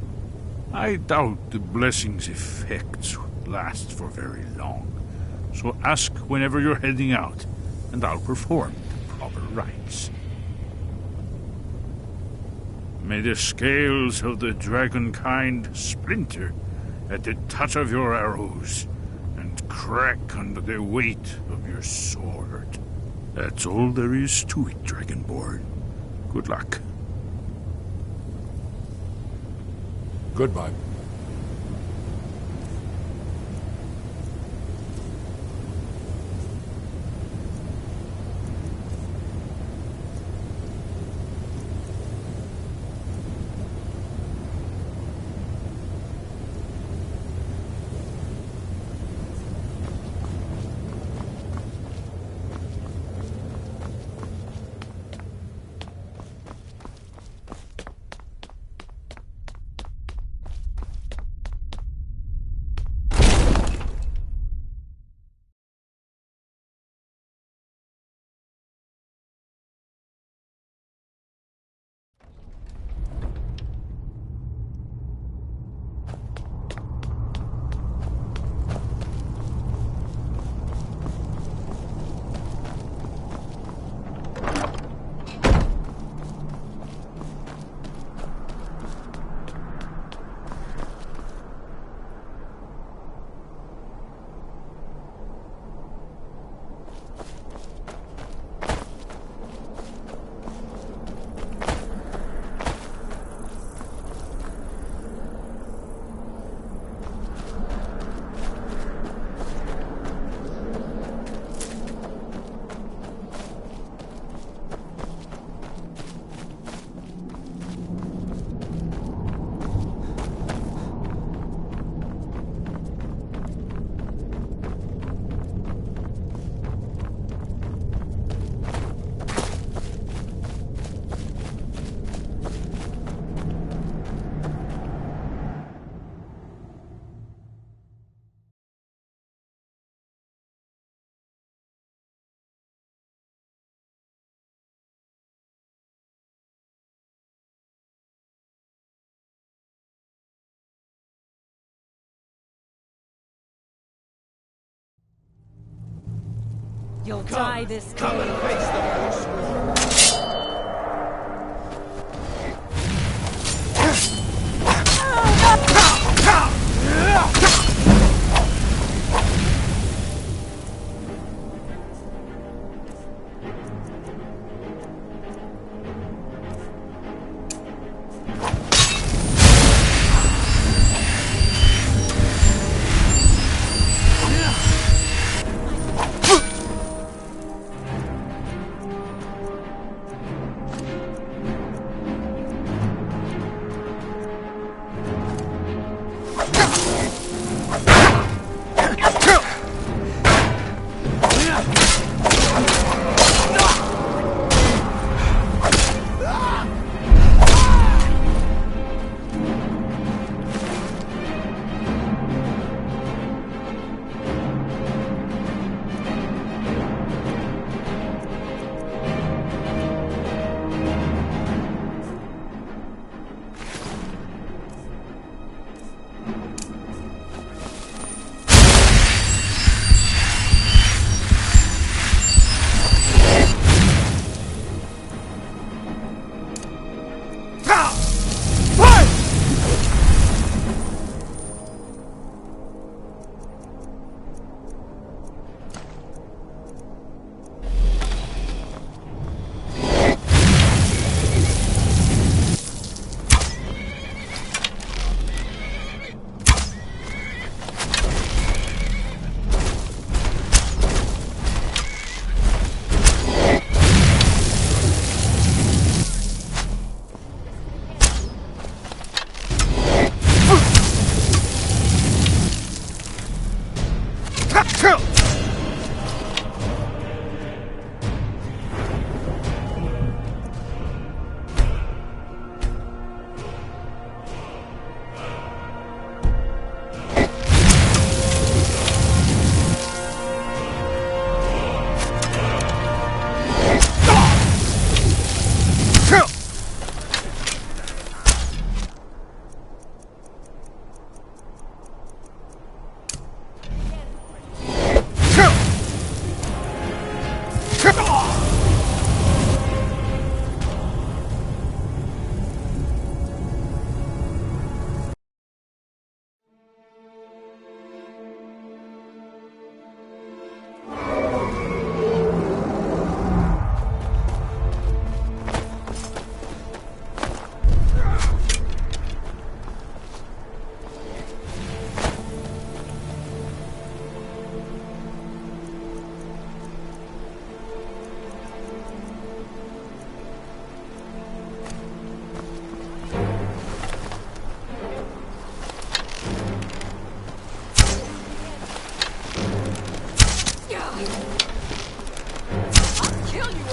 I doubt the blessing's effects last for very long. So ask whenever you're heading out, and I'll perform the proper rites. May the scales of the dragon kind splinter at the touch of your arrows, and crack under the weight of your sword. That's all there is to it, Dragonborn. Good luck. Goodbye. You'll die this day. Come and face the Forsworn.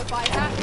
if I had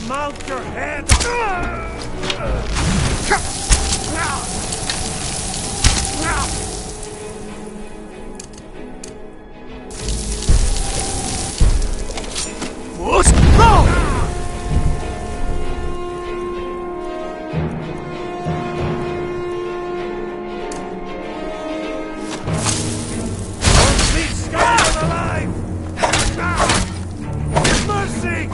Mount your head! What? No! These guys are alive! Mercy!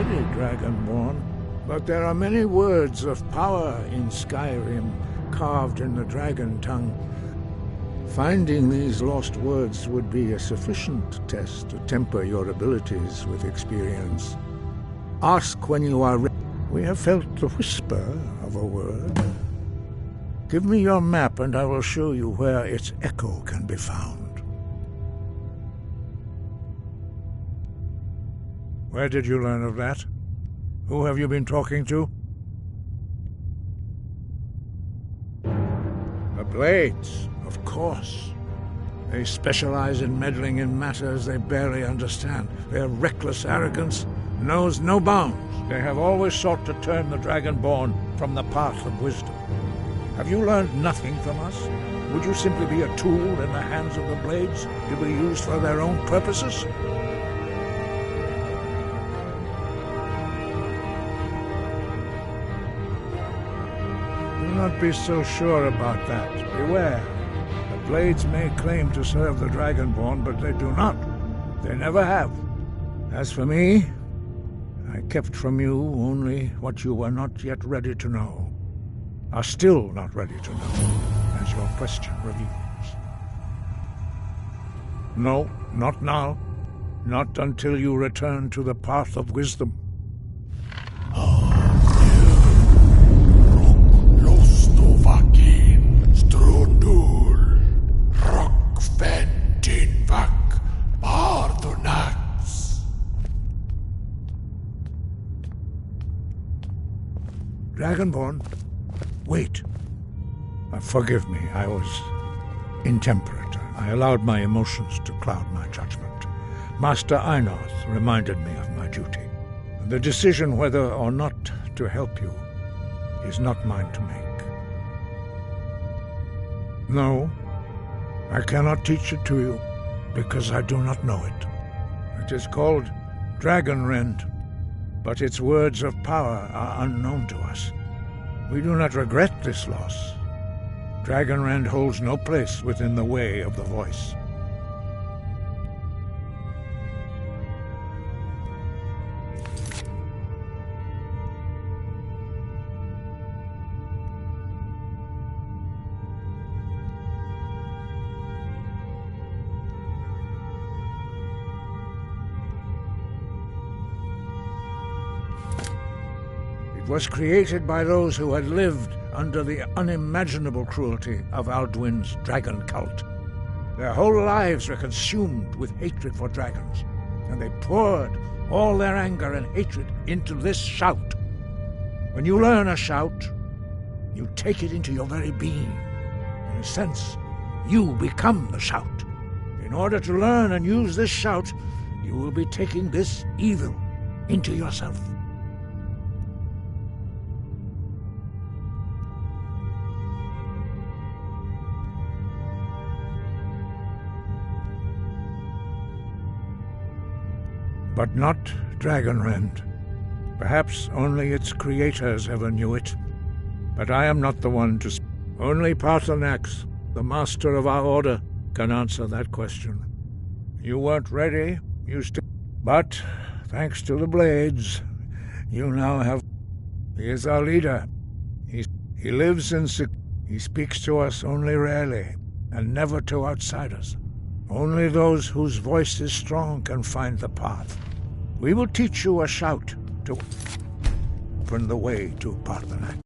already Dragonborn, but there are many words of power in Skyrim carved in the dragon tongue. Finding these lost words would be a sufficient test to temper your abilities with experience. Ask when you are ready. We have felt the whisper of a word. Give me your map and I will show you where its echo can be found. Where did you learn of that? Who have you been talking to? The Blades, of course. They specialize in meddling in matters they barely understand. Their reckless arrogance knows no bounds. They have always sought to turn the Dragonborn from the path of wisdom. Have you learned nothing from us? Would you simply be a tool in the hands of the Blades to be used for their own purposes? Do not be so sure about that. Beware. The Blades may claim to serve the Dragonborn, but they do not. They never have. As for me, I kept from you only what you were not yet ready to know. Are still not ready to know, as your question reveals. No, not now. Not until you return to the path of wisdom. Dragonborn, wait. Forgive me, I was intemperate. I allowed my emotions to cloud my judgment. Master Einarth reminded me of my duty. The decision whether or not to help you is not mine to make. No, I cannot teach it to you, because I do not know it. It is called Dragonrend, but its words of power are unknown to us. We do not regret this loss. Dragonrend holds no place within the way of the voice. It was created by those who had lived under the unimaginable cruelty of Alduin's dragon cult. Their whole lives were consumed with hatred for dragons, and they poured all their anger and hatred into this shout. When you learn a shout, you take it into your very being. In a sense, you become the shout. In order to learn and use this shout, you will be taking this evil into yourself. But not Dragonrend. Perhaps only its creators ever knew it. But I am not the one to speak. Only Paarthurnax, the master of our order, can answer that question. You weren't ready, you still... But, thanks to the Blades, you now have... He is our leader. He lives in... He speaks to us only rarely, and never to outsiders. Only those whose voice is strong can find the path. We will teach you a shout to open the way to Paarthurnax.